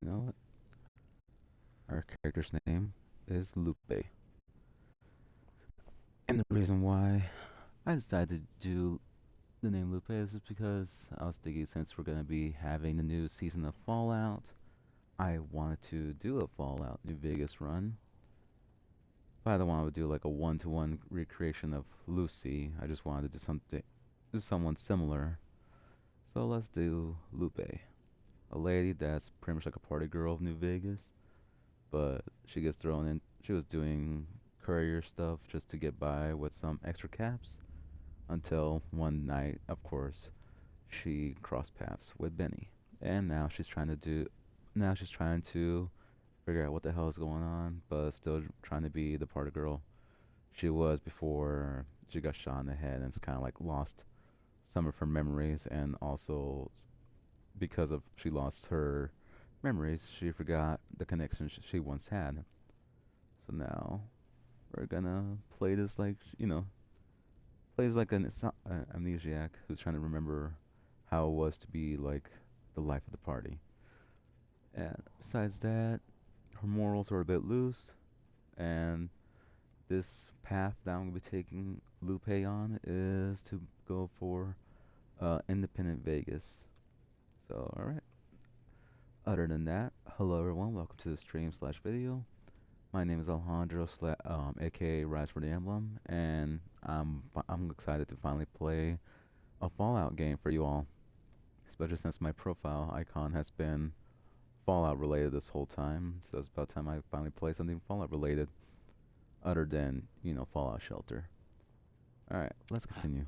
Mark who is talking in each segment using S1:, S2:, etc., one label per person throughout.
S1: You know what? Our character's name is Lupe. And the reason why I decided to do the name Lupe is just because I was thinking since we're going to be having the new season of Fallout, I wanted to do a Fallout New Vegas run. But I don't want to do like a one-to-one recreation of Lucy. I just wanted to do something, do someone similar. So let's do Lupe, a lady that's pretty much like a party girl of New Vegas, but she gets thrown in. She was doing courier stuff just to get by with some extra caps until one night, of course, she crossed paths with Benny, and now she's trying to figure out what the hell is going on, but still trying to be the party girl she was before she got shot in the head, and it's kind of like lost some of her memories, and also because of she lost her memories, she forgot the connection she once had. So now we're gonna play this like plays like an amnesiac who's trying to remember how it was to be like the life of the party. And besides that, her morals are a bit loose, and this path that I'm gonna be taking Lupe on is to go for independent Vegas. So, all right. Other than that, hello everyone. Welcome to the stream slash video. My name is Alejandro, aka Rise for the Emblem, and I'm excited to finally play a Fallout game for you all. Especially since my profile icon has been Fallout related this whole time, so it's about time I finally play something Fallout related, other than Fallout Shelter. All right, let's continue.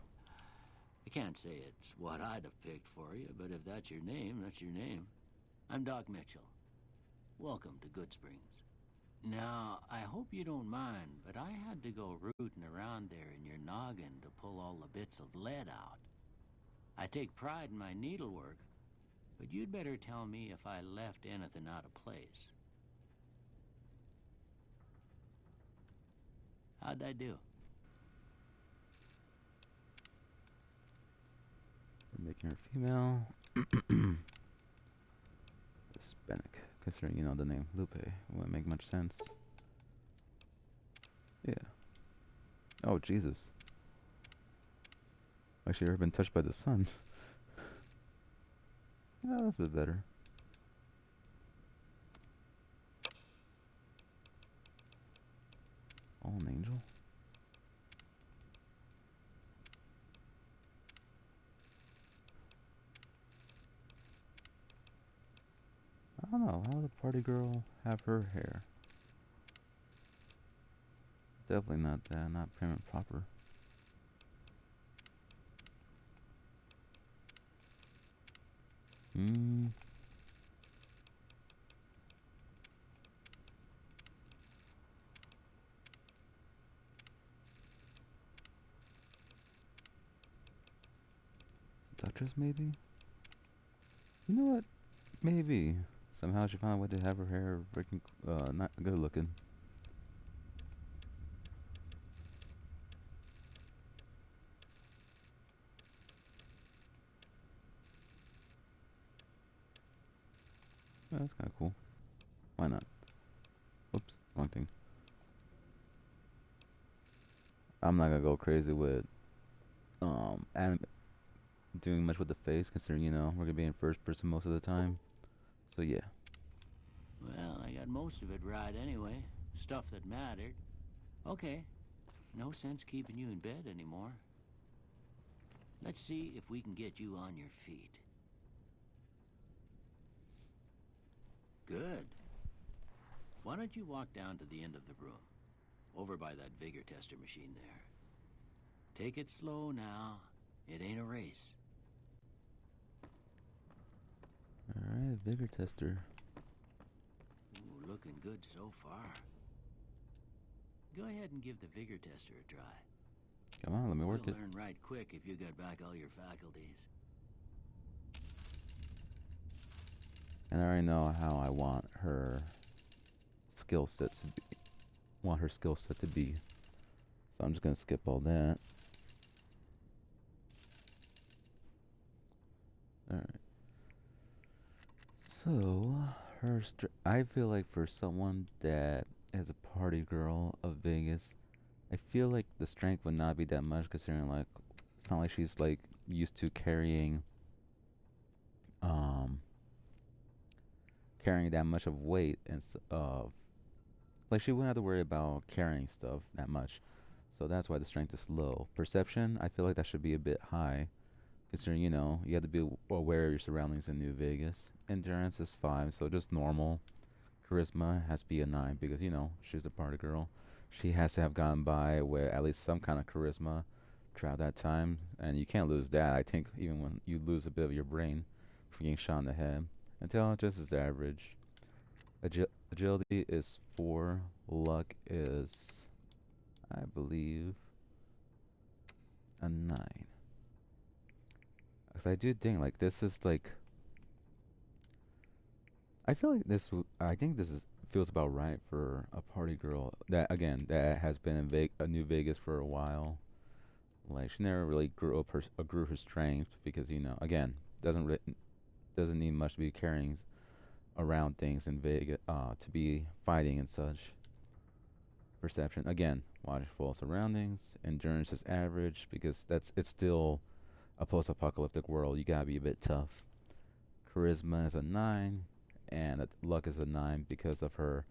S2: I can't say it's what I'd have picked for you, but if that's your name, that's your name. I'm Doc Mitchell. Welcome to Good Springs. Now, I hope you don't mind, but I had to go rooting around there in your noggin to pull all the bits of lead out. I take pride in my needlework, but you'd better tell me if I left anything out of place. How'd I do?
S1: We're making her female. Hispanic, considering the name Lupe wouldn't make much sense. Yeah. Oh Jesus. Actually, ever been touched by the sun? Oh, that's a bit better. Oh, an angel. I don't know. How would the party girl have her hair? Definitely not that. Not prim and proper. Hmm. Duchess, maybe? You know what? Maybe. Somehow she found a way to have her hair freaking not good looking. Yeah, that's kind of cool. Why not? Oops, wrong thing. I'm not gonna go crazy with doing much with the face, considering we're gonna be in first person most of the time. So yeah.
S2: Well, I got most of it right anyway. Stuff that mattered. Okay. No sense keeping you in bed anymore. Let's see if we can get you on your feet. Good. Why don't you walk down to the end of the room? Over by that vigor tester machine there. Take it slow now. It ain't a race.
S1: Alright, vigor tester.
S2: Ooh, looking good so far. Go ahead and give the vigor tester a try.
S1: Come on, let me work
S2: You'll
S1: it.
S2: learn right quick if you get back all your faculties.
S1: And I already know how I want her skill sets to be. Want her skill set to be. So I'm just gonna skip all that. Alright. So I feel like for someone that is a party girl of Vegas, I feel like the strength would not be that much considering like it's not like she's like used to um carrying that much of weight and like she wouldn't have to worry about carrying stuff that much. So that's why the strength is low. Perception, I feel like that should be a bit high considering you have to be aware of your surroundings in New Vegas. Endurance is 5, so just normal. Charisma has to be a 9 because she's the party girl. She has to have gone by with at least some kind of charisma throughout that time, and you can't lose that. I think even when you lose a bit of your brain from getting shot in the head. Intelligence is average. Agility is 4. Luck is, I believe, a 9. Because I do think like this is like I feel like I think this is feels about right for a party girl that again that has been in New Vegas for a while. Like she never really grew her strength because again doesn't need much to be carrying around things in Vegas to be fighting and such. Perception again, watchful surroundings. Endurance is average because it's still a post-apocalyptic world. You gotta be a bit tough. Charisma is a 9, and luck is a 9 because of her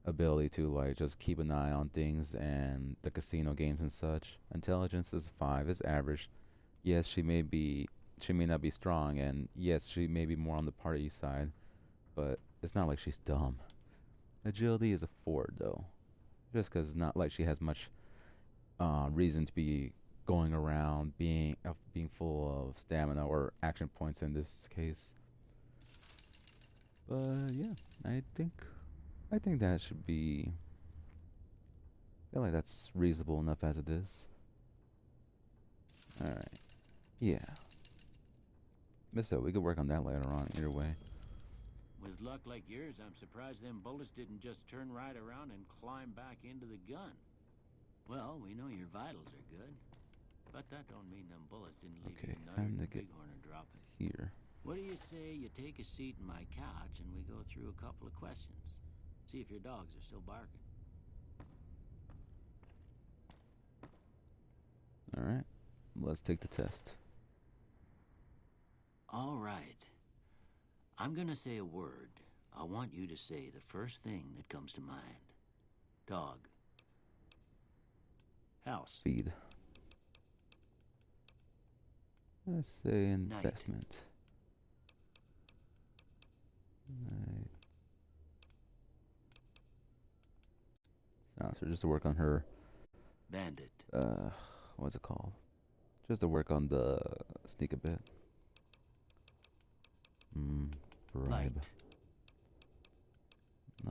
S1: ability to like just keep an eye on things and the casino games and such. Intelligence is 5, is average. Yes, she may not be strong, and yes, she may be more on the party side, but it's not like she's dumb. Agility is a 4 though, just because it's not like she has much reason to be going around being full of stamina or action points in this case. But yeah, I think that should be. I feel like that's reasonable enough as it is. All right. Yeah. Mister, we could work on that later on. Either way.
S2: With luck like yours, I'm surprised them bullets didn't just turn right around and climb back into the gun. Well, we know your vitals are good, but that don't mean them bullets didn't leave
S1: Okay,
S2: you
S1: time
S2: nuttered
S1: to
S2: and
S1: get
S2: bighorn dropping.
S1: here.
S2: What do you say you take a seat in my couch and we go through a couple of questions? See if your dogs are still barking.
S1: All right. Let's take the test.
S2: All right. I'm gonna say a word. I want you to say the first thing that comes to mind. Dog. House.
S1: Speed. Let's say
S2: Night.
S1: investment. Night. So just to work on her.
S2: Bandit.
S1: What's it called? Just to work on the sneak a bit. Bribe.
S2: Light.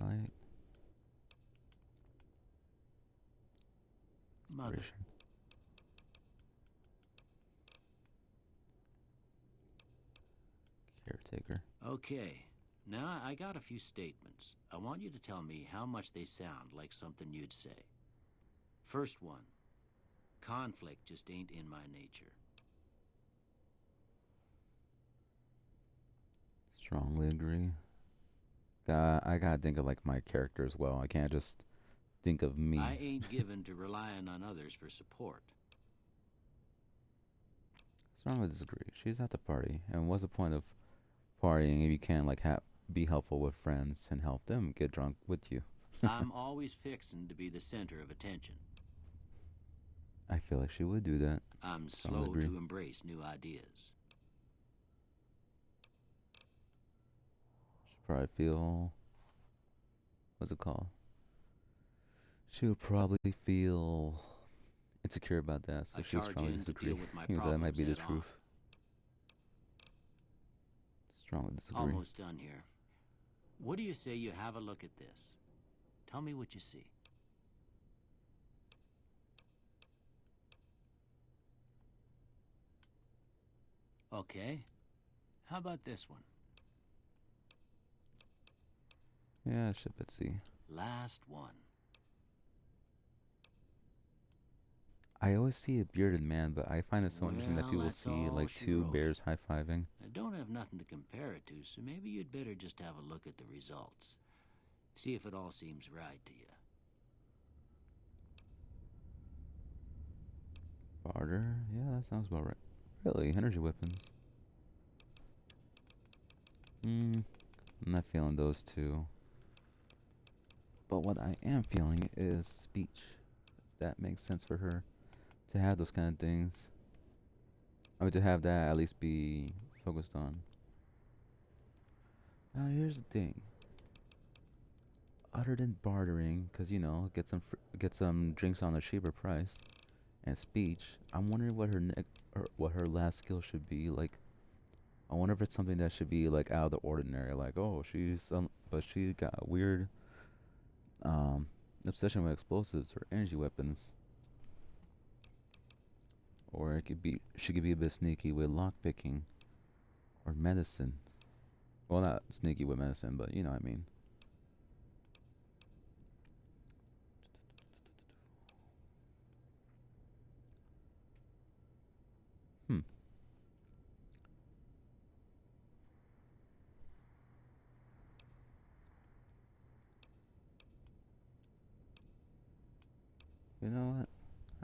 S1: Night.
S2: Mother.
S1: Inspiration. Caretaker.
S2: Okay. Now I got a few statements. I want you to tell me how much they sound like something you'd say. First one. Conflict just ain't in my nature.
S1: Strongly agree. I gotta think of like my character as well. I can't just think of me.
S2: I ain't given to relying on others for support.
S1: Strongly disagree. She's at the party, and what's the point of partying if you can't like be helpful with friends and help them get drunk with you?
S2: I'm always fixin' to be the center of attention.
S1: I feel like she would do that.
S2: I'm
S1: Strongly
S2: slow
S1: agree.
S2: to embrace new ideas.
S1: She'd probably feel what's it called? She would probably feel insecure about that, so
S2: I
S1: she would
S2: charge
S1: strongly
S2: in to
S1: disagree.
S2: deal with my
S1: Even though that might
S2: problems
S1: be the
S2: head on.
S1: truth. Strongly disagree.
S2: Almost done here. What do you say you have a look at this? Tell me what you see. Okay. How about this one?
S1: Yeah, ship at sea.
S2: Last one.
S1: I always see a bearded man, but I find it so interesting that
S2: Well,
S1: people
S2: that's
S1: see
S2: all
S1: like
S2: she
S1: two
S2: wrote.
S1: bears high-fiving.
S2: I don't have nothing to compare it to, so maybe you'd better just have a look at the results. See if it all seems right to you.
S1: Barter? Yeah, that sounds about right. Really? Energy weapons? Hmm, I'm not feeling those two. But what I am feeling is speech. Does that make sense for her to have those kind of things? I mean, to have that at least be focused on. Now, here's the thing. Other than bartering, because you know, get some drinks on a cheaper price, and speech, I'm wondering what what her last skill should be. Like, I wonder if it's something that should be like out of the ordinary. Like, oh, but she got a weird um obsession with explosives or energy weapons, or it could be she could be a bit sneaky with lockpicking or medicine. Well, not sneaky with medicine, but you know what I mean. Hmm. You know what?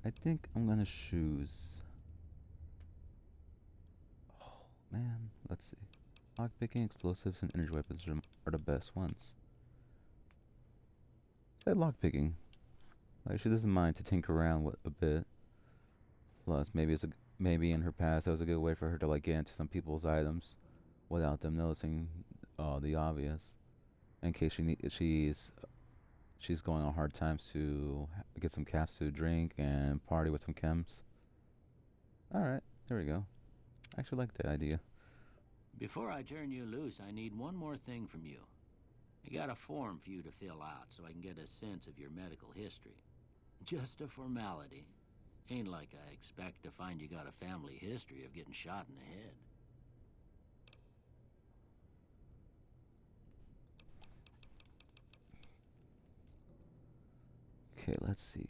S1: I think I'm gonna choose. Oh man, let's see. Lockpicking, explosives, and energy weapons are the best ones. Say lockpicking. Like she doesn't mind to tinker around with a bit. Plus, maybe in her past that was a good way for her to like get into some people's items without them noticing the obvious. In case she's going on hard times to get some caps to drink and party with some chems. All right, there we go. I actually like that idea.
S2: Before I turn you loose, I need one more thing from you. I got a form for you to fill out so I can get a sense of your medical history. Just a formality. Ain't like I expect to find you got a family history of getting shot in the head.
S1: Okay, let's see.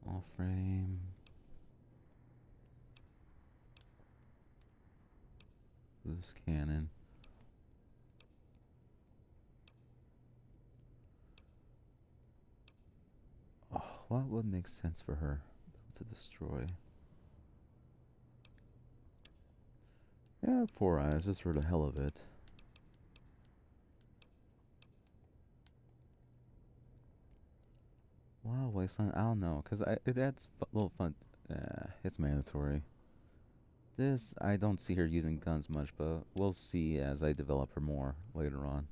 S1: All frame. Loose cannon. Oh, what would make sense for her to destroy? Yeah, four eyes, just for the hell of it. Wow, wasteland. I don't know, cause it adds a little fun. It's mandatory. This I don't see her using guns much, but we'll see as I develop her more later on.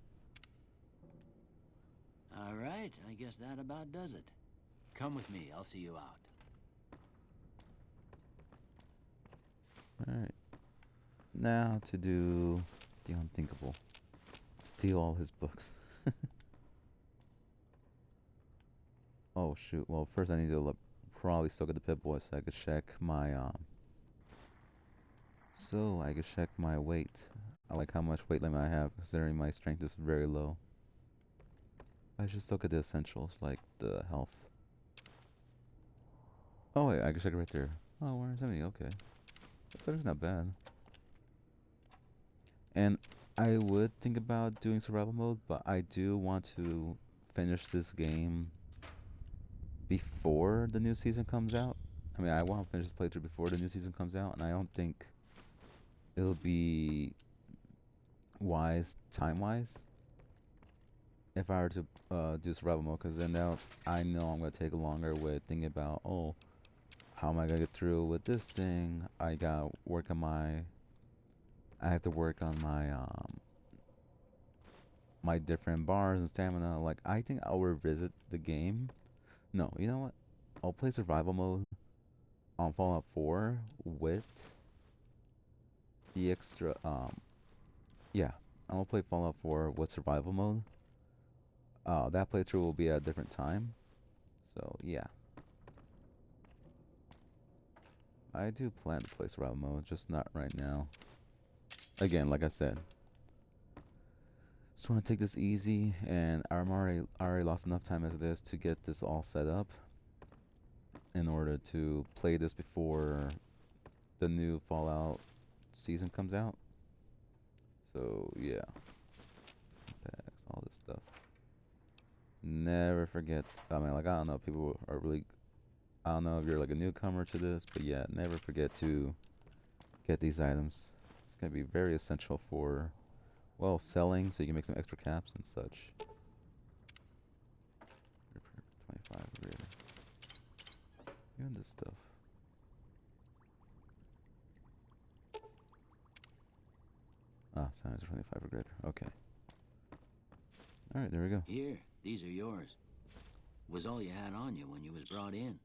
S2: All right, I guess that about does it. Come with me, I'll see you out.
S1: All right, now to do the unthinkable. Steal all his books. Oh shoot. Well, first I need to probably still get the Pip-Boy so I could check my weight. I like how much weight limit I have considering my strength is very low. I should still get the essentials like the health. Oh wait, I can check it right there. Oh, 170. Okay, that's not bad. And I would think about doing survival mode, but I do want to finish this game before the new season comes out. I mean, I want to finish this playthrough before the new season comes out, and I don't think it'll be wise time-wise if I were to do survival mode, because then now I know I'm gonna take longer with thinking about, oh, how am I gonna get through with this thing? I have to work on my different bars and stamina. Like I think I'll revisit the game. No, you know what? I'll play survival mode on Fallout 4 with the extra yeah. I'm gonna play Fallout 4 with survival mode. That playthrough will be at a different time. So yeah. I do plan to play survival mode, just not right now. Again, like I said, Just want to take this easy, and I already lost enough time as it is to get this all set up in order to play this before the new Fallout season comes out. So yeah, packs, all this stuff. Never forget. I mean, like I don't know, people are really. I don't know if you're like a newcomer to this, but yeah, never forget to get these items. It's gonna be very essential for, well, selling, so you can make some extra caps and such. 25 really. Even this stuff. Ah, size 25 or greater. Okay. All right, there we go.
S2: Here, these are yours. Was all you had on you when you was brought in.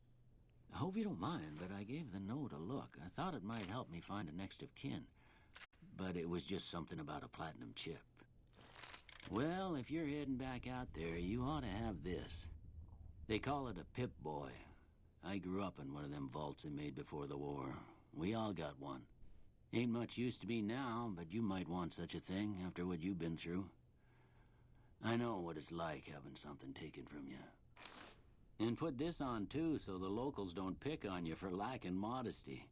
S2: I hope you don't mind, but I gave the note a look. I thought it might help me find a next of kin. But it was just something about a platinum chip. Well, if you're heading back out there, you ought to have this. They call it a Pip-Boy. I grew up in one of them vaults they made before the war. We all got one. Ain't much use to me now, but you might want such a thing after what you've been through. I know what it's like having something taken from you. And put this on, too, so the locals don't pick on you for lacking modesty.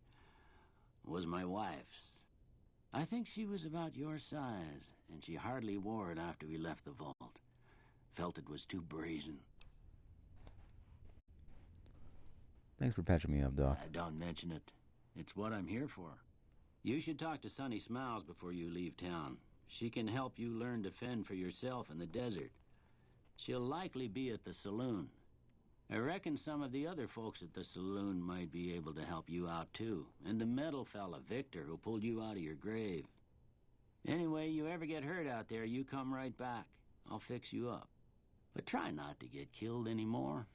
S2: Was my wife's. I think she was about your size, and she hardly wore it after we left the vault. Felt it was too brazen.
S1: Thanks for patching me up, Doc.
S2: Don't mention it. It's what I'm here for. You should talk to Sunny Smiles before you leave town. She can help you learn to fend for yourself in the desert. She'll likely be at the saloon. I reckon some of the other folks at the saloon might be able to help you out, too. And the metal fella, Victor, who pulled you out of your grave. Anyway, you ever get hurt out there, you come right back. I'll fix you up. But try not to get killed anymore.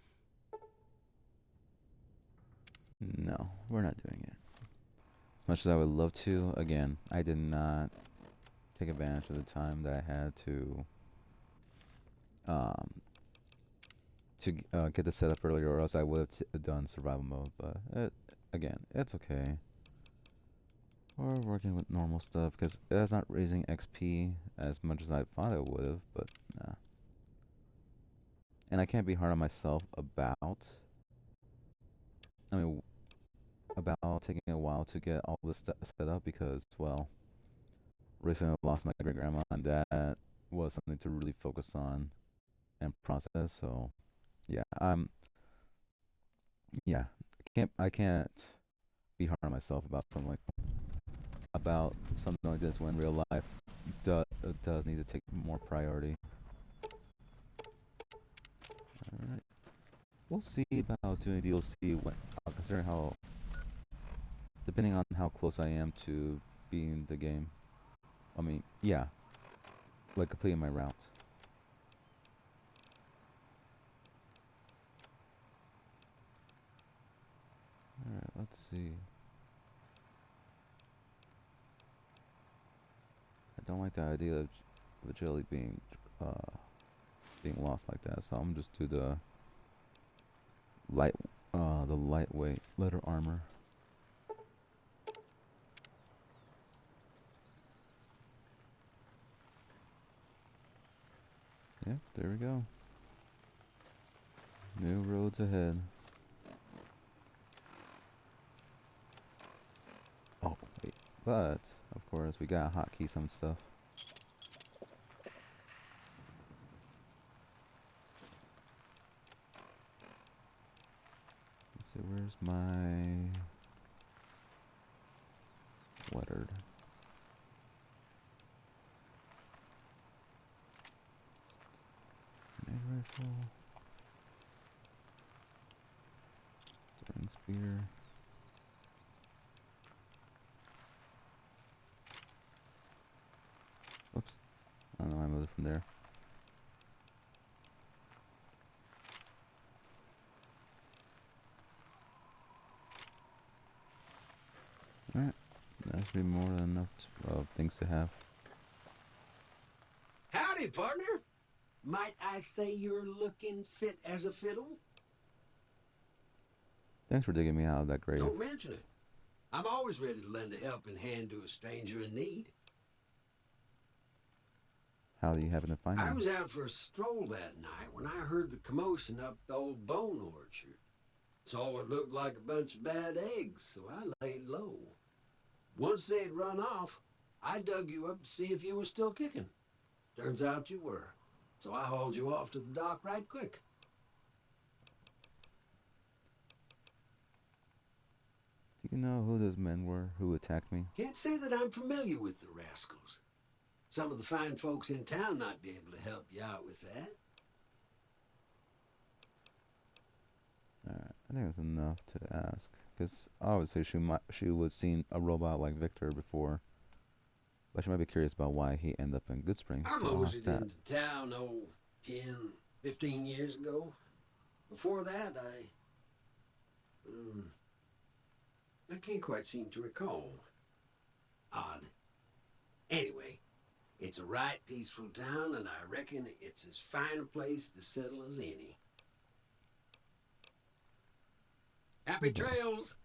S1: No, we're not doing it. As much as I would love to, again, I did not take advantage of the time that I had um, to get this set up earlier, or else I would have done survival mode. But again, it's okay. We're working with normal stuff because that's not raising XP as much as I thought it would have. But nah. And I can't be hard on myself about. I mean, about taking a while to get all this stuff set up because, well, recently I lost my great grandma, and that was something to really focus on and process. So. Yeah, yeah, I can't be hard on myself about something like this when real life does need to take more priority. All right, we'll see about doing DLC when, considering how, depending on how close I am to beating the game. I mean, yeah, like completing my route. Alright, let's see. I don't like the idea of the jelly being lost like that, so I'm just do the lightweight leather armor. Yep, there we go. New roads ahead. Oh, wait. But, of course, we gotta hotkey some stuff. Let's see, where's my lettered? Grenade rifle. Throwing spear. Whoops. I don't know why I moved it from there. Alright. That should be more than enough things to have.
S3: Howdy, partner. Might I say you're looking fit as a fiddle?
S1: Thanks for digging me out of that grave.
S3: Don't mention it. I'm always ready to lend a helping hand to a stranger in need.
S1: How do you happen to find
S3: I
S1: me?
S3: was out for a stroll that night when I heard the commotion up the old bone orchard. Saw what looked like a bunch of bad eggs, so I laid low. Once they'd run off, I dug you up to see if you were still kicking. Turns out you were. So I hauled you off to the dock right quick.
S1: Do you know who those men were who attacked me?
S3: Can't say that I'm familiar with the rascals. Some of the fine folks in town might be able to help you out with that.
S1: Alright, I think that's enough to ask. Because obviously she would seen a robot like Victor before. But she might be curious about why he ended up in Good Springs,
S3: I
S1: so I'll ask
S3: moseyed
S1: that.
S3: into town, 10, 15 years ago. Before that, I can't quite seem to recall. Odd. Anyway, it's a right peaceful town, and I reckon it's as fine a place to settle as any. Happy trails!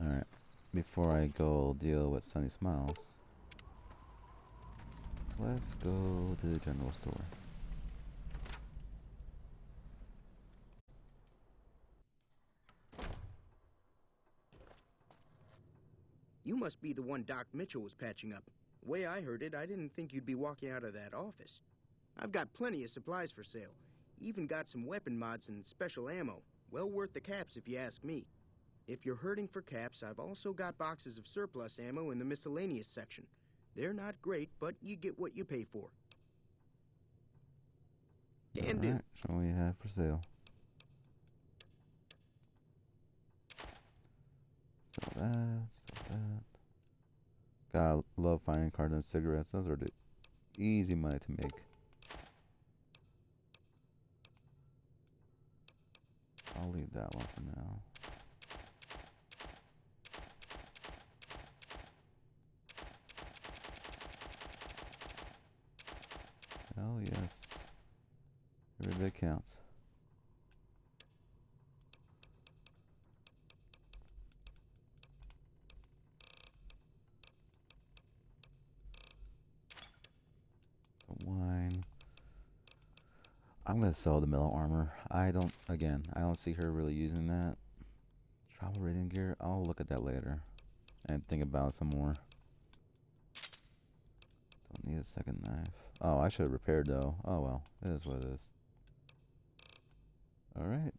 S1: Alright, before I go deal with Sunny Smiles, let's go to the general store.
S4: You must be the one Doc Mitchell was patching up. The way I heard it, I didn't think you'd be walking out of that office. I've got plenty of supplies for sale. Even got some weapon mods and special ammo. Well worth the caps if you ask me. If you're hurting for caps, I've also got boxes of surplus ammo in the miscellaneous section. They're not great, but you get what you pay for. Can do.
S1: Alright, show what you have for sale. Sell that, sell that. Gotta love finding cartons of cigarettes. Those are the easy money to make. I'll leave that one for now. Oh yes. Every bit counts. The wine. I'm gonna sell the metal armor. I don't see her really using that. Travel raiding gear. I'll look at that later and think about it some more. Don't need a second knife. Oh, I should have repaired though. Oh well, it is what it is. Alright.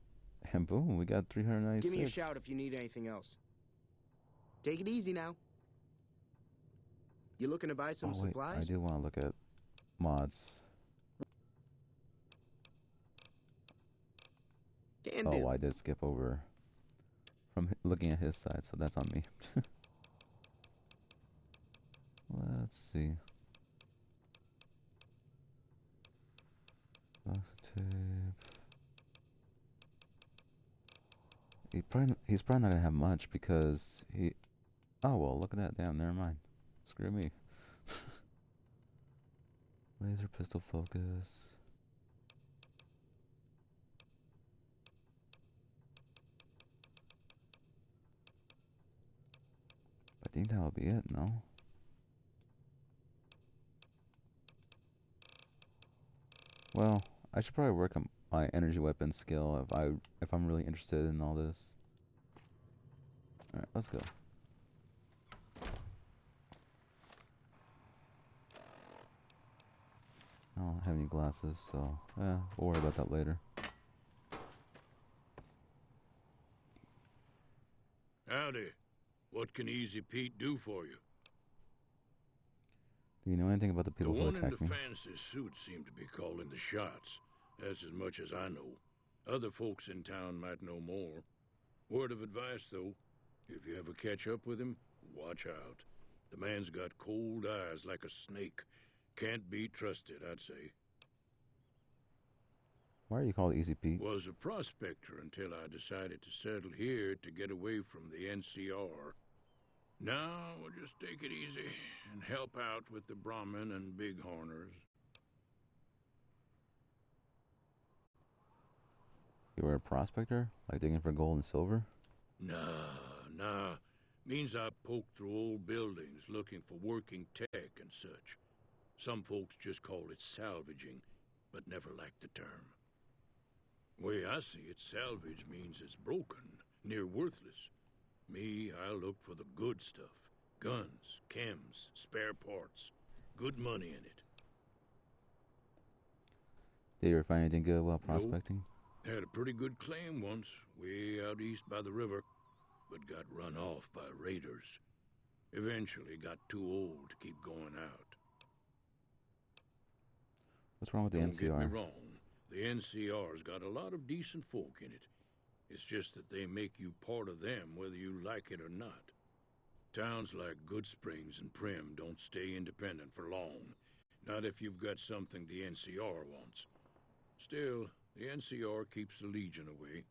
S1: And boom, we got 396.
S4: Give me a shout if you need anything else. Take it easy now. You looking to buy some
S1: Oh wait,
S4: supplies?
S1: I do want to look at mods.
S4: Can
S1: Oh,
S4: do.
S1: I did skip over from looking at his side, so that's on me. Let's see. Box of tape. He's probably not gonna have much because he. Oh well, look at that. Damn, never mind. Screw me. Laser pistol focus. I think that will be it. No. Well, I should probably work on my energy weapon skill if I'm really interested in all this. All right, let's go. I don't have any glasses, so we'll worry about that later.
S5: Howdy. What can Easy Pete do for you?
S1: Do you know anything about the
S5: The
S1: people who
S5: one in
S1: attacked
S5: the
S1: me?
S5: fancy suit seemed to be calling the shots. That's as much as I know. Other folks in town might know more. Word of advice, though. If you ever catch up with him, watch out. The man's got cold eyes like a snake. Can't be trusted, I'd say.
S1: Why are you called Easy Pete?
S5: Was a prospector until I decided to settle here to get away from the NCR. Now, we'll just take it easy and help out with the Brahmin and Bighorners.
S1: You were a prospector? Like digging for gold and silver?
S5: Nah. Means I poked through old buildings looking for working tech and such. Some folks just call it salvaging, but never liked the term. Way I see it, salvage means it's broken, near worthless. Me, I look for the good stuff. Guns, chems, spare parts. Good money in it.
S1: Did you ever find anything good while
S5: Nope.
S1: prospecting?
S5: Had a pretty good claim once, way out east by the river, but got run off by raiders. Eventually got too old to keep going out.
S1: What's wrong with the
S5: Don't get me
S1: NCR?
S5: wrong, the NCR's got a lot of decent folk in it. It's just that they make you part of them whether you like it or not. Towns like Goodsprings and Prim don't stay independent for long. Not if you've got something the NCR wants. Still, the NCR keeps the Legion away.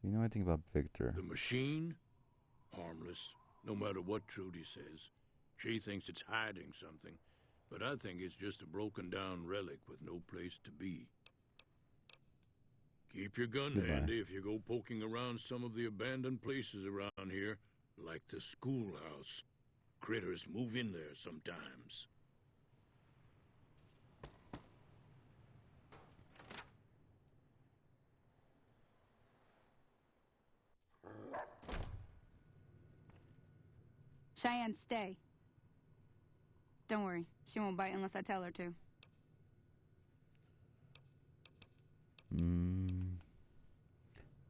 S1: Do you know anything about Victor?
S5: The machine? Harmless, no matter what Trudy says. She thinks it's hiding something, but I think it's just a broken down relic with no place to be. Keep your gun
S1: Goodbye.
S5: handy if you go poking around some of the abandoned places around here, like the schoolhouse. Critters move in there sometimes.
S6: Cheyenne, stay. Don't worry, she won't bite unless I tell her to.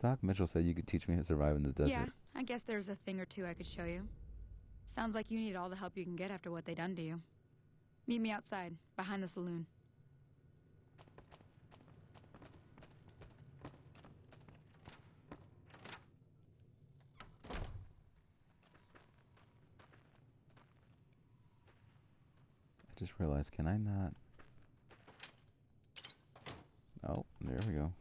S1: Doc Mitchell said you could teach me how to survive in the desert.
S6: Yeah, I guess there's a thing or two I could show you. Sounds like you need all the help you can get after what they done to you. Meet me outside, behind the saloon.
S1: I just realized, can I not? Oh, there we go.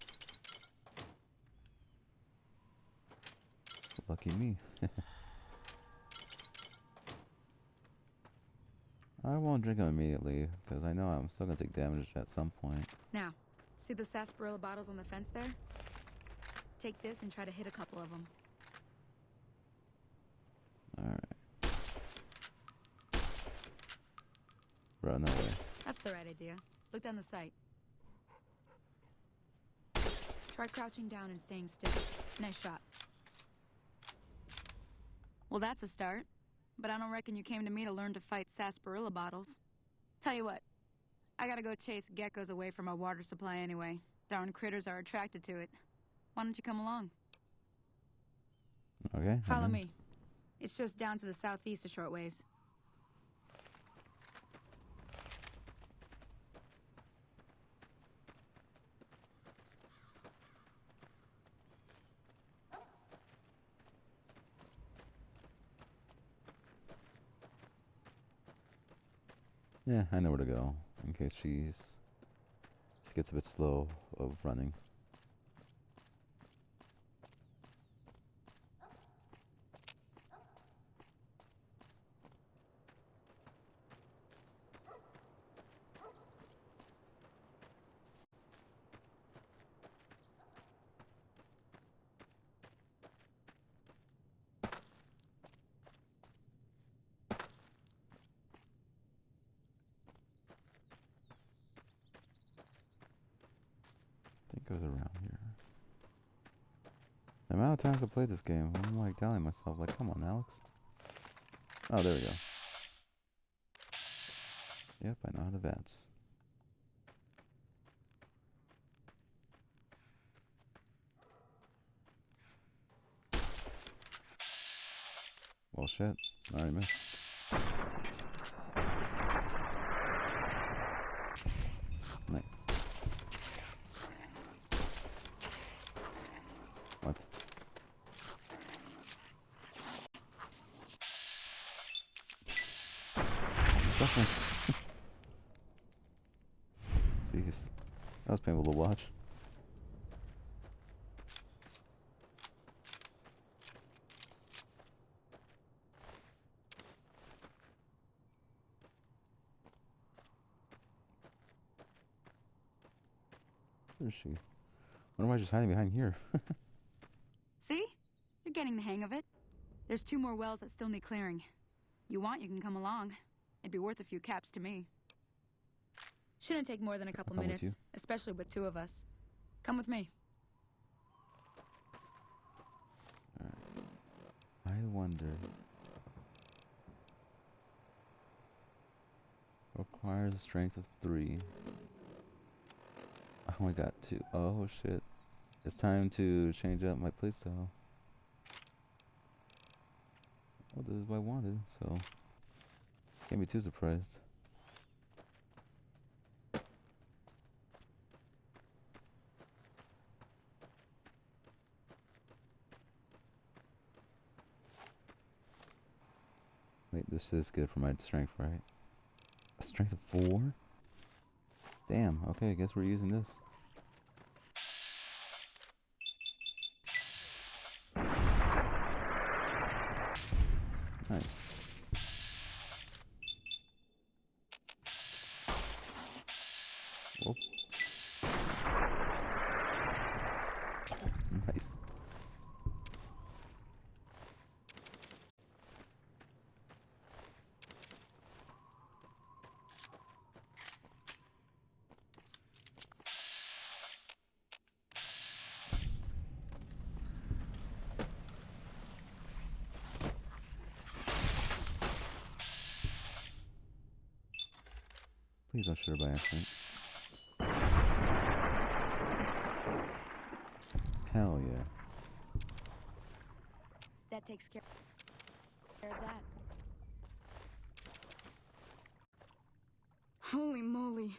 S1: Lucky me. I won't drink them immediately, because I know I'm still going to take damage at some point.
S6: Now, see the sarsaparilla bottles on the fence there? Take this and try to hit a couple of them.
S1: Alright. Run away.
S6: That's the right idea. Look down the sight. Try crouching down and staying still. Nice shot. Well, that's a start. But I don't reckon you came to me to learn to fight sarsaparilla bottles. Tell you what, I gotta go chase geckos away from our water supply anyway. Darn critters are attracted to it. Why don't you come along?
S1: Okay.
S6: Follow me. It's just down to the southeast a short ways.
S1: Yeah, I know where to go, in case she gets a bit slow of running. I think it was around here. The amount of times I played this game, I'm like telling myself, like, come on, Alex. Oh, there we go. Yep, I know how to advance. Well, shit. I already missed. Nice. What? Suffering. Jeez. That was painful to watch. Where is she? Wonder why she's hiding behind here.
S6: See? You're getting the hang of it. There's 2 more wells that still need clearing. You want, you can come along. It'd be worth a few caps to me. Shouldn't take more than a couple
S1: I'll come with
S6: minutes,
S1: you.
S6: especially with 2 of us. Come with me.
S1: I wonder. Requires a strength of 3. I only got 2. Oh shit. It's time to change up my playstyle. Well, this is what I wanted, so can't be too surprised. Wait, this is good for my strength, right? A strength of 4? Damn, okay, I guess we're using this. Nice. Whoop. Nice. Please don't shoot her by accident. Hell yeah.
S6: That takes care of that. Holy moly.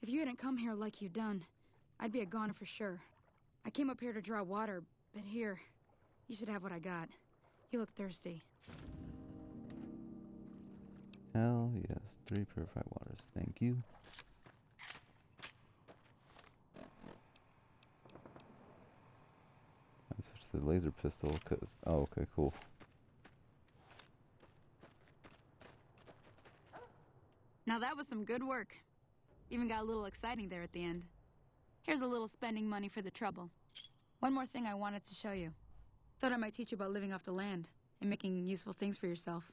S6: If you hadn't come here like you done, I'd be a goner for sure. I came up here to draw water, but here, you should have what I got. You look thirsty.
S1: Hell yes. 3 purified waters. Thank you. I switched to the laser pistol because... Oh, okay, cool.
S6: Now that was some good work. Even got a little exciting there at the end. Here's a little spending money for the trouble. One more thing I wanted to show you. Thought I might teach you about living off the land and making useful things for yourself.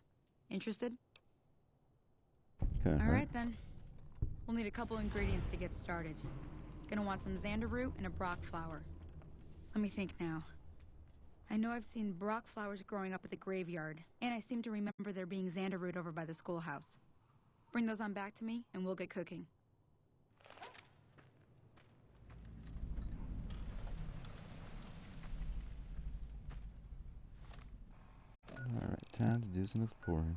S6: Interested?
S1: Okay.
S6: All right then. We'll need a couple ingredients to get started. Gonna want some xander root and a brock flower. Let me think now. I know I've seen brock flowers growing up at the graveyard, and I seem to remember there being xander root over by the schoolhouse. Bring those on back to me, and we'll get cooking.
S1: Alright, time to do some exploring.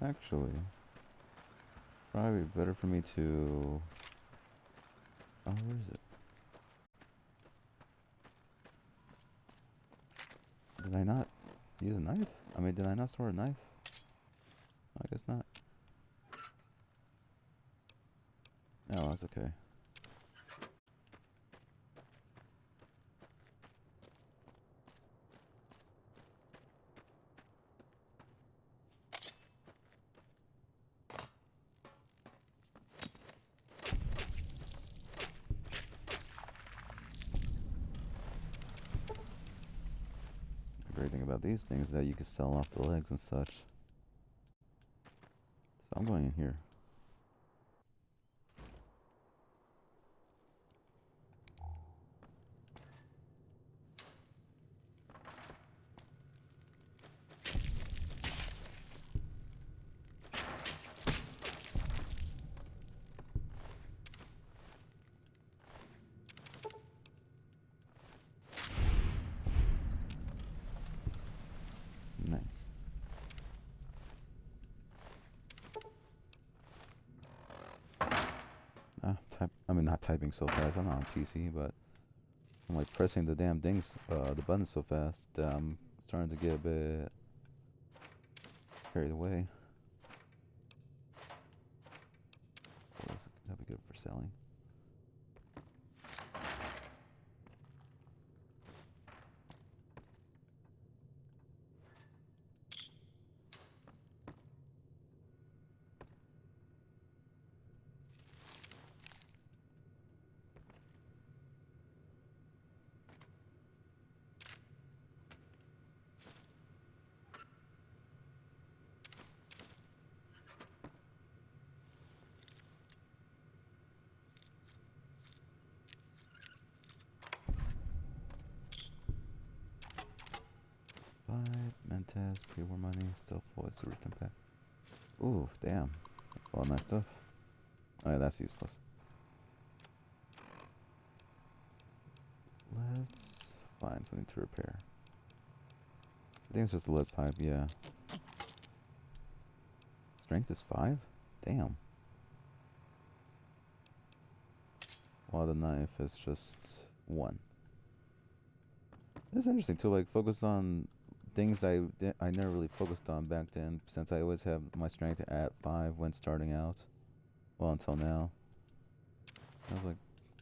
S1: Actually, probably better for me to... Oh, where is it? Did I not use a knife? I mean, did I not store a knife? I guess not. Oh, that's okay. The great thing about these things is that you can sell off the legs and such. So I'm going in here. Nice. I mean, not typing so fast. I'm not on PC, but I'm like pressing the damn things, the buttons so fast that I'm starting to get a bit carried away. That'd be good for selling. Stealth voice to return back. Ooh, damn. That's a lot of nice stuff. Alright, that's useless. Let's find something to repair. I think it's just a lead pipe, yeah. Strength is 5? Damn. While the knife is just 1. It's interesting to like focus on things I never really focused on back then, since I always have my strength at 5 when starting out. Well, until now. I was like,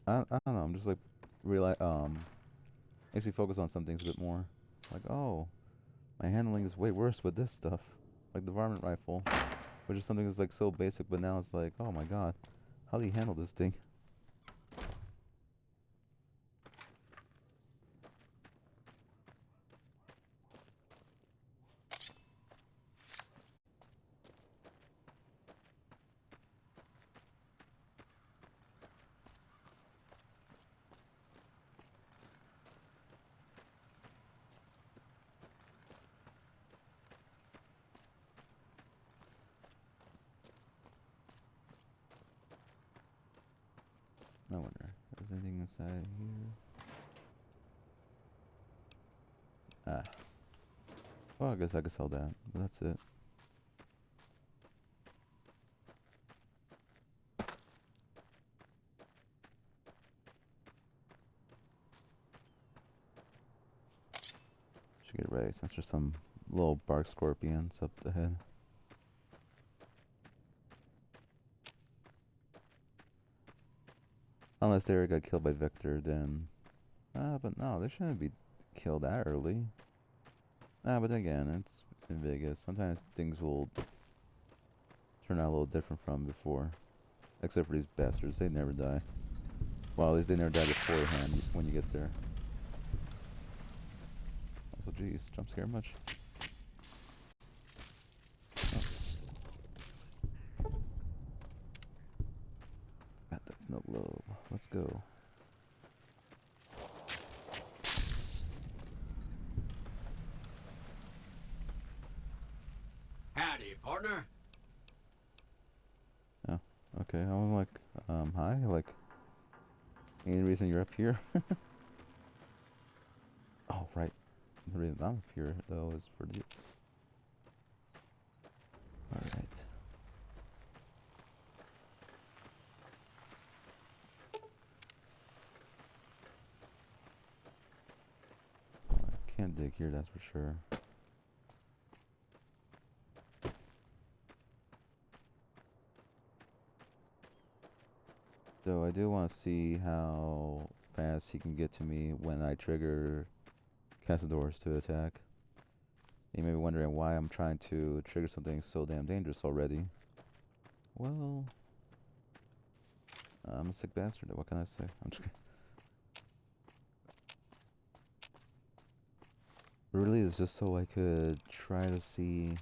S1: I don't know. I'm just like makes me focus on some things a bit more. Like, oh, my handling is way worse with this stuff, like the varmint rifle, which is something that's like so basic, but now it's like, oh my god, how do you handle this thing? I wonder if there's anything inside here. Ah. Well, I guess I could sell that, but that's it. Should get ready since there's some little bark scorpions up ahead. Unless they got killed by Victor, then... but no, they shouldn't be killed that early. But again, it's in Vegas. Sometimes things will turn out a little different from before. Except for these bastards, they never die. Well, at least they never die beforehand when you get there. Also, geez, jump scare much? God, that's no globe. Let's go.
S3: Howdy, partner.
S1: Oh, okay. I'm like, hi. Like, any reason you're up here? Oh, right. The reason I'm up here, though, is for this. Alright. I can't dig here, that's for sure. So I do want to see how fast he can get to me when I trigger Cazadores to attack. You may be wondering why I'm trying to trigger something so damn dangerous already. Well, I'm a sick bastard. What can I say? I'm just kidding. Really, it's just so I could try to see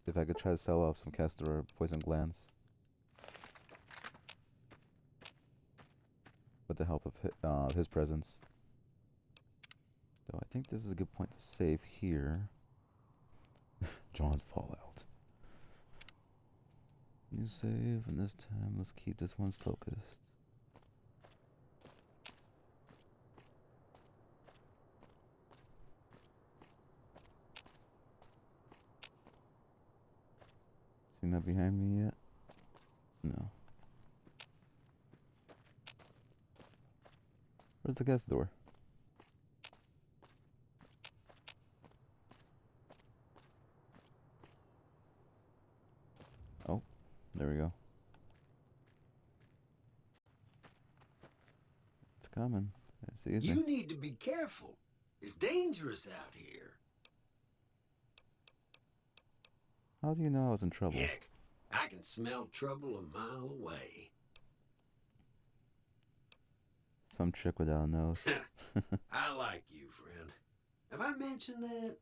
S1: if I could try to sell off some Cazador poison glands with the help of his presence. So I think this is a good point to save here. John's Fallout. New save, and this time let's keep this one focused. Seen that behind me yet? No. Where's the guest door? Oh, there we go. It's coming. It's easy.
S3: You need to be careful. It's dangerous out here.
S1: How do you know I was in trouble?
S3: Heck, I can smell trouble a mile away.
S1: Some chick without a nose.
S3: I like you, friend. Have I mentioned that?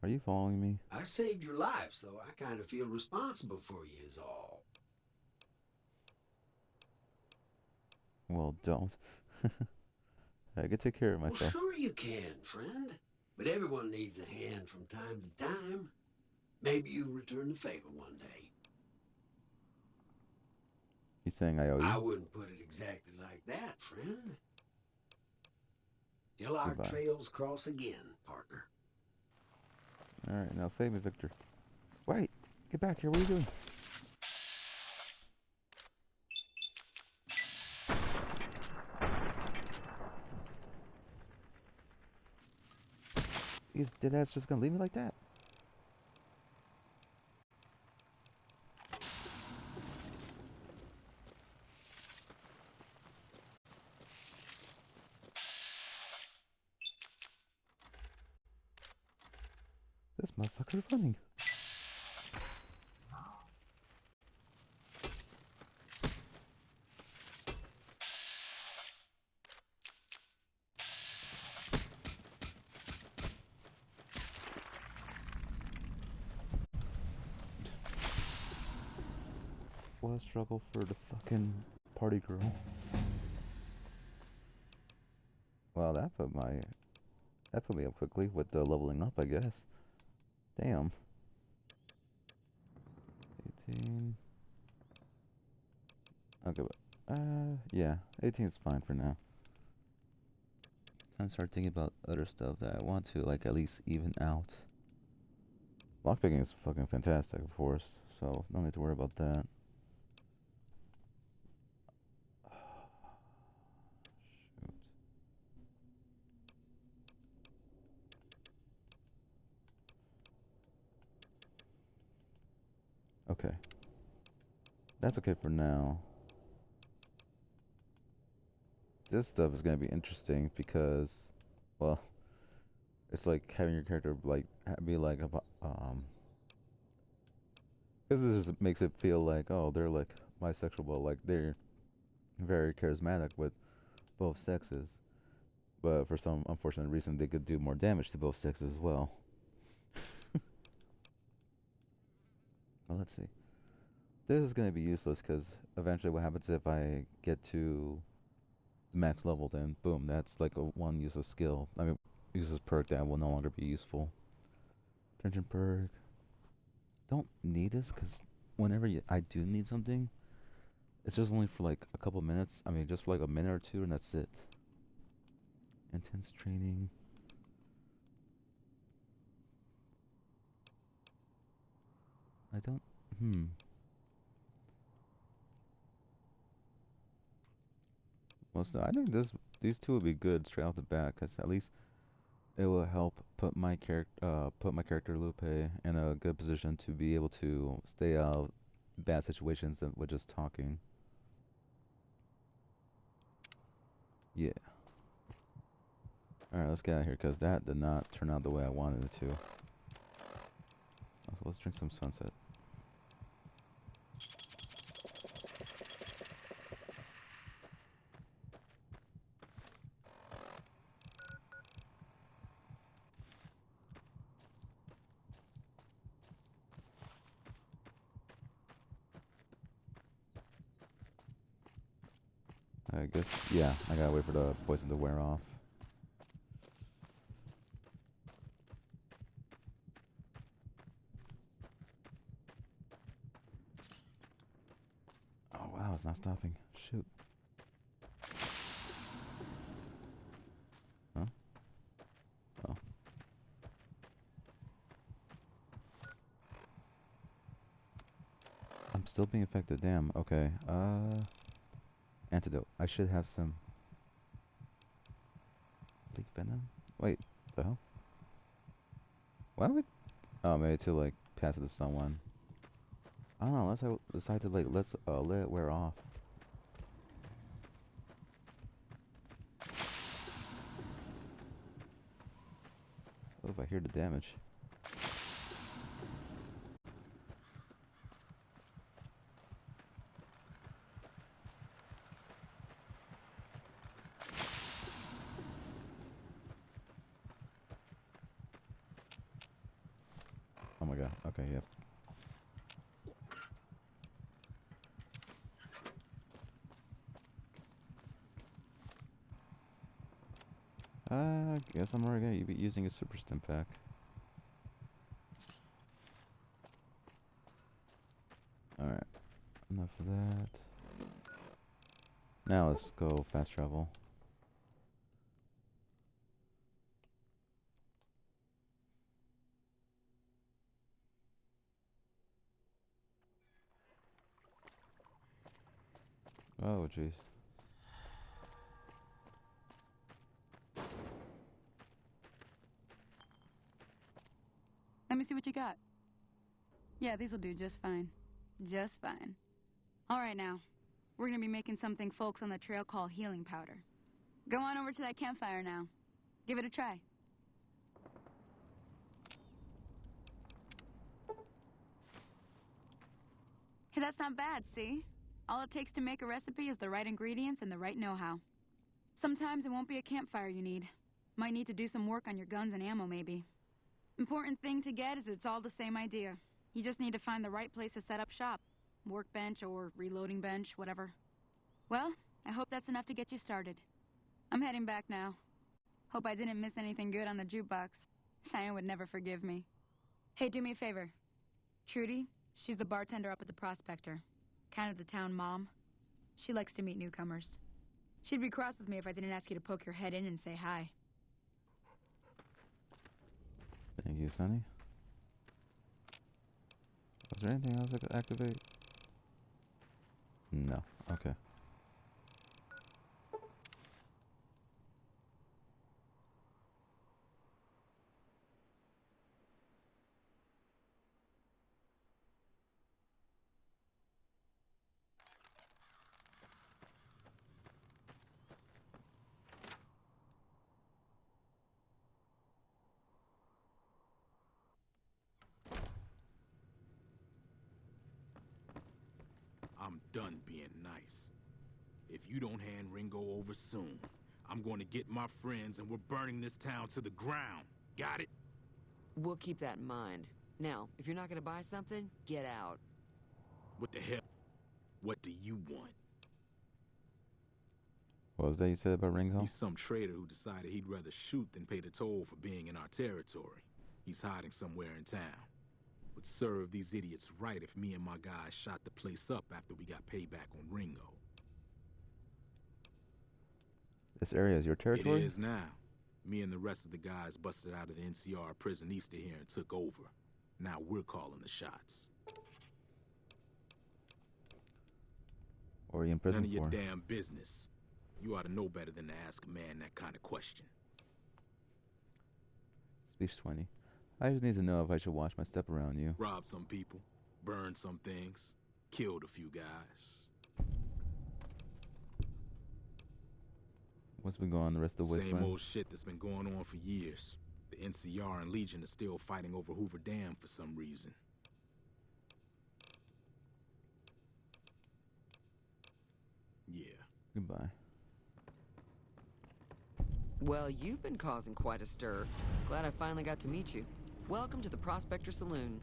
S1: Are you following me?
S3: I saved your life, so I kind of feel responsible for you is all.
S1: Well, don't. I can take care of
S3: Well,
S1: myself.
S3: sure you can, friend. But everyone needs a hand from time to time. Maybe you'll return the favor one day.
S1: He's saying I owe you?
S3: I wouldn't put it exactly like that, friend. Till our
S1: Goodbye.
S3: trails cross again, partner.
S1: Alright, now save me, Victor. Wait! Get back here, what are you doing? Is deadass just gonna leave me like that? This motherfucker's running. What a struggle for the fucking party girl. Well, that put me up quickly with the leveling up, I guess. Damn. 18. Okay, but yeah, 18 is fine for now. Time to start thinking about other stuff that I want to, like, at least even out. Lockpicking is fucking fantastic, of course, so no need to worry about that. Shoot. Okay. That's okay for now. This stuff is gonna be interesting because, well, it's like having your character like be like because this just makes it feel like, oh, they're like bisexual, but like they're very charismatic with both sexes. But for some unfortunate reason, they could do more damage to both sexes as well. Well, let's see. This is gonna be useless because eventually, what happens if I get to max level, then boom, that's like a one useless skill. I mean, useless perk that will no longer be useful. Dungeon perk. Don't need this because whenever I do need something, it's just only for like a couple minutes. I mean, just for like a minute or two, and that's it. Intense training. I don't. Well, so I think these two would be good straight off the bat, because at least it will help put my character Lupe in a good position to be able to stay out of bad situations with just talking. Yeah. All right, let's get out of here because that did not turn out the way I wanted it to. Also, let's drink some sunset. I guess, yeah, I gotta wait for the poison to wear off. Oh wow, it's not stopping. Shoot. Huh? Oh. I'm still being affected, damn. Okay, antidote. I should have some leak venom. Wait, the hell? Why don't we? Oh, maybe to like pass it to someone. I don't know. Unless I decide to like let it wear off. What if I hear the damage? Oh my god. Okay, yep. I guess I'm already gonna be using a super stim pack. Alright, enough of that. Now let's go fast travel. Oh, jeez.
S6: Let me see what you got. Yeah, these'll do just fine. Just fine. All right, now. We're gonna be making something folks on the trail call healing powder. Go on over to that campfire now. Give it a try. Hey, that's not bad, see? All it takes to make a recipe is the right ingredients and the right know-how. Sometimes it won't be a campfire you need. Might need to do some work on your guns and ammo, maybe. Important thing to get is it's all the same idea. You just need to find the right place to set up shop. Workbench or reloading bench, whatever. Well, I hope that's enough to get you started. I'm heading back now. Hope I didn't miss anything good on the jukebox. Cheyenne would never forgive me. Hey, do me a favor. Trudy, she's the bartender up at the Prospector. Kind of the town mom. She likes to meet newcomers. She'd be cross with me if I didn't ask you to poke your head in and say hi.
S1: Thank you, Sonny. Was there anything else I could activate? No. Okay.
S7: I'm done being nice. If you don't hand Ringo over soon, I'm going to get my friends and we're burning this town to the ground. Got it?
S8: We'll keep that in mind. Now, if you're not gonna buy something, get out.
S7: What the hell? What do you want?
S1: What was that you said about Ringo?
S7: He's some traitor who decided he'd rather shoot than pay the toll for being in our territory. He's hiding somewhere in town. Would serve these idiots right if me and my guys shot the place up after we got payback on Ringo.
S1: This area is your territory?
S7: It is now. Me and the rest of the guys busted out of the NCR prison east of here and took over. Now we're calling the shots.
S1: Or are you in prison
S7: None of your
S1: for?
S7: damn business. You ought to know better than to ask a man that kind of question.
S1: Speech 20. I just need to know if I should watch my step around you.
S7: Robbed some people, burned some things, killed a few guys.
S1: What's been going on the rest of the
S7: Same
S1: wasteland?
S7: old shit that's been going on for years. The NCR and Legion are still fighting over Hoover Dam for some reason. Yeah.
S1: Goodbye.
S8: Well, you've been causing quite a stir. Glad I finally got to meet you. Welcome to the Prospector Saloon.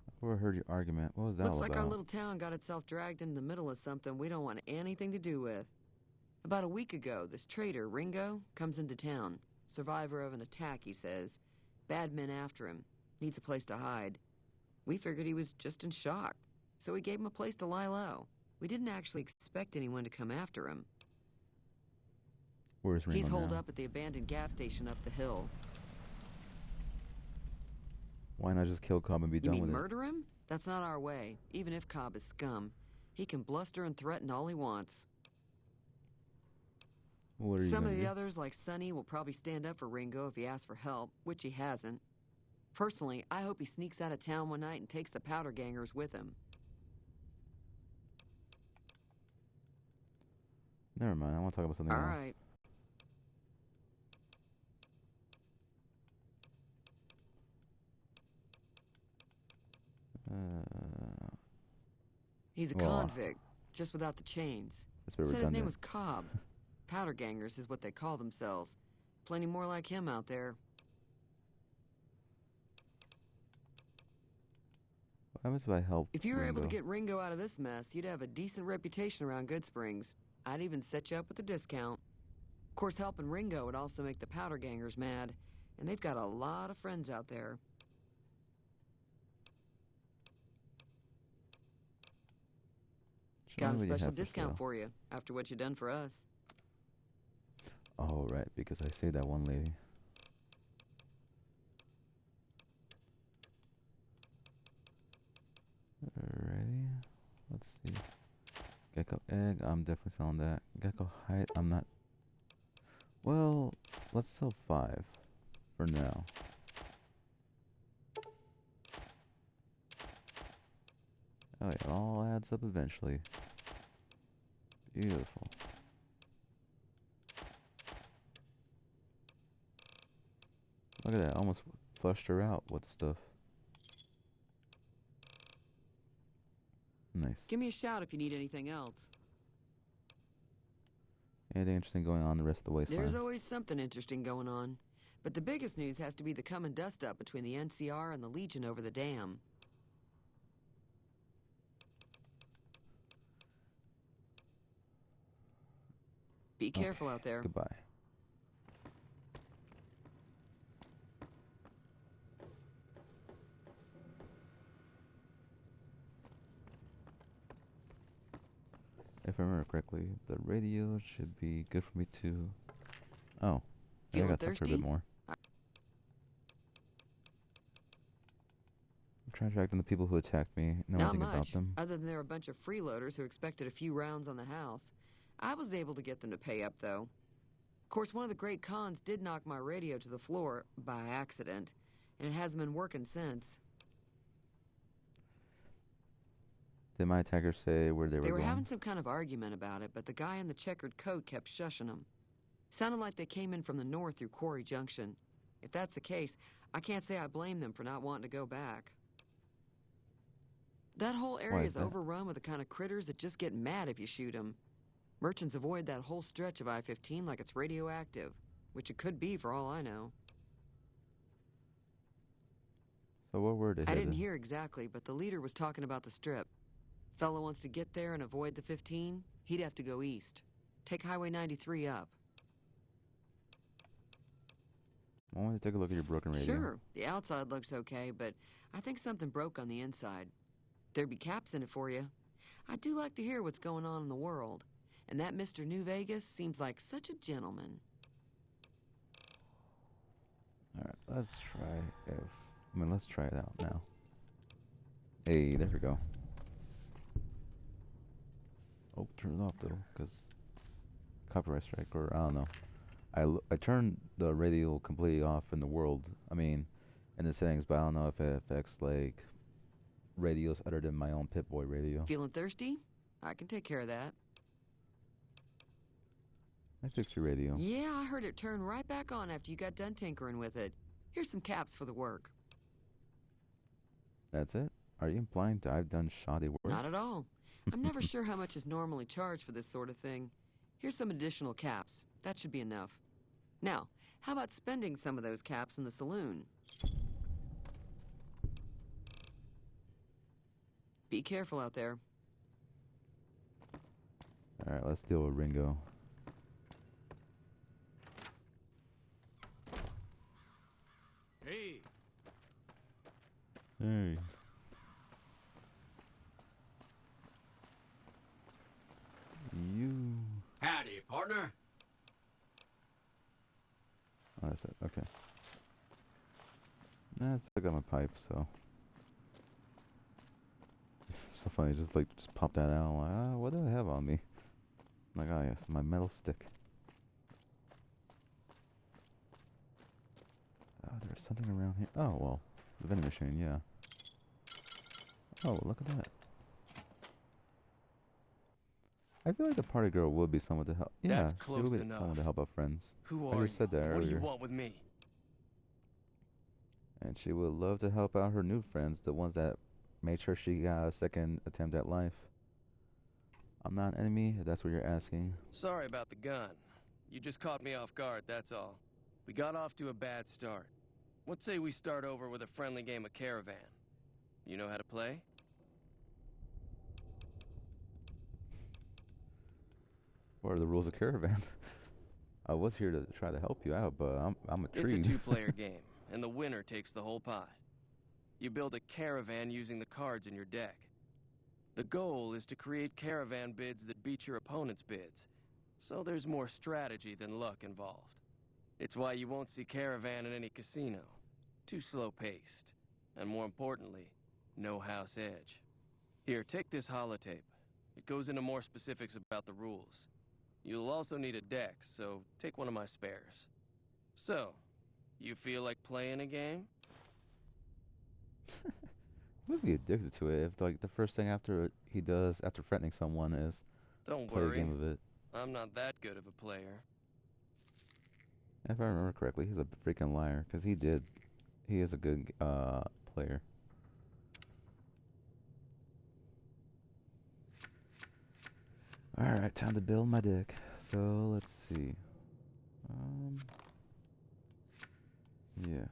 S1: I overheard your argument. What was that
S8: Looks
S1: all
S8: like
S1: about?
S8: our little town got itself dragged into the middle of something we don't want anything to do with. About a week ago, this traitor, Ringo, comes into town. Survivor of an attack, he says. Bad men after him. Needs a place to hide. We figured he was just in shock, so we gave him a place to lie low. We didn't actually expect anyone to come after him.
S1: Where's Ringo
S8: He's holed
S1: now?
S8: up at the abandoned gas station up the hill.
S1: Why not just kill Cobb and be
S8: You
S1: done
S8: mean
S1: with
S8: murder him? That's not our way. Even if Cobb is scum, he can bluster and threaten all he wants.
S1: it? What are you
S8: Some of
S1: gonna
S8: the
S1: do?
S8: others, like Sonny, will probably stand up for Ringo if he asks for help, which he hasn't. Personally, I hope he sneaks out of town one night and takes the powder gangers with him.
S1: Never mind. I want to talk about something
S8: All
S1: else.
S8: right. He's a
S1: well,
S8: convict, just without the chains.
S1: That's a bit
S8: Said his name
S1: redundant.
S8: was Cobb. Powder gangers is what they call themselves. Plenty more like him out there.
S1: What happens if I help
S8: If you were able to
S1: Ringo?
S8: get Ringo out of this mess, you'd have a decent reputation around Good Springs. I'd even set you up with a discount. course, helping Ringo would also make the powder gangers mad, and they've got a lot of friends out there.
S1: Show
S8: Got
S1: me
S8: a
S1: what you
S8: special
S1: have for
S8: discount
S1: sale.
S8: for you after what you done for us.
S1: Oh, right, because I saved that one lady. Alrighty. Let's see. Gecko egg, I'm definitely selling that. Gecko height, I'm not. Well, let's sell 5 for now. Oh, yeah, it all adds up eventually. Beautiful. Look at that, almost flushed her out with stuff. Nice.
S8: Give me a shout if you need anything else.
S1: Anything interesting going on the rest of the wasteland?
S8: There's always something interesting going on. But the biggest news has to be the come and dust up between the NCR and the Legion over the dam. Be careful out there.
S1: Goodbye. If I remember correctly, the radio should be good for me to... Oh. I
S8: Feeling
S1: gotta talk to her a
S8: thirsty?
S1: bit more. I'm trying to track down the people who attacked me. Know
S8: Not
S1: anything about
S8: much,
S1: them.
S8: other than they're a bunch of freeloaders who expected a few rounds on the house. I was able to get them to pay up, though. Of course, one of the great cons did knock my radio to the floor by accident, and it hasn't been working since.
S1: Did my attackers say where they were
S8: They were
S1: going?
S8: having some kind of argument about it, but the guy in the checkered coat kept shushing them. Sounded like they came in from the north through Quarry Junction. If that's the case, I can't say I blame them for not wanting to go back. That whole area is
S1: that?
S8: overrun with the kind of critters that just get mad if you shoot them. Merchants avoid that whole stretch of I-15 like it's radioactive, which it could be for all I know.
S1: So what were they
S8: I
S1: headed?
S8: didn't hear exactly, but the leader was talking about the strip. Fellow wants to get there and avoid the 15, he'd have to go east. Take Highway 93 up.
S1: I want to take a look at your broken radio.
S8: Sure, the outside looks okay, but I think something broke on the inside. There'd be caps in it for you. I do like to hear what's going on in the world. And that Mr. New Vegas seems like such a gentleman.
S1: Alright, let's try it out now. Hey, there we go. Oh, turn it off though, because copyright strike, or I don't know. I turned the radio completely off in the world. I mean, in the settings, but I don't know if it affects like radios other than my own Pip-Boy radio.
S8: Feeling thirsty? I can take care of that.
S1: I fixed your radio.
S8: Yeah, I heard it turn right back on after you got done tinkering with it. Here's some caps for the work.
S1: That's it? Are you implying that I've done shoddy work?
S8: Not at all. I'm never sure how much is normally charged for this sort of thing. Here's some additional caps. That should be enough. Now, how about spending some of those caps in the saloon? Be careful out there.
S1: Alright, let's deal with Ringo.
S9: Hey,
S1: Hey. You...
S3: Howdy, partner.
S1: Oh, that's it. Okay. Nah, I got my pipe, so... So funny, just pop that out. I'm like, what do I have on me? I'm like, oh yes, my metal stick. There's something around here. Oh, well, the vending machine, yeah. Oh, look at that. I feel like the party girl would be someone to help. Yeah,
S9: That's
S1: she
S9: close
S1: would be
S9: enough.
S1: someone to help out friends.
S9: who
S1: I
S9: are
S1: just
S9: you?
S1: said that
S9: What do you
S1: earlier.
S9: want with me?
S1: And she would love to help out her new friends, the ones that made sure she got a second attempt at life. I'm not an enemy, if that's what you're asking.
S9: Sorry about the gun. You just caught me off guard, that's all. We got off to a bad start. What say we start over with a friendly game of Caravan? You know how to play?
S1: What are the rules of Caravan? I was here to try to help you out, but I'm a
S9: It's a
S1: tree.
S9: two-player game, and the winner takes the whole pot. You build a caravan using the cards in your deck. The goal is to create caravan bids that beat your opponent's bids, so there's more strategy than luck involved. It's why you won't see caravan in any casino. Too slow-paced. And more importantly, no house edge. Here, take this holotape. It goes into more specifics about the rules. You'll also need a deck, so take one of my spares. So, you feel like playing a game?
S1: He must be addicted to it. If like the first thing after he does after threatening someone is
S9: Don't
S1: play a
S9: worry,
S1: game of it.
S9: I'm not that good of a player.
S1: If I remember correctly, he's a freaking liar because he did. He is a good player. All right, time to build my deck. So let's see. Yeah.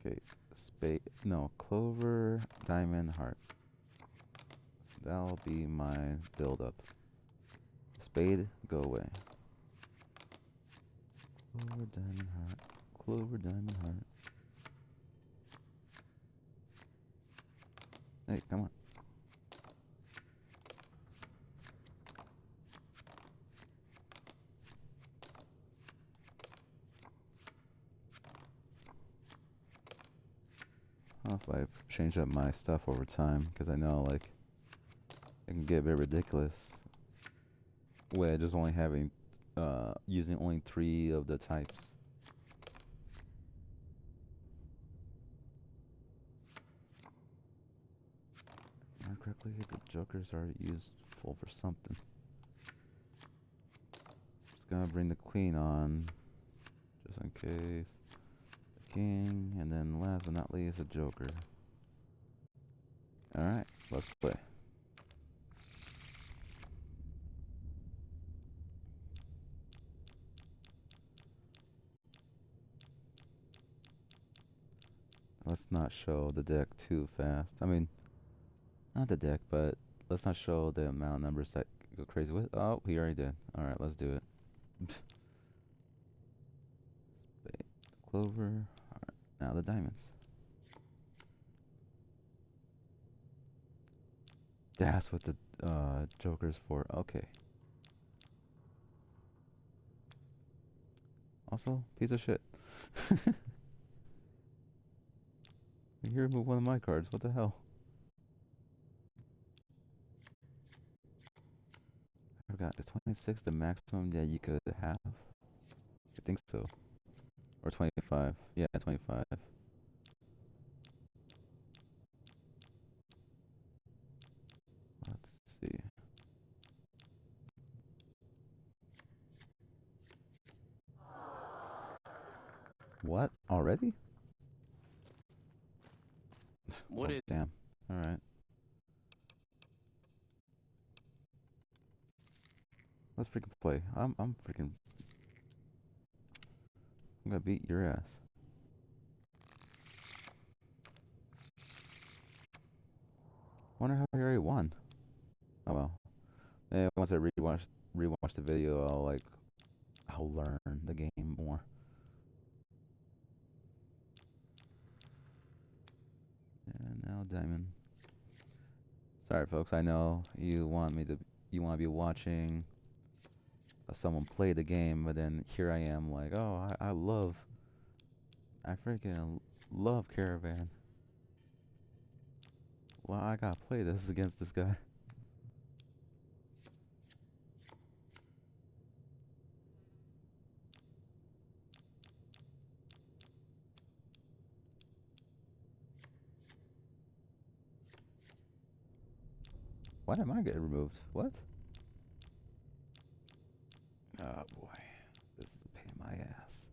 S1: Okay, spade. No, clover, diamond, heart. So that'll be my build up. Spade, go away. Clover, diamond, heart. Clover, diamond, heart. Hey, come on. If I change up my stuff over time, because I know like it can get a bit ridiculous. With just only having using only 3 of the types. If I remember correctly, the jokers are useful for something. Just gonna bring the queen on, just in case. King, and then last but not least, a joker. Alright, let's play. Let's not show the deck too fast. I mean, not the deck, but let's not show the amount of numbers that go crazy with. Oh, he already did. Alright, let's do it. Spade, clover. Alright, now the diamonds. That's what the joker's for. Okay. Also, piece of shit. You remove one of my cards. What the hell? I forgot. Is 26 the maximum that you could have? I think so. Or 25. Yeah, 25. Let's see. What? Already?
S9: What
S1: Oh,
S9: is...
S1: damn. Alright. Let's freaking play. I'm freaking... I'm gonna beat your ass. Wonder how he already won. Oh well. And once I rewatch the video, I'll learn the game more. And now diamond. Sorry, folks. I know you want to be watching someone play the game, but then here I am, like, oh, I freaking love Caravan. Well, I gotta play this against this guy. Why did mine get removed? What? Oh boy, this is a pain in my ass.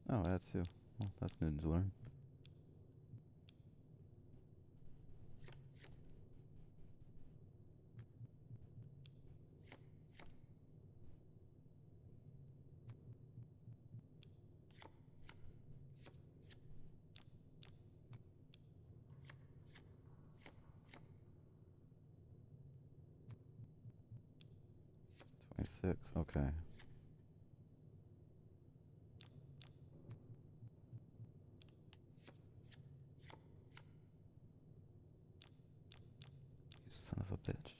S1: Oh, that's too. Well, that's new to learn. 6. Okay. You son of a bitch.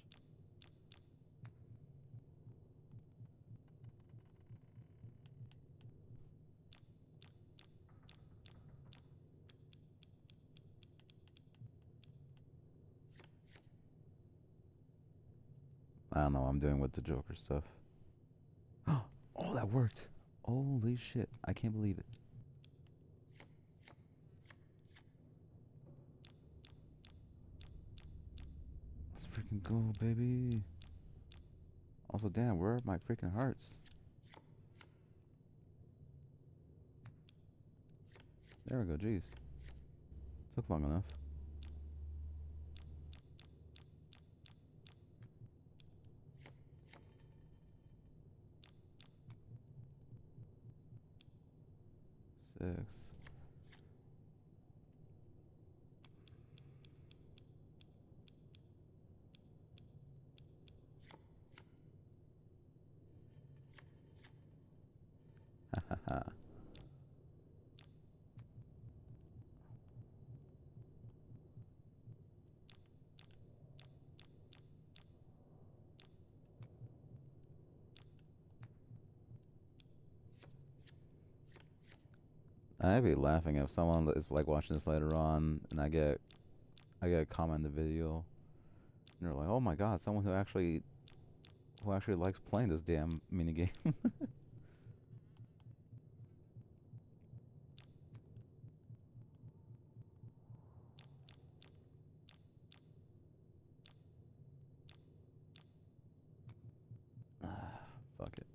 S1: I don't know what I'm doing with the Joker stuff. Oh, that worked. Holy shit. I can't believe it. Let's freaking go, baby. Also, damn, where are my freaking hearts? There we go, jeez. Took long enough. Six. Ha ha ha. I'd be laughing if someone is like watching this later on, and I get a comment in the video, and they're like, "Oh my god, someone who actually likes playing this damn minigame." Fuck it.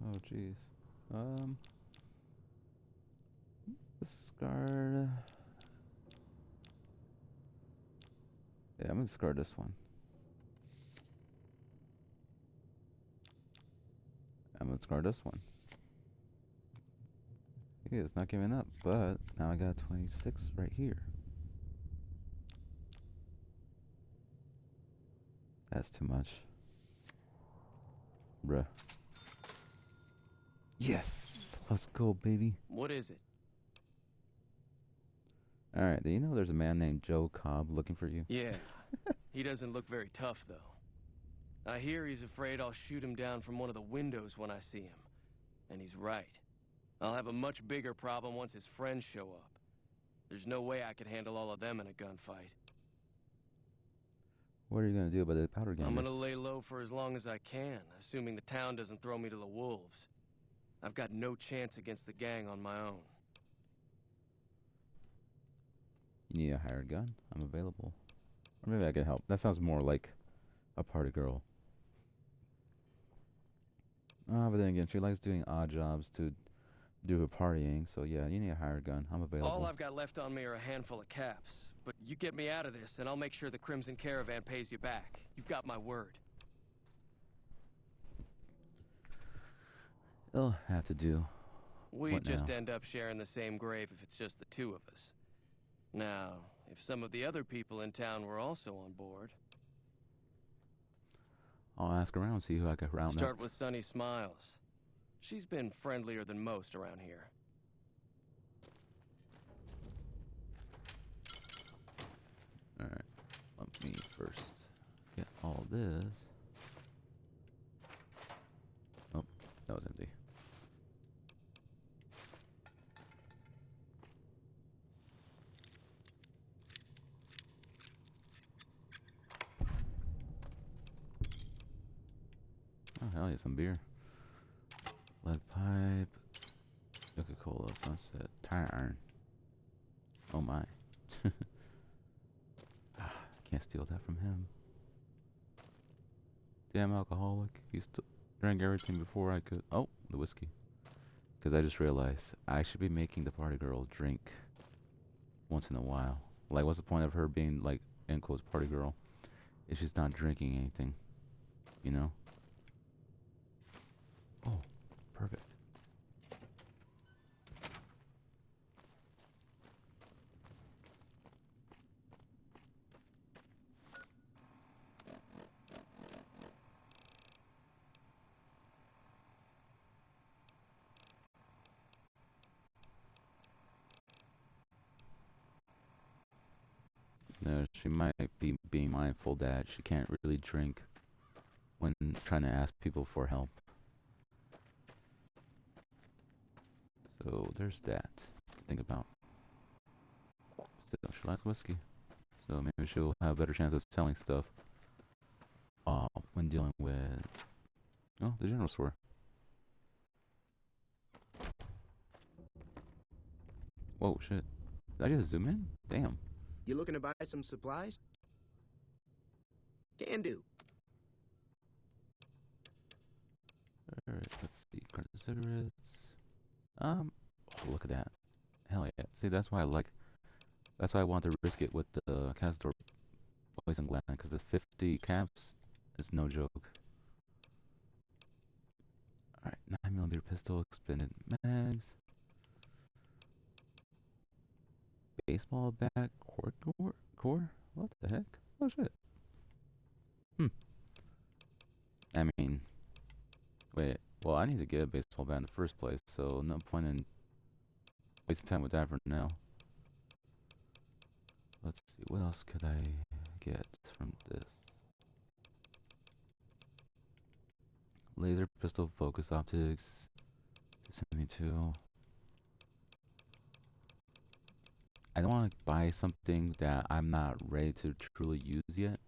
S1: Oh jeez. Discard. Yeah, I'm gonna discard this one. I'm gonna discard this one. He is not giving up, but now I got 26 right here. That's too much. Bruh. Yes! Let's go, baby.
S9: What is it?
S1: Alright, do you know there's a man named Joe Cobb looking for you?
S9: Yeah. He doesn't look very tough, though. I hear he's afraid I'll shoot him down from one of the windows when I see him. And he's right. I'll have a much bigger problem once his friends show up. There's no way I could handle all of them in a gunfight.
S1: What are you gonna do about the powder gamers?
S9: I'm gonna lay low for as long as I can, assuming the town doesn't throw me to the wolves. I've got no chance against the gang on my own.
S1: You need a hired gun? I'm available. Or maybe I can help. That sounds more like a party girl. But then again, she likes doing odd jobs to do her partying, so yeah, you need a hired gun. I'm available.
S9: All I've got left on me are a handful of caps. But you get me out of this, and I'll make sure the Crimson Caravan pays you back. You've got my word.
S1: It'll have to do.
S9: We
S1: What
S9: just
S1: now?
S9: end up sharing the same grave if it's just the two of us. Now, if some of the other people in town were also on board...
S1: I'll ask around, see who I can round
S9: Start
S1: up.
S9: with Sunny Smiles. She's been friendlier than most around here.
S1: Alright, let me first get all this. Oh, that was empty. Oh, hell yeah, some beer. Lead pipe. Coca-Cola, sunset, tire iron. Oh my. Can't steal that from him. Damn alcoholic. He drank everything before I could. Oh, the whiskey. Because I just realized I should be making the party girl drink once in a while. Like, what's the point of her being, like, end quotes, party girl if she's not drinking anything? You know? Oh, perfect. No, she might be being mindful that she can't really drink when trying to ask people for help. So there's that to think about. Still, she likes whiskey, so maybe she'll have a better chance of selling stuff when dealing with the general store. Whoa, shit! Did I just zoom in? Damn.
S4: You looking to buy some supplies? Can do.
S1: Alright, let's see. Carton of cigarettes. Oh, look at that. Hell yeah. See, that's why I want to risk it with the Castore poison gland, because the 50 caps is no joke. Alright, 9mm pistol, expanded mags. Baseball bat, core? What the heck? Oh shit. I mean, wait, well, I need to get a baseball bat in the first place, so no point in wasting time with that for now. Let's see, what else could I get from this? Laser pistol, focus optics, 72. I don't want to buy something that I'm not ready to truly use yet.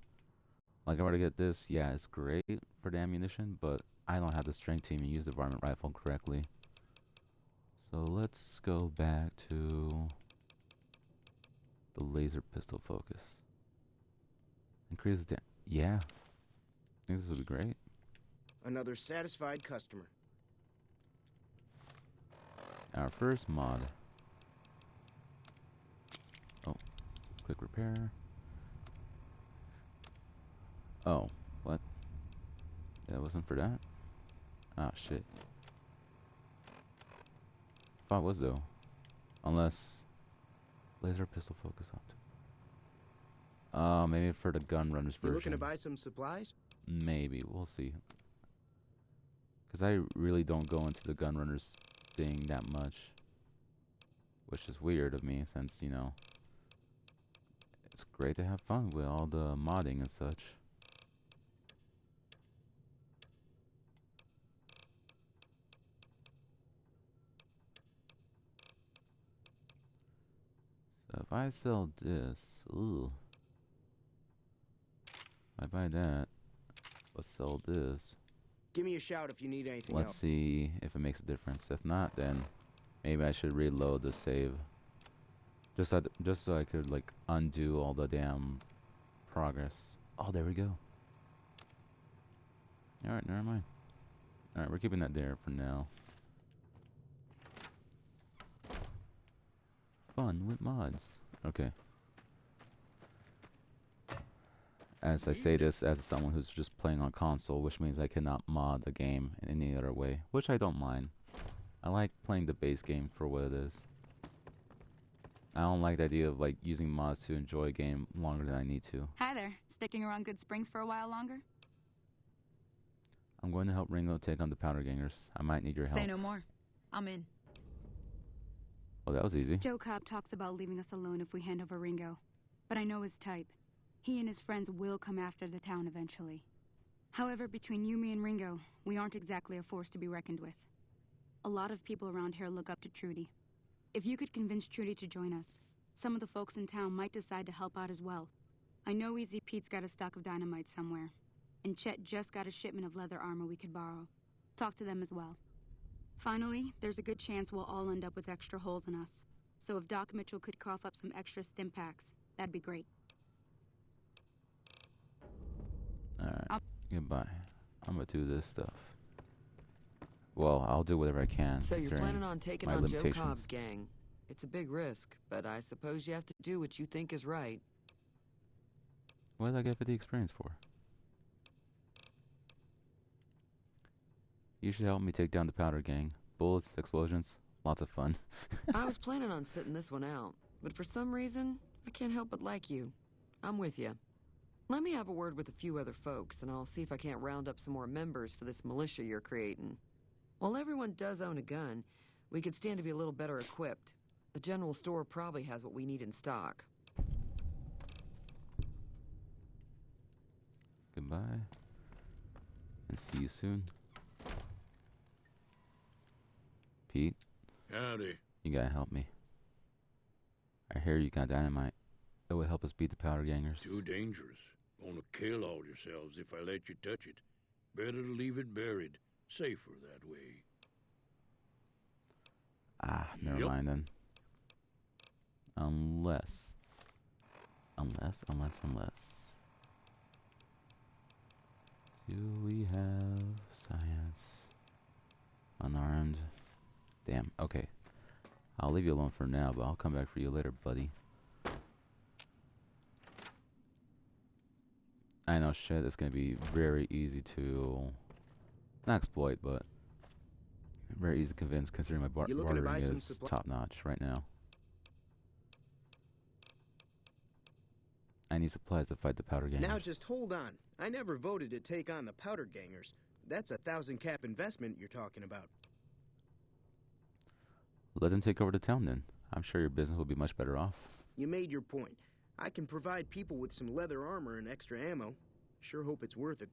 S1: Like, if I were to get this, yeah, it's great for the ammunition, but I don't have the strength to even use the varmint rifle correctly. So let's go back to the laser pistol focus. Increase the... Yeah. I think this would be great.
S4: Another satisfied customer.
S1: Our first mod. Oh, quick repair. Oh, what? That wasn't for that? Ah, shit. Thought it was though. Unless laser pistol focus optics. Maybe for the gun runners version.
S4: You looking to buy some supplies?
S1: Maybe, we'll see. Cause I really don't go into the gun runners thing that much. Which is weird of me, since, you know, it's great to have fun with all the modding and such. So if I sell this, ooh. If I buy that, let's sell this.
S4: Give me a shout if you need anything
S1: Let's
S4: else.
S1: see if it makes a difference. If not, then maybe I should reload the save. Just so I could, like, undo all the damn progress. Oh, there we go. Alright, never mind. Alright, we're keeping that there for now. Fun with mods. Okay. As I say this as someone who's just playing on console, which means I cannot mod the game in any other way, which I don't mind. I like playing the base game for what it is. I don't like the idea of, like, using mods to enjoy a game longer than I need to.
S6: Hi there. Sticking around Good Springs for a while longer?
S1: I'm going to help Ringo take on the Powder Gangers. I might need your help.
S6: Say no more. I'm in.
S1: Oh, that was easy.
S6: Joe Cobb talks about leaving us alone if we hand over Ringo. But I know his type. He and his friends will come after the town eventually. However, between you, me, and Ringo, we aren't exactly a force to be reckoned with. A lot of people around here look up to Trudy. If you could convince Trudy to join us, some of the folks in town might decide to help out as well. I know Easy Pete's got a stock of dynamite somewhere, and Chet just got a shipment of leather armor we could borrow. Talk to them as well. Finally, there's a good chance we'll all end up with extra holes in us. So if Doc Mitchell could cough up some extra stim packs, that'd be great.
S1: Alright, goodbye. I'm gonna do this stuff. Well, I'll do whatever I can.
S8: So you're planning on taking on Joe
S1: limitations.
S8: Cobb's gang. It's a big risk, but I suppose you have to do what you think is right.
S1: What did I get 50 experience for? You should help me take down the Powder Gang. Bullets, explosions, lots of fun.
S8: I was planning on sitting this one out, but for some reason, I can't help but like you. I'm with you. Let me have a word with a few other folks, and I'll see if I can't round up some more members for this militia you're creating. While everyone does own a gun, we could stand to be a little better equipped. The general store probably has what we need in stock.
S1: goodbye. And see you soon. Pete,
S5: Howdy.
S1: you gotta help me. I hear you got dynamite. It would help us beat the powder gangers.
S5: Too dangerous. Gonna kill all yourselves if I let you touch it. Better to leave it buried. Safer that way.
S1: Ah, never
S5: Yup.
S1: mind then. Unless. Do we have science? Unarmed. Damn, okay. I'll leave you alone for now, but I'll come back for you later, buddy. I know shit, it's gonna be very easy to not exploit, but very easy to convince considering my
S4: You looking to buy
S1: bartering
S4: some
S1: is
S4: supply?
S1: top notch right now. I need supplies to fight the powder gangers.
S4: Now just hold on. I never voted to take on the powder gangers. That's a 1,000 cap investment you're talking about.
S1: Let them take over the town then. I'm sure your business will be much better off.
S4: You made your point. I can provide people with some leather armor and extra ammo. Sure hope it's worth it.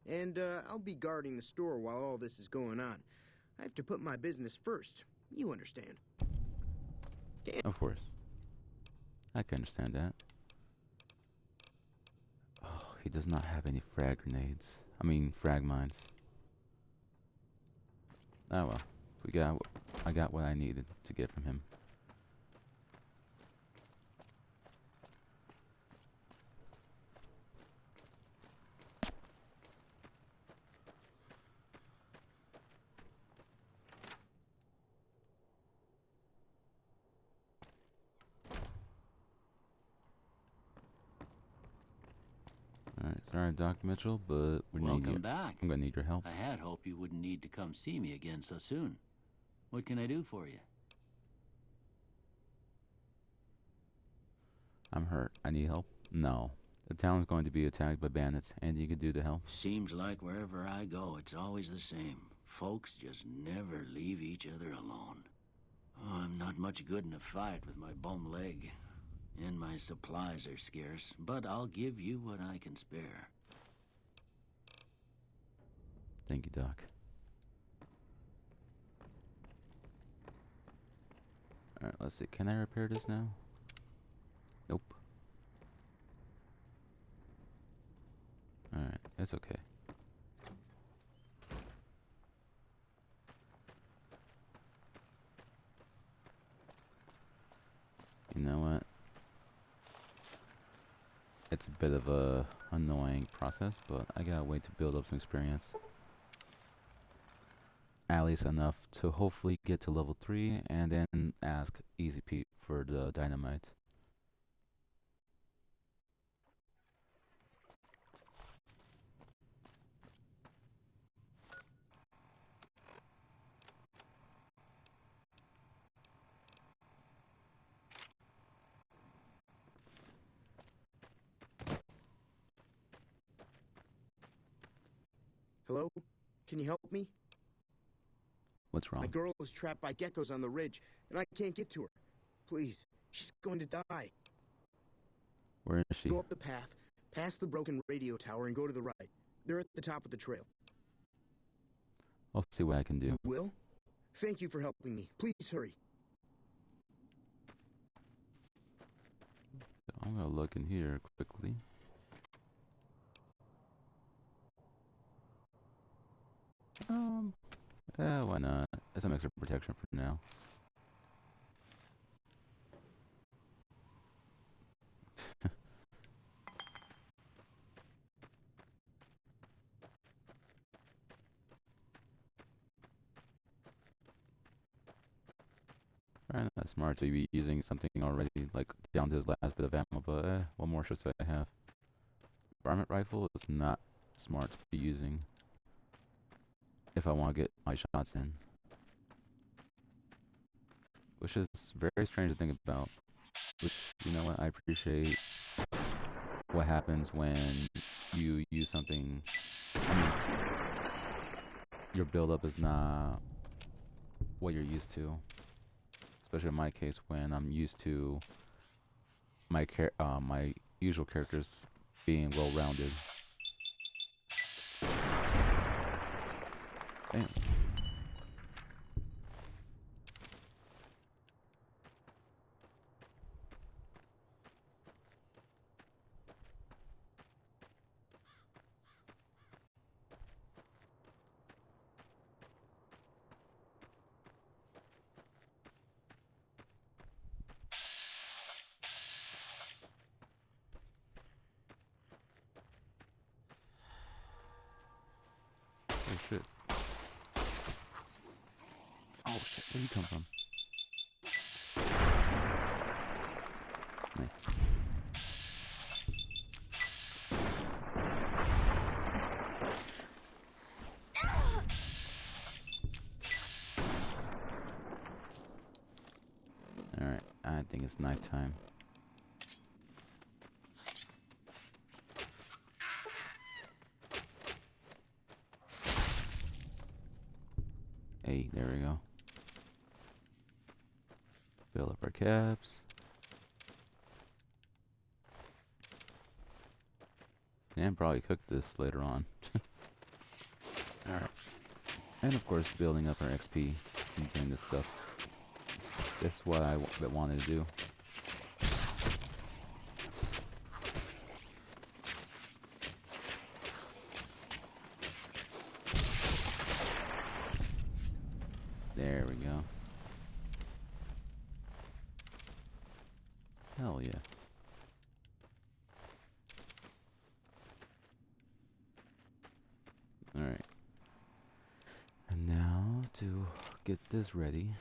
S4: And I'll be guarding the store while all this is going on. I have to put my business first. You understand.
S1: Of course. I can understand that. Oh, he does not have any frag grenades. Frag mines. Oh well. I got what I needed to get from him. Alright, sorry Doc Mitchell, but
S2: Welcome back.
S1: I'm gonna need your help.
S2: I had hoped you wouldn't need to come see me again so soon. What can I do for you?
S1: I'm hurt. I need help? No. The town's going to be attacked by bandits. Anything you could do to help?
S2: Seems like wherever I go, it's always the same. Folks just never leave each other alone. Oh, I'm not much good in a fight with my bum leg. And my supplies are scarce, but I'll give you what I can spare.
S1: Thank you, Doc. Alright, let's see. Can I repair this now? Nope. Alright, it's okay. You know what? It's a bit of a annoying process, but I gotta wait to build up some experience. At least enough to hopefully get to level 3 and then ask Easy Pete for the dynamite.
S4: Hello? Can you help me?
S1: What's wrong?
S4: My girl is trapped by geckos on the ridge, and I can't get to her. Please, she's going to die.
S1: Where is she?
S4: Go up the path, past the broken radio tower, and go to the right. They're at the top of the trail.
S1: I'll see what I can do.
S4: You will? Thank you for helping me. Please hurry.
S1: So I'm gonna look in here quickly. Why not? There's some extra protection for now. Probably not smart to be using something already, like down to his last bit of ammo, but what more should I have? Varmint rifle is not smart to be using if I want to get my shots in. Which is very strange to think about. Which, you know what, I appreciate what happens when you use something. Your build-up is not what you're used to. Especially in my case, when I'm used to my my usual characters being well-rounded. Damn. Oh shit. Oh shit, where'd you come from? Nice. Alright, I think it's nighttime. Hey, there we go. Fill up our caps. And probably cook this later on. Alright. And of course, building up our XP and doing this stuff. That's what I wanted to do. There we go. Hell yeah. Alright. And now to get this ready.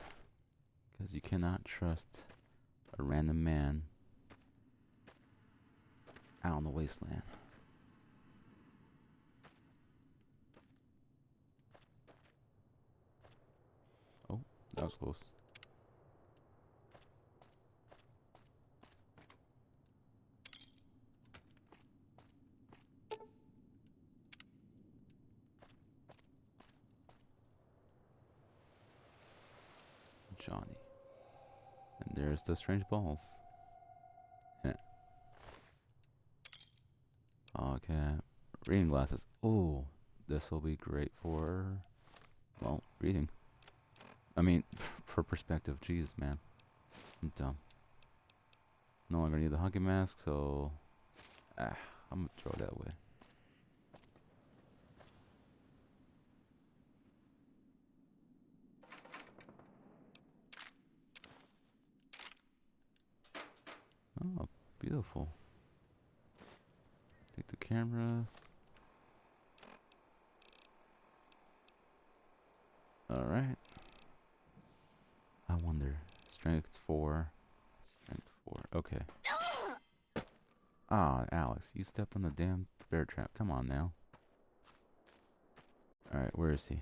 S1: Because you cannot trust a random man out in the wasteland. Oh, that was close. Johnny. And there's the strange balls. Yeah. Okay. Reading glasses. Oh, this will be great for, well, reading. I mean, for perspective. Jeez, man. I'm dumb. No longer need the hockey mask, so I'm gonna throw it that away. Oh, beautiful. Take the camera. Alright. I wonder. Strength 4. Strength 4. Okay. Ah, Alex, you stepped on the damn bear trap. Come on now. Alright, where is he?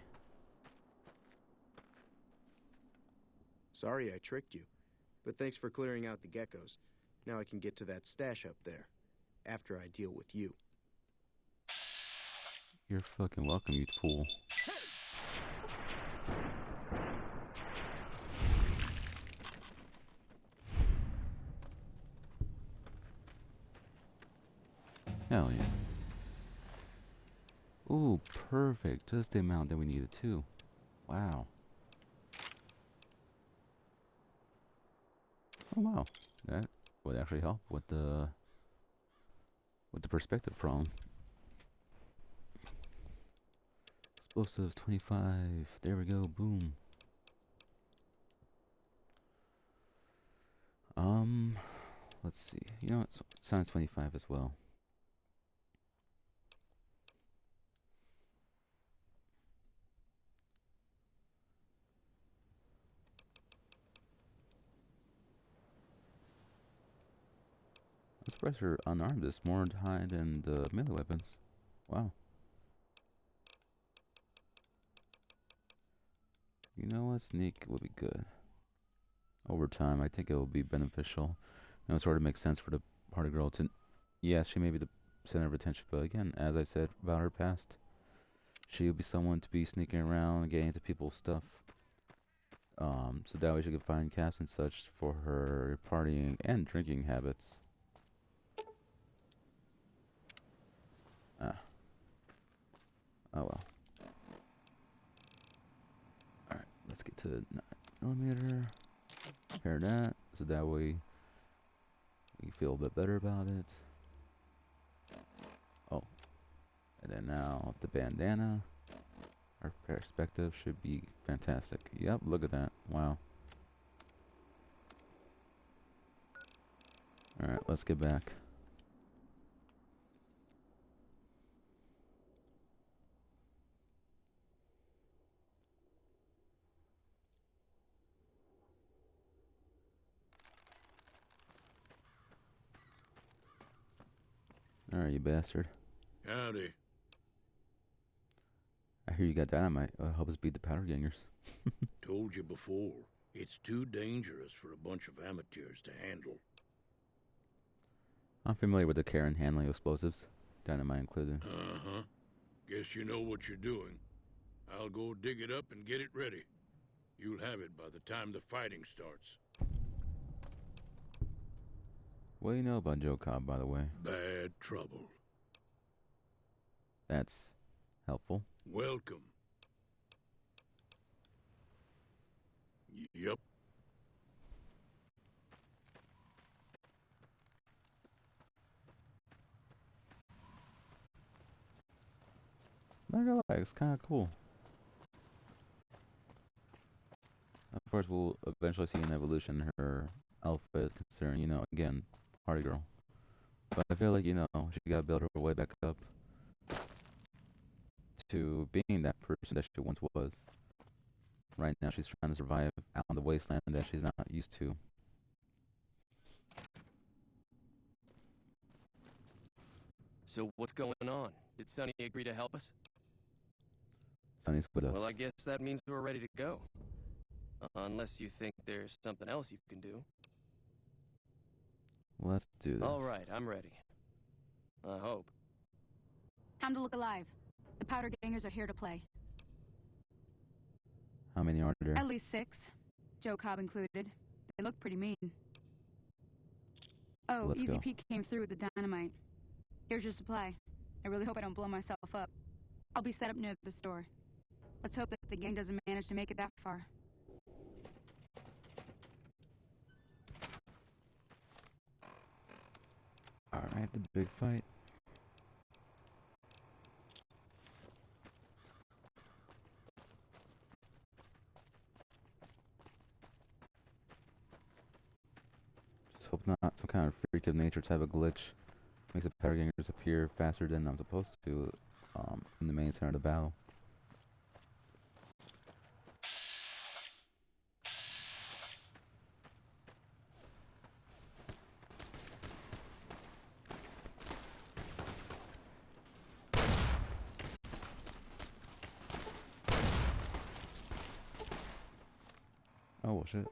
S4: Sorry I tricked you, but thanks for clearing out the geckos. Now I can get to that stash up there, after I deal with you.
S1: You're fucking welcome, you fool. Hell yeah. Ooh, perfect. Just the amount that we needed too. Wow. Oh wow. That would actually help with the perspective problem. Explosives 25. There we go. Boom. Let's see. You know what? Science 25 as well. I'm surprised you're unarmed. Is more high than the melee weapons. Wow. You know what? Sneak would be good. Over time, I think it will be beneficial. You know, it sort of makes sense for the party girl to... Yes, she may be the center of attention, but again, as I said about her past, she would be someone to be sneaking around and getting into people's stuff. So that way she could find caps and such for her partying and drinking habits. Ah. Oh well. the 9mm. Repair that, so that way we feel a bit better about it. Oh, and then now the bandana. Our perspective should be fantastic. Yep, look at that. Wow. Alright, let's get back. Alright, you bastard.
S5: Howdy.
S1: I hear you got dynamite. Help us beat the powder gangers.
S5: Told you before, it's too dangerous for a bunch of amateurs to handle.
S1: I'm familiar with the care and handling of explosives, dynamite included.
S5: Uh-huh. Guess you know what you're doing. I'll go dig it up and get it ready. You'll have it by the time the fighting starts.
S1: What do you know about Joe Cobb, by the way?
S5: Bad trouble.
S1: That's helpful.
S5: Welcome. Yep.
S1: Not gonna lie, it's kind of cool. Of course, we'll eventually see an evolution in her outfit, considering, you know, again, party girl. But I feel like, you know, she gotta build her way back up to being that person that she once was. Right now, she's trying to survive out in the wasteland that she's not used to.
S9: So what's going on? Did Sonny agree to help us?
S1: Sonny's with us.
S9: Well, I guess that means we're ready to go. Unless you think there's something else you can do.
S1: Let's do this.
S9: All right, I'm ready. I hope.
S6: Time to look alive. The powder gangers are here to play.
S1: How many are there?
S6: At least 6. Joe Cobb included. They look pretty mean. Oh,
S1: Let's
S6: Easy
S1: go.
S6: Pete came through with the dynamite. Here's your supply. I really hope I don't blow myself up. I'll be set up near the store. Let's hope that the gang doesn't manage to make it that far.
S1: Alright, the big fight. Just hope not some kind of freak of nature type of glitch makes the powder gangers appear faster than I'm supposed to in the main center of the battle. Oh, well, shit.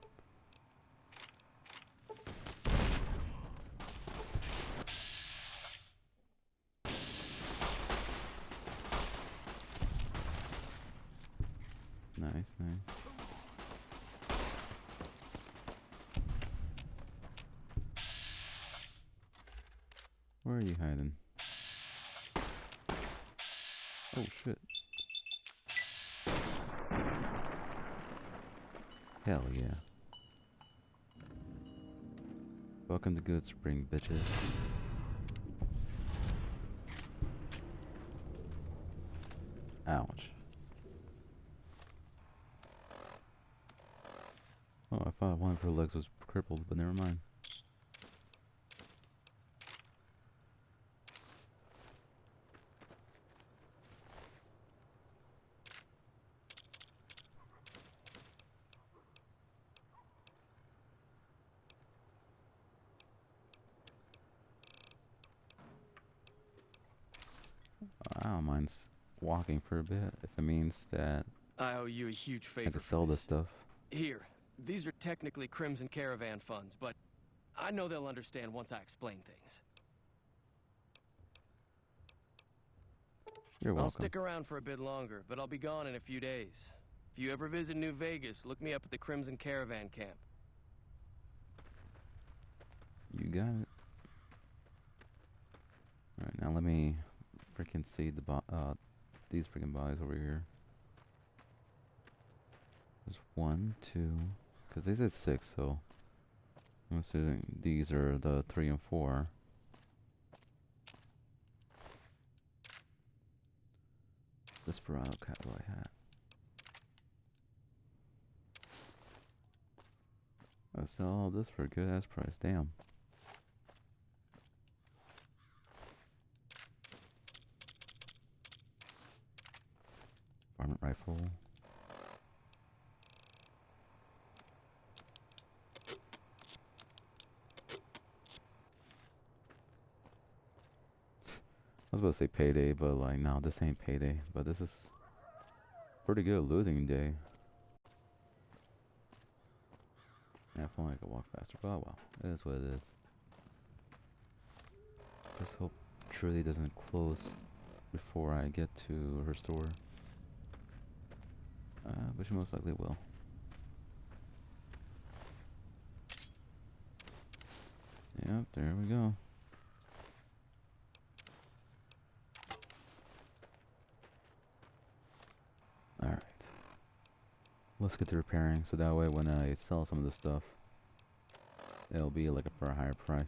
S1: Nice, nice. Where are you hiding? Oh, shit. Hell yeah. Welcome to Good Spring, bitches. Ouch. Oh, I thought one of her legs was crippled, but never mind. I don't mind walking for a bit if it means that
S9: I owe you a huge favor.
S1: I can sell
S9: for
S1: this stuff.
S9: Here, these are technically Crimson Caravan funds, but I know they'll understand once I explain things.
S1: You're welcome.
S9: I'll stick around for a bit longer, but I'll be gone in a few days. If you ever visit New Vegas, look me up at the Crimson Caravan camp.
S1: You got it. Alright, now let me freaking see these freaking bodies over here. There's one, two, because they said six, so I'm assuming these are the 3 and 4. Desperado cowboy hat. I sell all this for a good ass price. Damn. Varmint rifle. I was about to say payday, but like, no, this ain't payday. But this is pretty good looting day. Yeah, if only I could walk faster. But oh well, it is what it is. Just hope Trudy doesn't close before I get to her store. But she most likely will. Yep, there we go. Alright. Let's get to repairing, so that way when I sell some of this stuff, it'll be like for a higher price.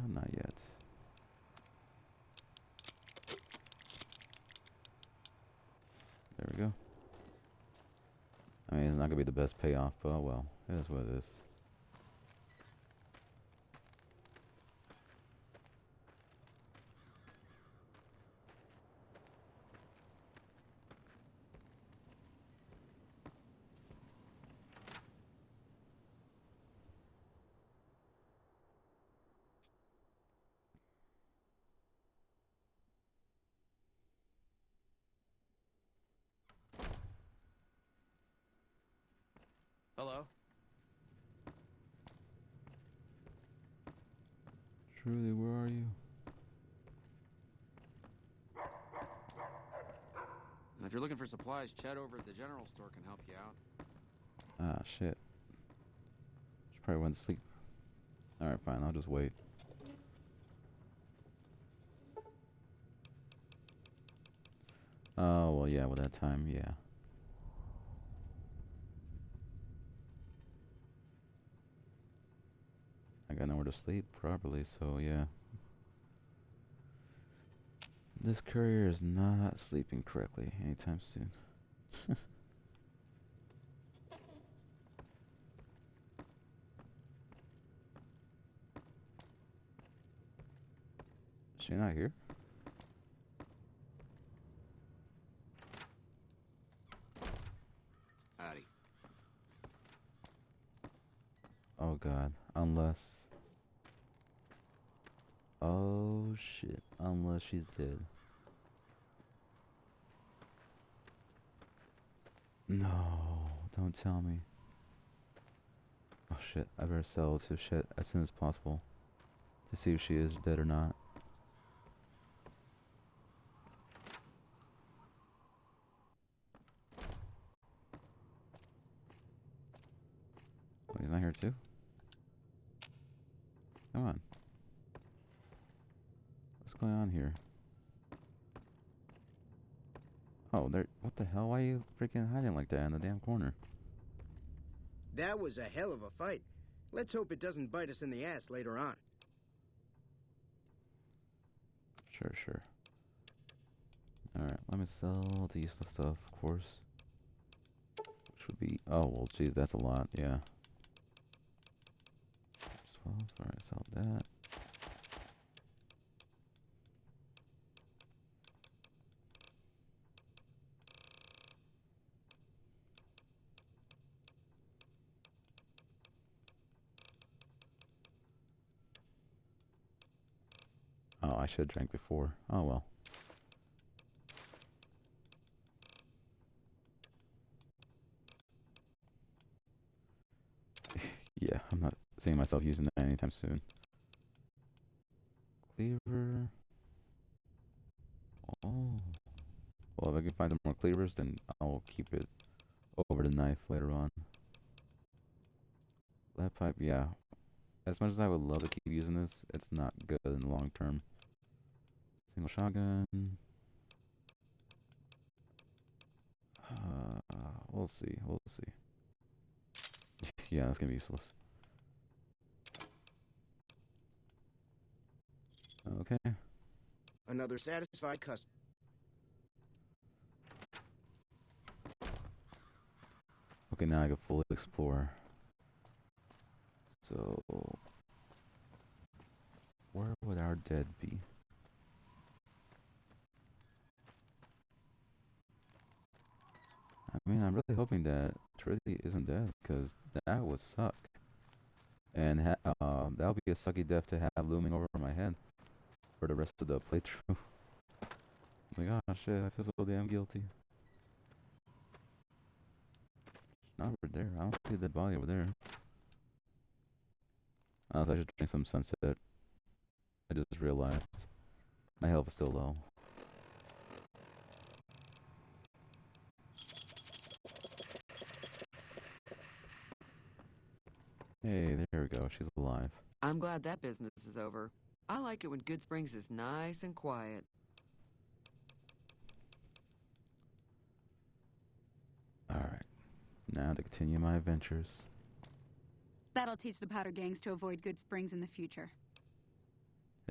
S1: Not yet. There we go. I mean, it's not gonna be the best payoff, but oh well, it is what it is.
S9: Hello?
S1: Truly, where are you?
S10: If you're looking for supplies, Chad over at the general store can help you out.
S1: Ah, shit. She probably went to sleep. Alright, fine, I'll just wait. Oh, well, yeah, with that time, yeah. I got nowhere to sleep properly, so yeah. This courier is not sleeping correctly anytime soon. Is she not here?
S10: Howdy.
S1: Oh god, unless... Oh shit, unless she's dead. No, don't tell me. Oh shit, I better sell to shit as soon as possible to see if she is dead or not. Oh, he's not here too? Come on. What's going on here? Oh, there. What the hell? Why are you freaking hiding like that in the damn corner?
S4: That was a hell of a fight. Let's hope it doesn't bite us in the ass later on.
S1: Sure, sure. Alright, let me sell the useless stuff, of course. Which would be... Oh, well, geez, that's a lot, yeah. 12, alright, sell that. Oh, I should have drank before. Oh, well. Yeah, I'm not seeing myself using that anytime soon. Cleaver. Oh. Well, if I can find some more cleavers, then I'll keep it over the knife later on. Lead pipe, yeah. As much as I would love to keep using this, it's not good in the long term. Single shotgun. We'll see. We'll see. Yeah, that's gonna be useless. Okay.
S4: Another satisfied customer.
S1: Okay, now I can fully explore. So, where would our dead be? I mean, I'm really hoping that Trinity isn't dead, because that would suck. And that would be a sucky death to have looming over my head for the rest of the playthrough. Like, oh shit, I feel so damn guilty. Not over there. I don't see the body over there. Honestly, I should drink some sunset. I just realized my health is still low. Hey, there we go. She's alive.
S8: I'm glad that business is over. I like it when Good Springs is nice and quiet.
S1: Alright. Now to continue my adventures.
S6: That'll teach the powder gangs to avoid Good Springs in the future.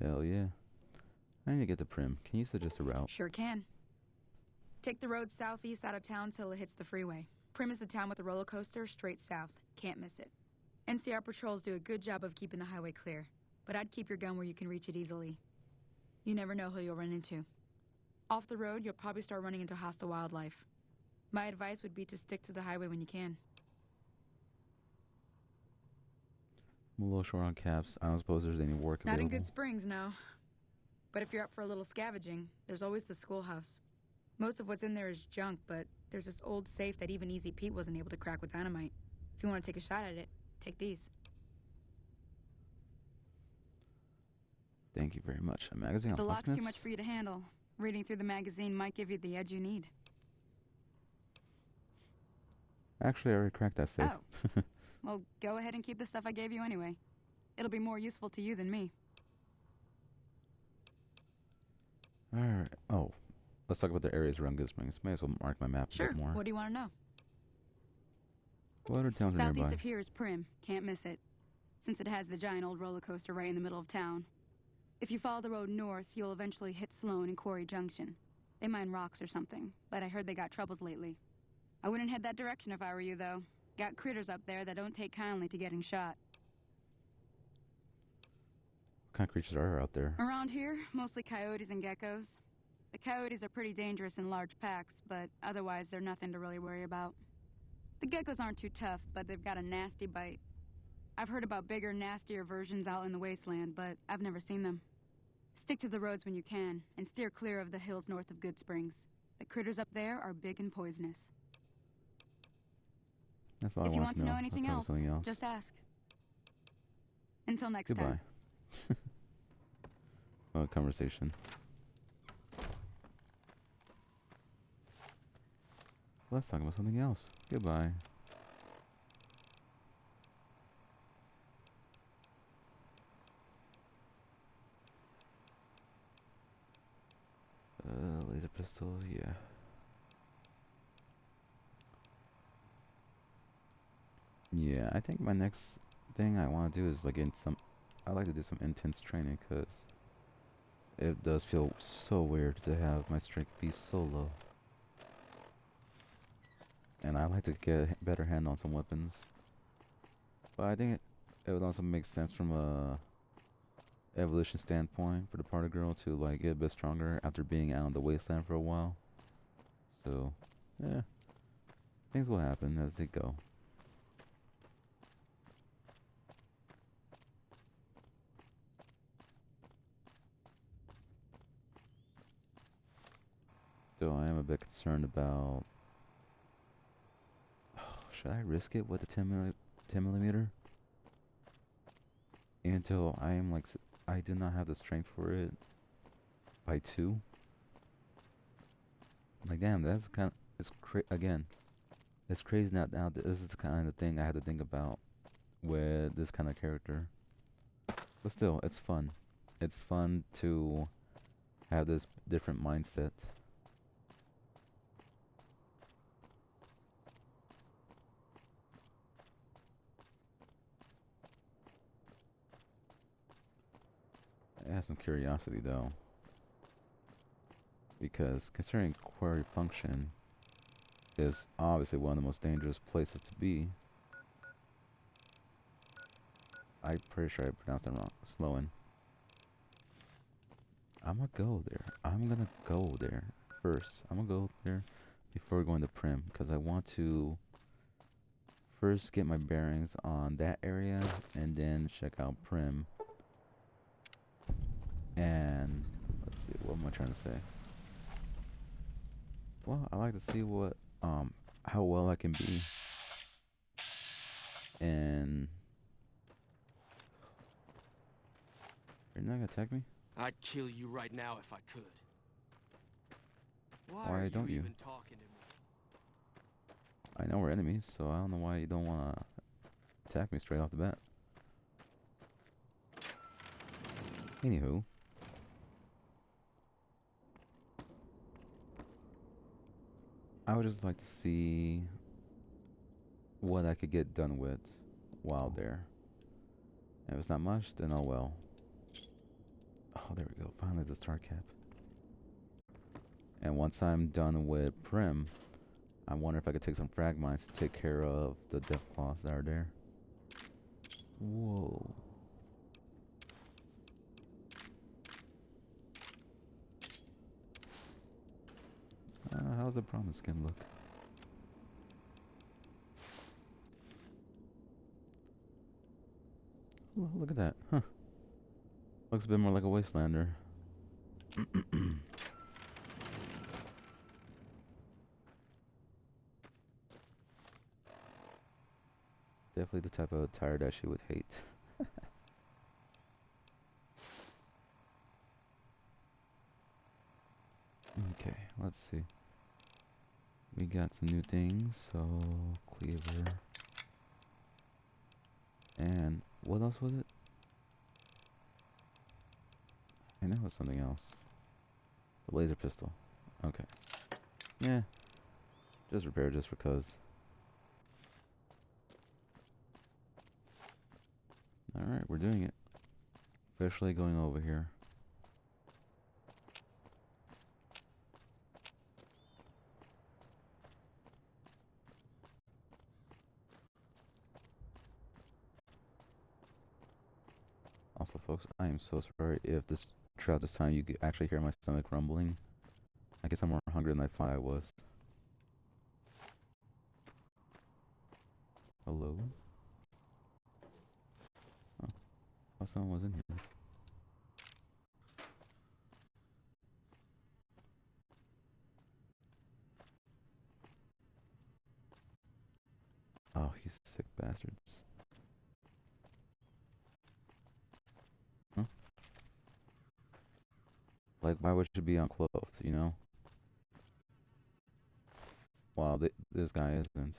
S1: Hell yeah. I need to get to Prim. Can you suggest a route?
S6: Sure can. Take the road southeast out of town till it hits the freeway. Prim is the town with the roller coaster straight south. Can't miss it. NCR patrols do a good job of keeping the highway clear, but I'd keep your gun where you can reach it easily. You never know who you'll run into. Off the road, you'll probably start running into hostile wildlife. My advice would be to stick to the highway when you can.
S1: I'm a little short on caps. I don't suppose there's any work
S6: Not
S1: available.
S6: in Good Springs, no. But if you're up for a little scavenging, there's always the schoolhouse. Most of what's in there is junk, but there's this old safe that even Easy Pete wasn't able to crack with dynamite. If you want to take a shot at it, take these.
S1: Thank you very much. A magazine on
S6: The lock's
S1: locksmiths?
S6: too much for you to handle. Reading through the magazine might give you the edge you need.
S1: Actually, I already cracked that safe.
S6: Oh. Well, go ahead and keep the stuff I gave you anyway. It'll be more useful to you than me.
S1: Alright. Oh. Let's talk about the areas around Good Springs. May as well mark my map a
S6: Sure.
S1: bit more.
S6: What do you want to know?
S1: What other towns are
S6: Southeast
S1: nearby?
S6: of here is Prim. Can't miss it. Since it has the giant old roller coaster right in the middle of town. If you follow the road north, you'll eventually hit Sloan and Quarry Junction. They mine rocks or something, but I heard they got troubles lately. I wouldn't head that direction if I were you, though. Got critters up there that don't take kindly to getting shot.
S1: What kind of creatures are out there?
S6: Around here, mostly coyotes and geckos. The coyotes are pretty dangerous in large packs, but otherwise they're nothing to really worry about. The geckos aren't too tough, but they've got a nasty bite. I've heard about bigger, nastier versions out in the wasteland, but I've never seen them. Stick to the roads when you can, and steer clear of the hills north of Good Springs. The critters up there are big and poisonous.
S1: That's all I
S6: If you
S1: want
S6: want to know
S1: Let's
S6: anything
S1: talk about
S6: else,
S1: something else.
S6: just ask. Until next
S1: Goodbye.
S6: time.
S1: Oh, conversation. Let's talk about something else. Goodbye. Laser pistol, yeah. Yeah, I think my next thing I want to do is like I like to do some intense training because it does feel so weird to have my strength be so low. And I like to get a better hand on some weapons. But I think it would also make sense from a evolution standpoint for the party girl to like get a bit stronger after being out in the wasteland for a while. So, yeah. Things will happen as they go. So I am a bit concerned about... should I risk it with the 10 millimeter? Until I am like... I do not have the strength for it by 2. Like, damn, that's kind of... It's again, it's crazy now that this is the kind of thing I had to think about with this kind of character. But still, it's fun. It's fun to have this different mindset. I have some curiosity though, because considering quarry function is obviously one of the most dangerous places to be. I'm pretty sure I pronounced that wrong. Sloan. I'm gonna go there. I'm gonna go there first. I'm gonna go there before going to Prim, because I want to first get my bearings on that area and then check out Prim. And let's see, what am I trying to say? Well, I like to see what how well I can be. And you're not gonna attack me?
S9: I'd kill you right now if I could.
S1: Why don't you?
S9: Even talking to me?
S1: I know we're enemies, so I don't know why you don't wanna attack me straight off the bat. Anywho. I would just like to see what I could get done with while there. If it's not much, then oh well. Oh, there we go. Finally, the star cap. And once I'm done with Prim, I wonder if I could take some frag mines to take care of the death claws that are there. Whoa. How's the promise skin look? Well, look at that. Huh. Looks a bit more like a wastelander. Definitely the type of tire that she would hate. Okay, let's see. We got some new things, so cleaver. And what else was it? I know it was something else. The laser pistol. Okay. Yeah. Just repair just because. Alright, we're doing it. Officially going over here. Also, folks, I am so sorry if this throughout this time you could actually hear my stomach rumbling. I guess I'm more hungry than I thought I was. Hello? Oh, thought someone was in here. Oh, you sick bastards. Huh? Like, why would you be unclothed, you know? Wow, this guy isn't.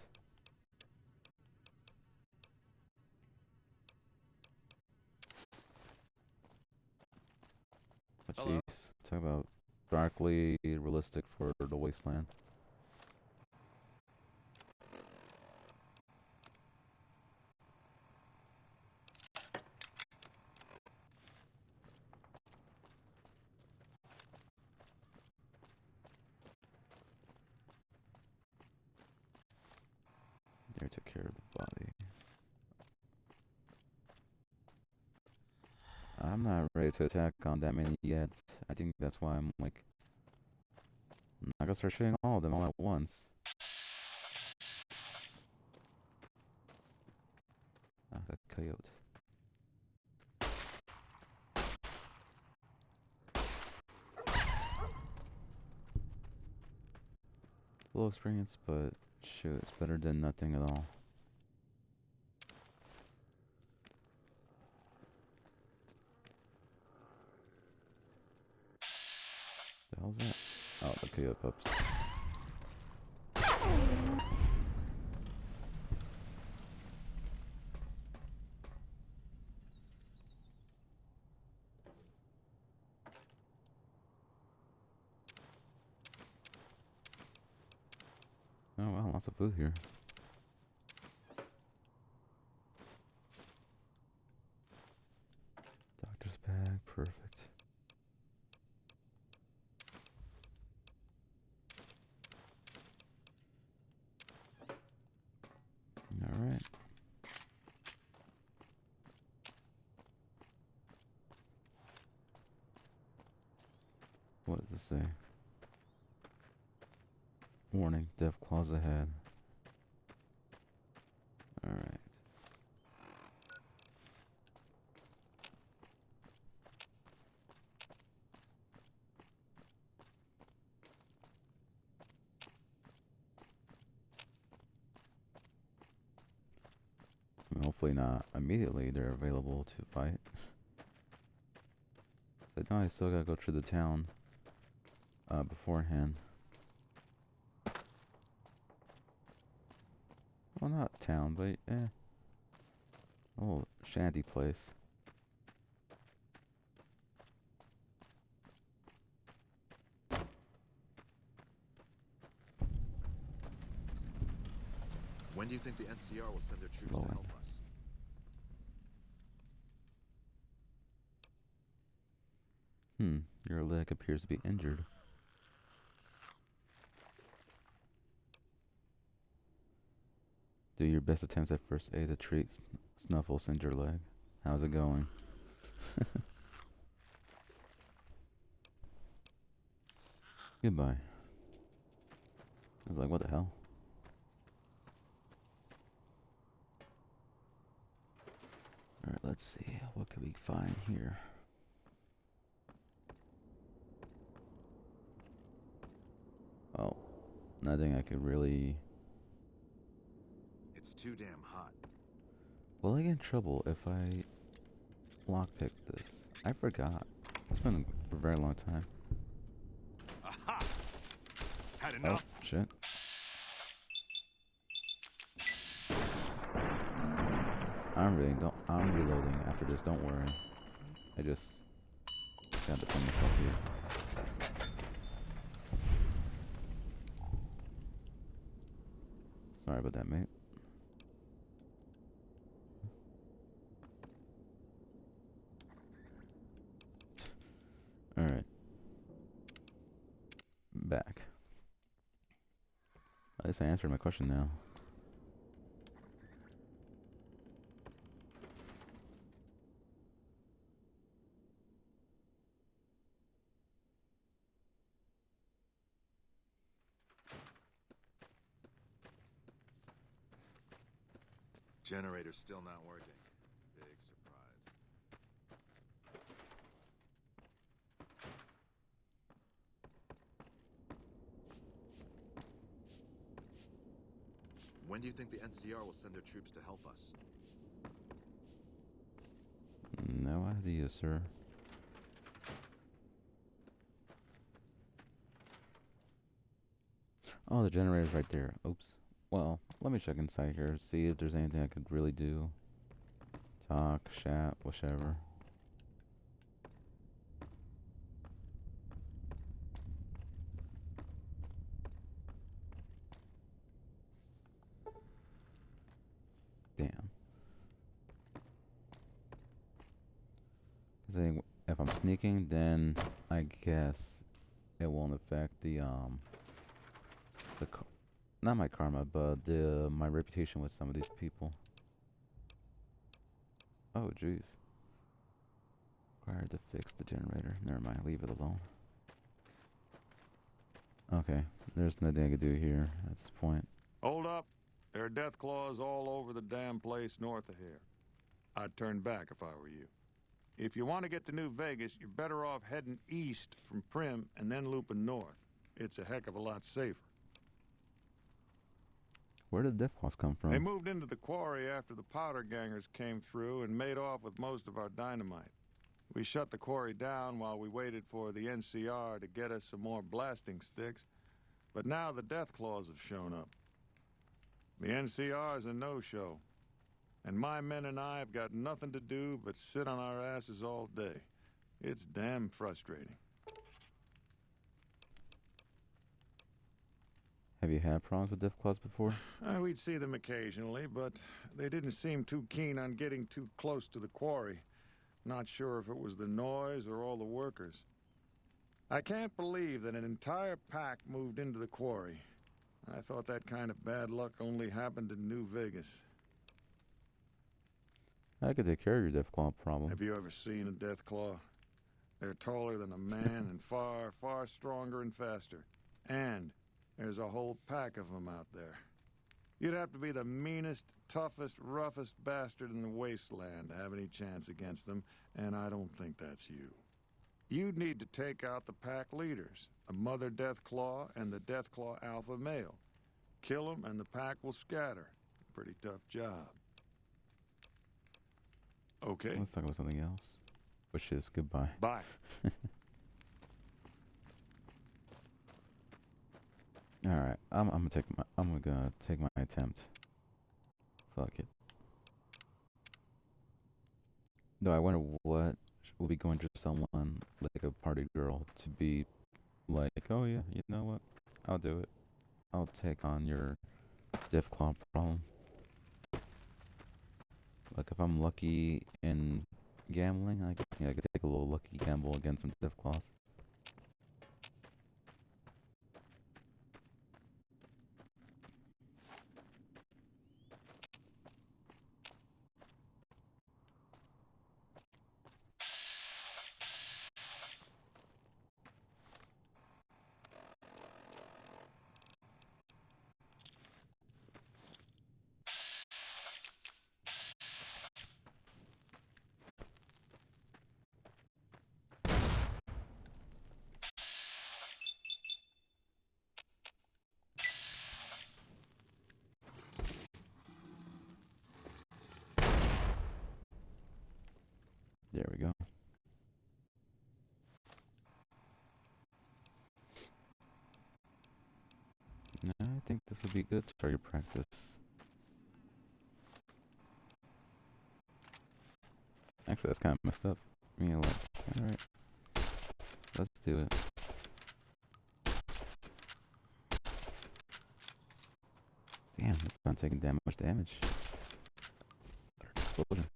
S1: Oh, jeez. Talk about darkly realistic for the wasteland. There, took care of the body. I'm not ready to attack on that many yet. I think that's why I'm like, I'm not gonna start shooting all of them all at once. Ah, a coyote. Low experience, but shoot, it's better than nothing at all. The hell's that? Oh, the coyote pups. Oh wow, lots of food here. Doctor's bag, perfect. What does this say? Warning, death claws ahead. Alright. Hopefully not immediately they're available to fight. So now I still gotta go through the town beforehand. Well, not town, but oh, shanty place.
S11: When do you think the NCR will send their troops to help us?
S1: Your leg appears to be injured. Do your best attempts at first aid to treat Snuffles' injured leg. How's it going? Goodbye. I was like, what the hell? Alright, let's see. What can we find here? Oh, nothing I could really...
S11: It's too damn hot.
S1: Will I get in trouble if I lockpick this? I forgot. It's been a very long time.
S11: Aha! Had enough?
S1: Oh, shit. I'm reloading after this, don't worry. I just got to put myself here. Sorry about that, mate. Alright. Back. At least I answered my question now.
S11: Generator's still not working. Big surprise. When do you think the NCR will send their troops to help us?
S1: No idea, sir. Oh, the generator's right there. Oops. Well, let me check inside here, see if there's anything I could really do. Talk, chat, whichever. Damn. If I'm sneaking, then I guess it won't affect the not my karma, but my reputation with some of these people. Oh, jeez. Required to fix the generator. Never mind, leave it alone. Okay, there's nothing I could do here at this point.
S5: Hold up. There are death claws all over the damn place north of here. I'd turn back if I were you. If you want to get to New Vegas, you're better off heading east from Prim and then looping north. It's a heck of a lot safer.
S1: Where did death claws come from?
S5: They moved into the quarry after the powder gangers came through and made off with most of our dynamite. We shut the quarry down while we waited for the NCR to get us some more blasting sticks, but now the death claws have shown up. The NCR is a no-show, and my men and I have got nothing to do but sit on our asses all day. It's damn frustrating.
S1: Have you had problems with death claws before?
S5: We'd see them occasionally, but they didn't seem too keen on getting too close to the quarry. Not sure if it was the noise or all the workers. I can't believe that an entire pack moved into the quarry. I thought that kind of bad luck only happened in New Vegas.
S1: I could take care of your death claw problem.
S5: Have you ever seen a death claw?
S12: They're taller than a man and far, far stronger and faster. And there's a whole pack of them out there. You'd have to be the meanest, toughest, roughest bastard in the wasteland to have any chance against them, and I don't think that's you. You'd need to take out the pack leaders, the Mother Deathclaw and the Deathclaw Alpha male. Kill them and the pack will scatter. Pretty tough job. Okay.
S1: Let's talk about something else. Which is goodbye.
S12: Bye.
S1: Alright, I'm gonna take my attempt. Fuck it. Though I wonder what will be going to someone like a party girl to be like, oh yeah, you know what? I'll do it. I'll take on your Deathclaw problem. Like if I'm lucky in gambling, I could take a little lucky gamble against some Deathclaws. There we go. No, I think this would be good target practice. Actually, that's kind of messed up. I mean, like, alright. Let's do it. Damn, it's not taking that much damage. Explosions.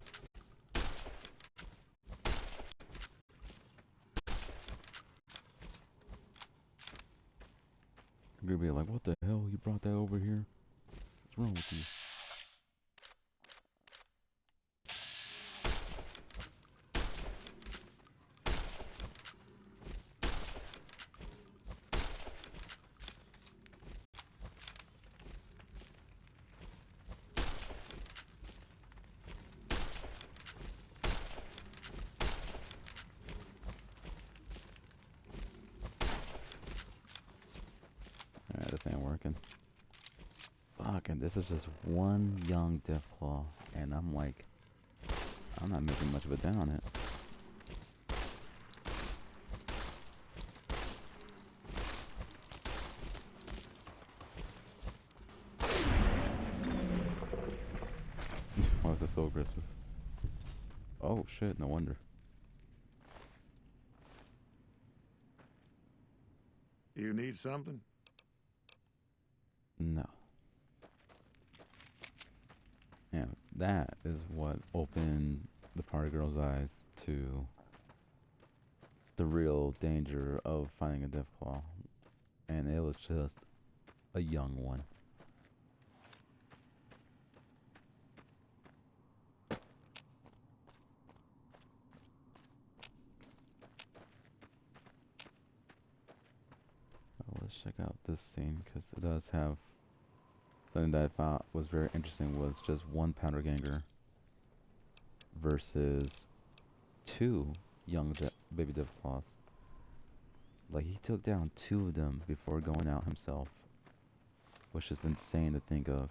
S1: I'm gonna be like, what the hell? You brought that over here? What's wrong with you? Alright, this ain't working. Fuck, and this is just one young Deathclaw, and I'm like, I'm not making much of a dent on it. Why is this so aggressive? Oh shit, no wonder.
S12: You need something?
S1: No. Yeah, that is what opened the party girl's eyes to the real danger of finding a Deathclaw. And it was just a young one. Let's check out this scene because it does have something that I thought was very interesting. Was just one powder ganger versus two young baby Deathclaws. Like he took down two of them before going out himself, which is insane to think of.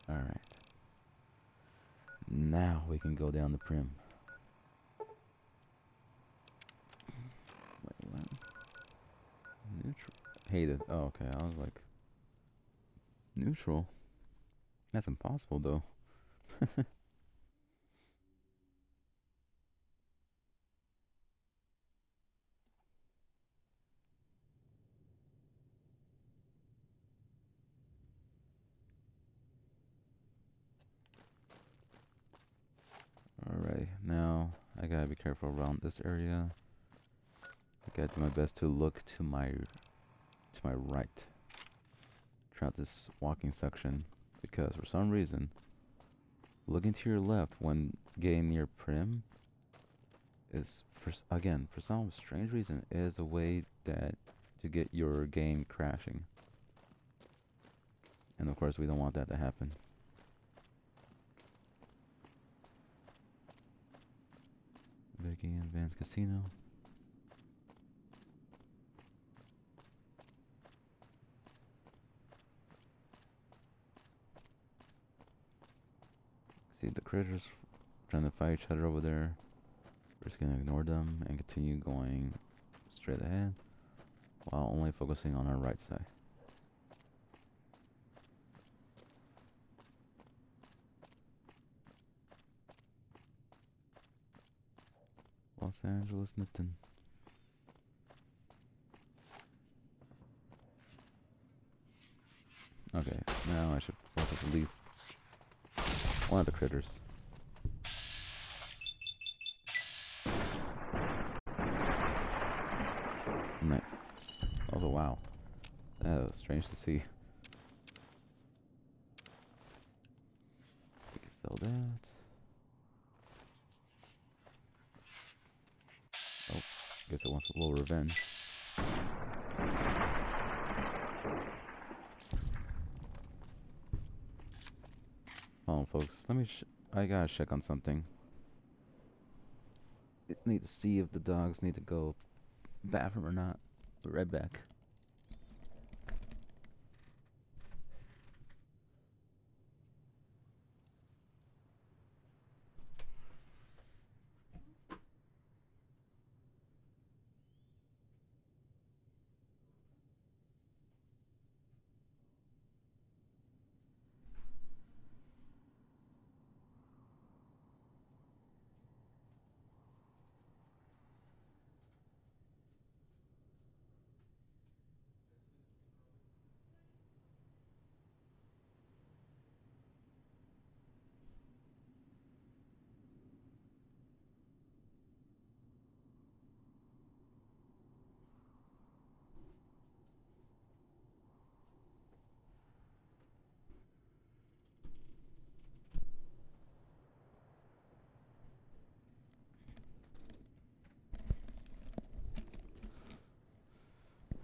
S1: All right, now we can go down the prim. Wait, what? Neutral. Hated. Oh, okay. I was like, neutral? That's impossible, though. Alright, now I gotta be careful around this area. I gotta do my best to look to my right throughout this walking section, because for some reason looking to your left when getting near Prim is, again, for some strange reason, is a way that to get your game crashing. And of course, we don't want that to happen. Vicky and Van's Casino. See the critters trying to fight each other over there. We're just gonna ignore them and continue going straight ahead while only focusing on our right side. Los Angeles, Newton. Okay, now I should focus at least one of the critters. Nice. Oh wow. That was strange to see. We can sell that. Oh, guess it wants a little revenge. Hold on, folks. I gotta check on something. I need to see if the dogs need to go bathroom or not. Be right back.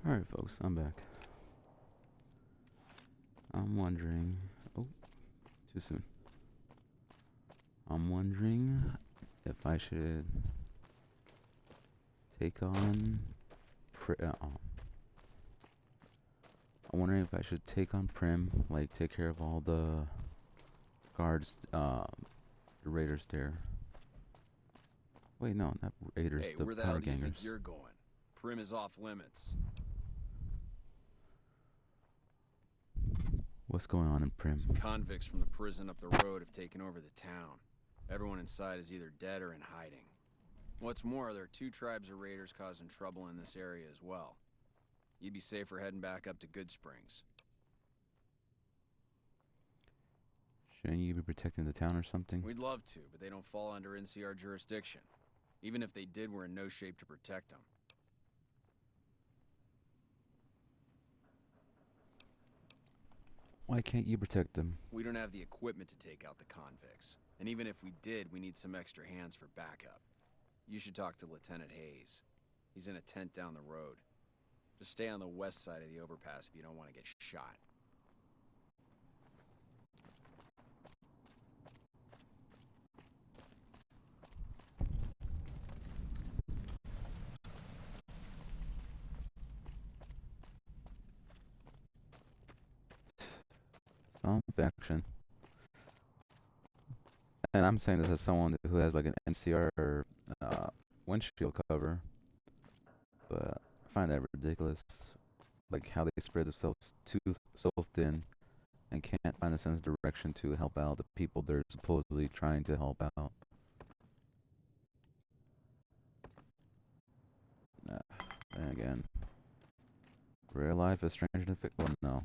S1: Alright, folks, I'm back. I'm wondering. Oh, too soon. I'm wondering if I should take on. I'm wondering if I should take on Prim, like take care of all the guards, the raiders there. Wait, no, not raiders.
S10: Hey,
S1: the
S10: where the
S1: powder
S10: hell do you think
S1: gangers.
S10: you're going? Prim is off limits.
S1: What's going on in Prim?
S10: Some convicts from the prison up the road have taken over the town. Everyone inside is either dead or in hiding. What's more, there are 2 tribes of raiders causing trouble in this area as well. You'd be safer heading back up to Good Springs.
S1: Shouldn't you be protecting the town or something?
S10: We'd love to, but they don't fall under NCR jurisdiction. Even if they did, we're in no shape to protect them.
S1: Why can't you protect them?
S10: We don't have the equipment to take out the convicts. And even if we did, we need some extra hands for backup. You should talk to Lieutenant Hayes. He's in a tent down the road. Just stay on the west side of the overpass if you don't want to get shot.
S1: Some faction. And I'm saying this as someone who has like an NCR windshield cover. But I find that ridiculous. Like how they spread themselves so thin and can't find a sense of direction to help out the people they're supposedly trying to help out. And again, real life is stranger than fiction. Well, no.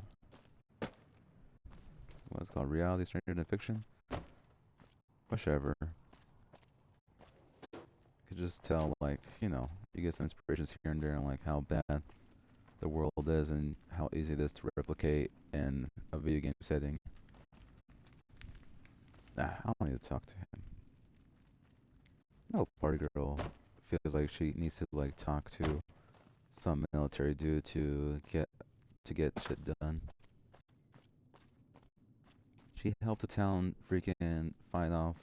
S1: What's called reality stranger than fiction? Whichever. You could just tell, like, you know, you get some inspirations here and there on like how bad the world is and how easy it is to replicate in a video game setting. I don't need to talk to him. No party girl feels like she needs to like talk to some military dude to get shit done. She helped the town freaking fight off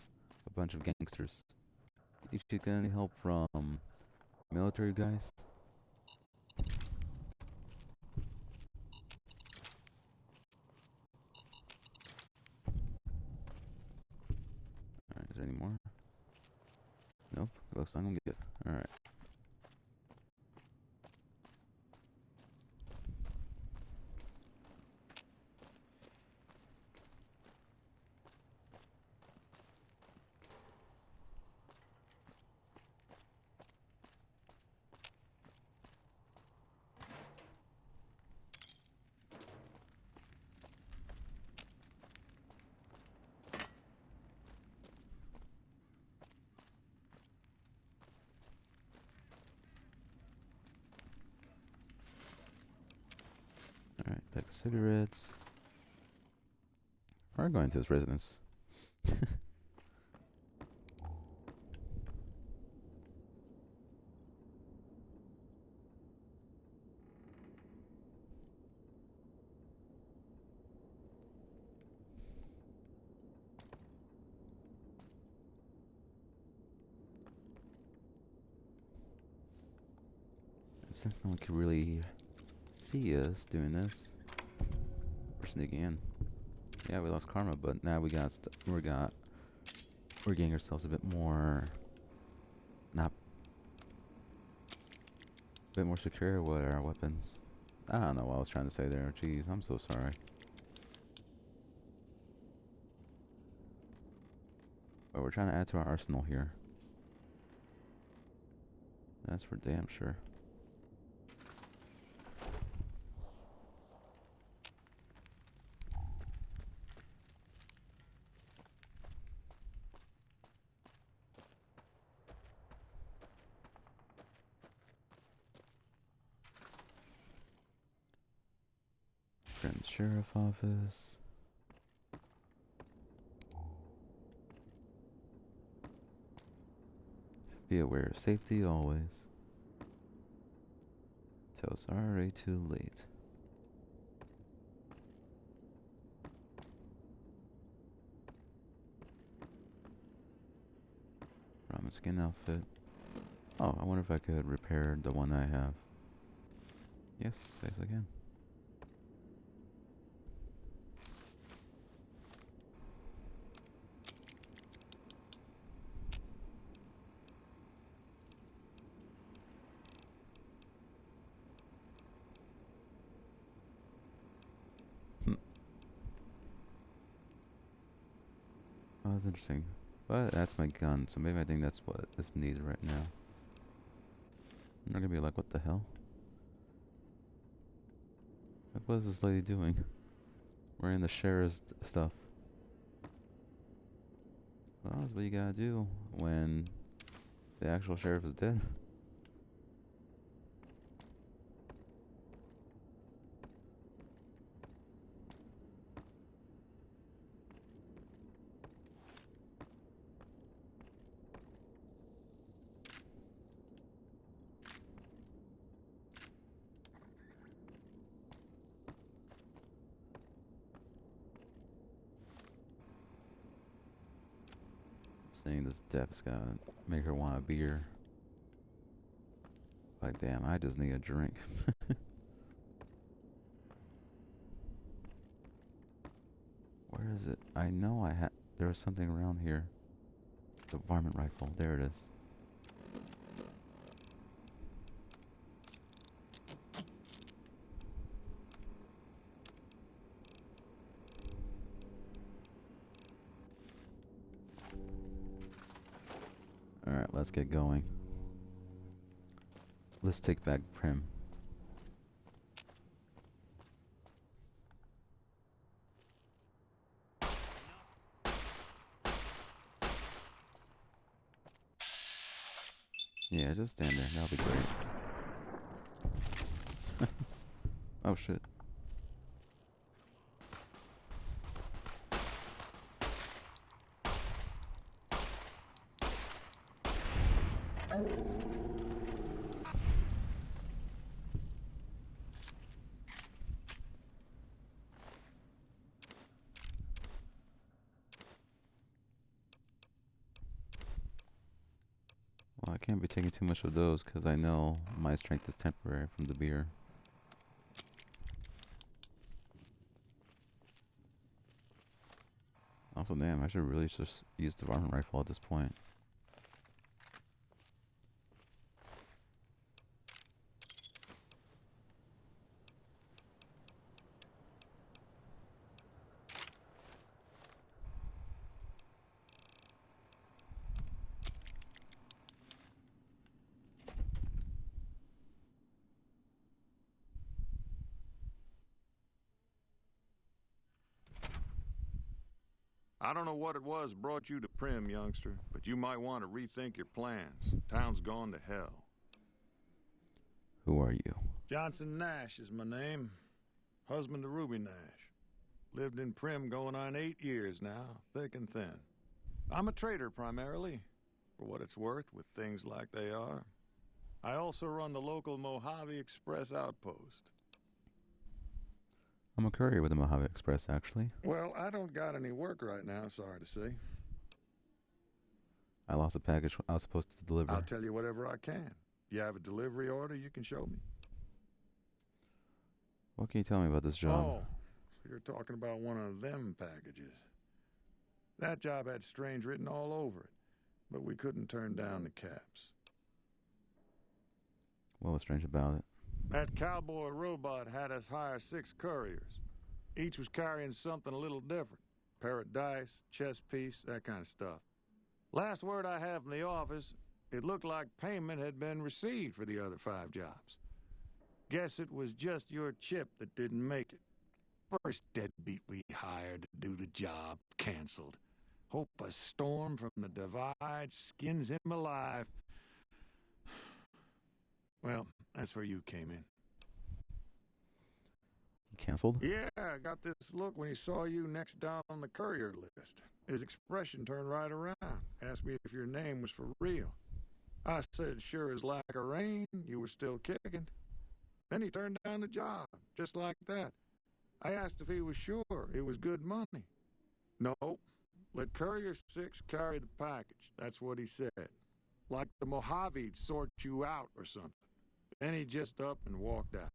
S1: a bunch of gangsters. You think she got any help from military guys? Alright, is there any more? Nope. Looks like I'm good. Alright. Alright, pack of cigarettes. We're going to his residence. Since no one can really see us doing this, we're sneaking in. Yeah, we lost karma, but now we're getting ourselves a bit more, not, a bit more secure with our weapons. I don't know what I was trying to say there. Jeez, I'm so sorry. But we're trying to add to our arsenal here. That's for damn sure. Friend Sheriff Office. Be aware of safety always. Till it's already too late. Ramen skin outfit. Oh, I wonder if I could repair the one I have. Yes, yes I can. Oh, that's interesting. But that's my gun, so maybe I think that's what is needed right now. I'm not gonna be like, what the hell? Like, what is this lady doing? Wearing the sheriff's stuff. Well, that's what you gotta do when the actual sheriff is dead. Saying this death's gonna make her want a beer. Like, damn, I just need a drink. Where is it? I know there was something around here. The varmint rifle. There it is. Alright, let's get going. Let's take back Prim. Yeah, just stand there. That'll be great. Oh shit. Well, I can't be taking too much of those because I know my strength is temporary from the beer. Also, damn, I should really just use the varmint rifle at this point.
S12: I don't know what it was brought you to Prim, youngster, but you might want to rethink your plans. Town's gone to hell.
S1: Who are you?
S12: Johnson Nash is my name. Husband to Ruby Nash. Lived in Prim going on 8 years now, thick and thin. I'm a trader primarily, for what it's worth with things like they are. I also run the local Mojave Express outpost.
S1: I'm a courier with the Mojave Express, actually.
S12: Well, I don't got any work right now, sorry to say.
S1: I lost a package I was supposed to deliver.
S12: I'll tell you whatever I can. You have a delivery order you can show me?
S1: What can you tell me about this job?
S12: Oh, so you're talking about one of them packages. That job had strange written all over it, but we couldn't turn down the caps.
S1: What was strange about it?
S12: That cowboy robot had us hire 6 couriers. Each was carrying something a little different. Pair of dice, chess piece, that kind of stuff. Last word I have from the office, it looked like payment had been received for the other 5 jobs. Guess it was just your chip that didn't make it. First deadbeat we hired to do the job, canceled. Hope a storm from the divide skins him alive. Well, that's where you came in.
S1: He canceled?
S12: Yeah, I got this look when he saw you next down on the courier list. His expression turned right around. Asked me if your name was for real. I said, sure as lack of rain, you were still kicking. Then he turned down the job, just like that. I asked if he was sure it was good money. No, let Courier 6 carry the package. That's what he said. Like the Mojave'd sort you out or something. Then he just up and walked out.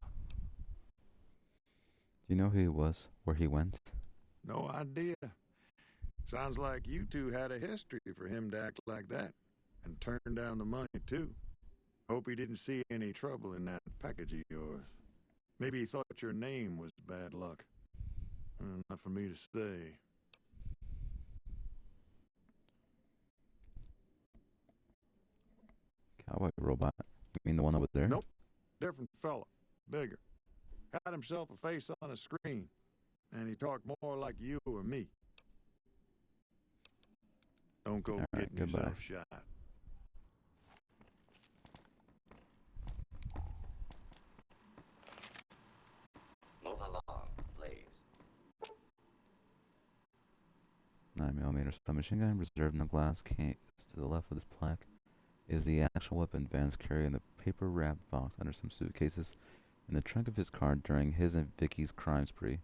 S1: Do you know who he was? Where he went?
S12: No idea. Sounds like you two had a history for him to act like that. And turn down the money, too. Hope he didn't see any trouble in that package of yours. Maybe he thought your name was bad luck. Not for me to say.
S1: Cowboy robot. You mean the one over there?
S12: Nope. Different fella. Bigger. Had himself a face on a screen. And he talked more like you or me. Don't go getting yourself shot.
S13: Move along, please.
S1: 9mm submachine gun reserved in the glass case to the left of this plaque is the actual weapon Vance carried in the paper-wrapped box under some suitcases in the trunk of his car during his and Vicky's crime spree.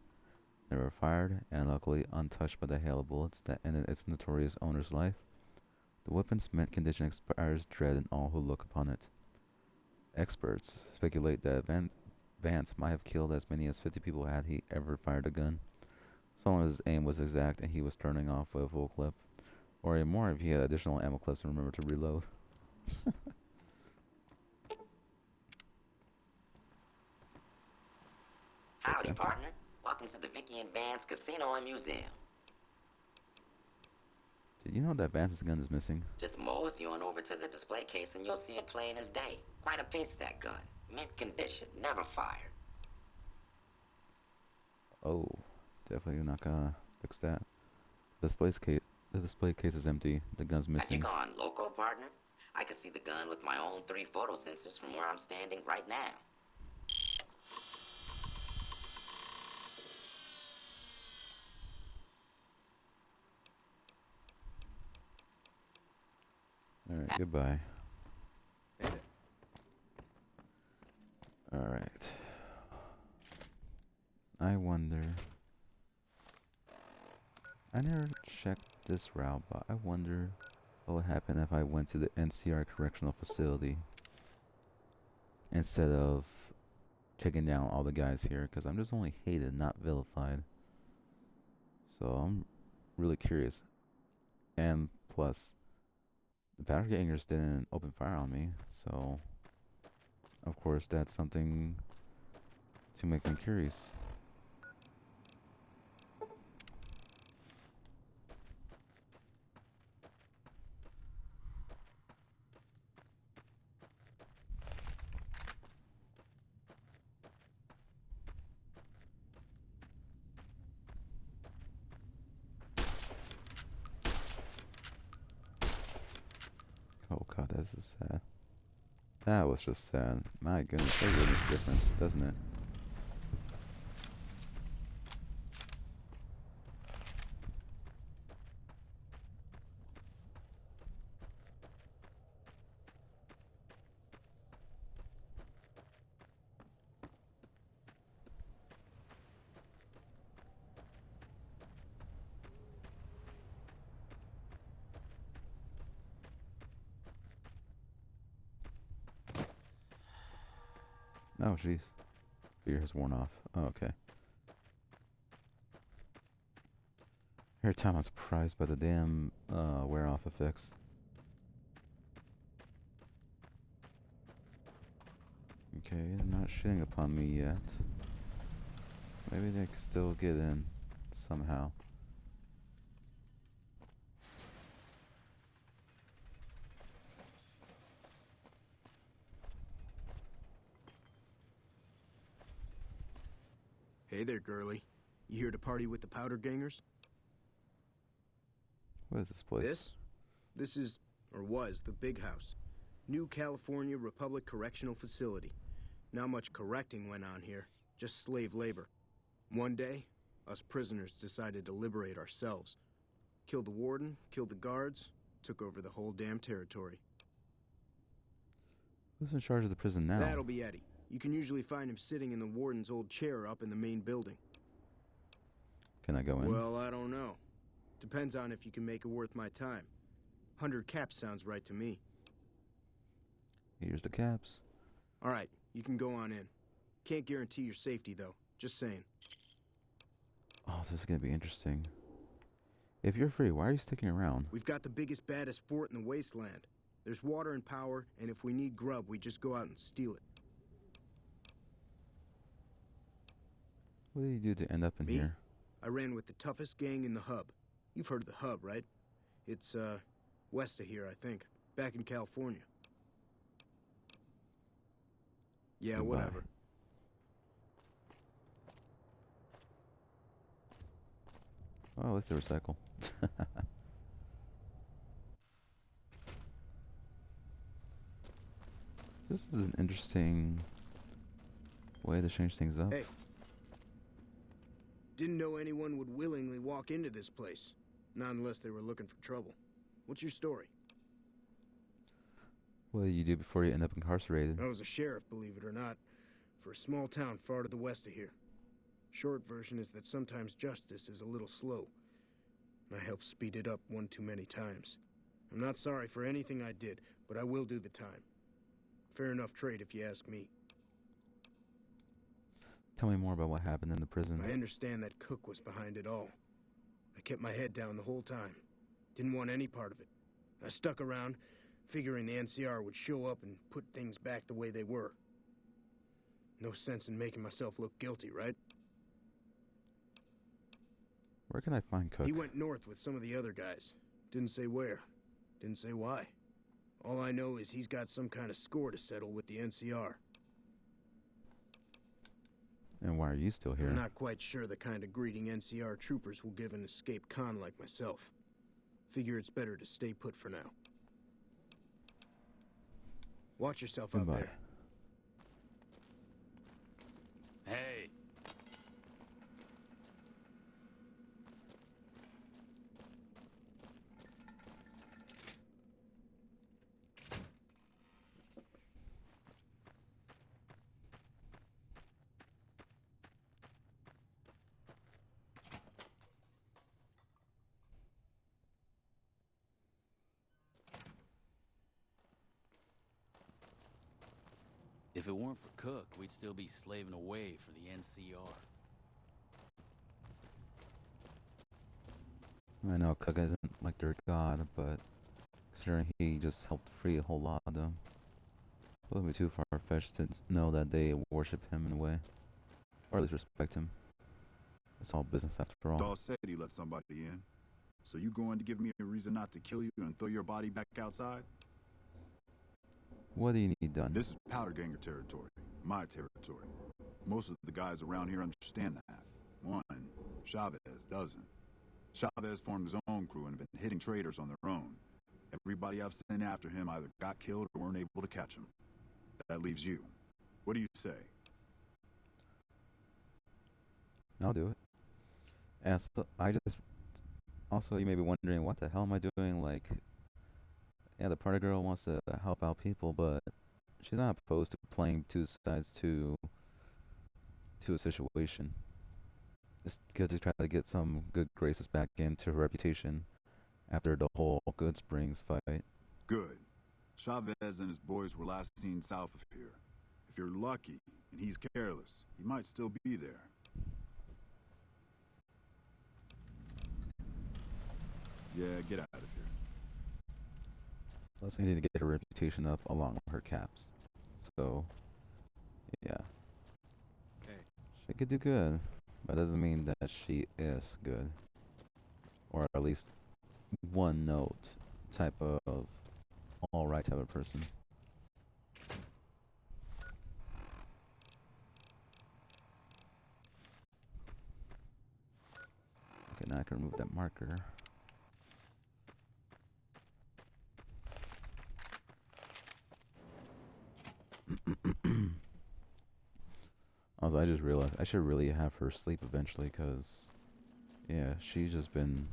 S1: They were fired and luckily untouched by the hail of bullets that ended its notorious owner's life. The weapon's mint condition inspires dread in all who look upon it. Experts speculate that Vance might have killed as many as 50 people had he ever fired a gun. So long as his aim was exact and he was turning off with a full clip. Or even more if he had additional ammo clips and remembered to reload.
S13: Howdy, partner. Welcome to the Vicky and Vance Casino and Museum.
S1: Did you know that Vance's gun is missing?
S13: Just mosey on over to the display case and you'll see it plain as day. Quite a piece, that gun. Mint condition, never fired.
S1: Oh, definitely not gonna fix that. The display case is empty. The gun's
S13: Have you
S1: missing.
S13: gone loco, partner? I can see the gun with my own 3 photo sensors from where I'm standing right now.
S1: Alright, goodbye. I wonder. I never checked this route, but I wonder what would happen if I went to the NCR Correctional Facility instead of taking down all the guys here, because I'm just only hated, not vilified. So I'm really curious. And plus, the powder gangers didn't open fire on me, so of course that's something to make me curious. Oh god, this is sad. That was just sad. My goodness, that really makes a difference, doesn't it? Oh jeez. Fear has worn off. Oh, okay. Every time I'm surprised by the damn wear off effects. Okay, they're not shitting upon me yet. Maybe they can still get in somehow.
S4: Hey there, girlie. You here to party with the powder gangers?
S1: What is this place?
S4: This is, or was, the Big House. New California Republic Correctional Facility. Not much correcting went on here, just slave labor. One day, us prisoners decided to liberate ourselves. Killed the warden, killed the guards, took over the whole damn territory.
S1: Who's in charge of the prison now?
S4: That'll be Eddie. You can usually find him sitting in the warden's old chair up in the main building.
S1: Can I go in?
S4: Well, I don't know. Depends on if you can make it worth my time. 100 caps sounds right to me.
S1: Here's the caps.
S4: All right, you can go on in. Can't guarantee your safety, though. Just saying.
S1: Oh, this is gonna be interesting. If you're free, why are you sticking around?
S4: We've got the biggest, baddest fort in the wasteland. There's water and power, and if we need grub, we just go out and steal it.
S1: What did you do to end up in
S4: Me?
S1: here?
S4: I ran with the toughest gang in the hub. You've heard of the hub, right? It's, west of here, I think. Back in California. Yeah,
S1: Goodbye.
S4: whatever.
S1: Oh, it's a recycle. This is an interesting way to change things up.
S4: Hey. Didn't know anyone would willingly walk into this place. Not unless they were looking for trouble. What's your story?
S1: What did you do before you end up incarcerated?
S4: I was a sheriff, believe it or not, for a small town far to the west of here. Short version is that sometimes justice is a little slow. And I helped speed it up one too many times. I'm not sorry for anything I did, but I will do the time. Fair enough trade if you ask me.
S1: Tell me more about what happened in the prison.
S4: I understand that Cook was behind it all. I kept my head down the whole time. Didn't want any part of it. I stuck around, figuring the NCR would show up and put things back the way they were. No sense in making myself look guilty, right?
S1: Where can I find Cook?
S4: He went north with some of the other guys. Didn't say where. Didn't say why. All I know is he's got some kind of score to settle with the NCR.
S1: And why are you still here?
S4: I'm not quite sure the kind of greeting NCR troopers will give an escaped con like myself. Figure it's better to stay put for now. Watch yourself
S1: Goodbye.
S4: out there.
S2: Hey.
S14: If it weren't for Cook, we'd still be slaving away for the NCR.
S1: I know Cook isn't like their god, but considering he just helped free a whole lot of them, it wouldn't be too far-fetched to know that they worship him in a way, or at least respect him. It's all business after all.
S15: Dawes said he let somebody in. So you going to give me a reason not to kill you and throw your body back outside?
S1: What do you need done?
S15: This is Powder Ganger territory, my territory. Most of the guys around here understand that. One, Chavez doesn't. Chavez formed his own crew and have been hitting traders on their own. Everybody I've sent after him either got killed or weren't able to catch him. That leaves you. What do you say?
S1: I'll do it. And so also, you may be wondering, what the hell am I doing? Like, yeah, the party girl wants to help out people, but she's not opposed to playing two sides to a situation. It's good to try to get some good graces back into her reputation after the whole Good Springs fight.
S15: Good. Chavez and his boys were last seen south of here. If you're lucky and he's careless, he might still be there. Yeah, get out of here.
S1: Plus, I need to get her reputation up along with her caps. So, yeah.
S15: Hey.
S1: She could do good, but that doesn't mean that she is good. Or at least one note type of alright type of person. Okay, now I can remove that marker. Also, I just realized I should really have her sleep eventually, because, yeah, she's just been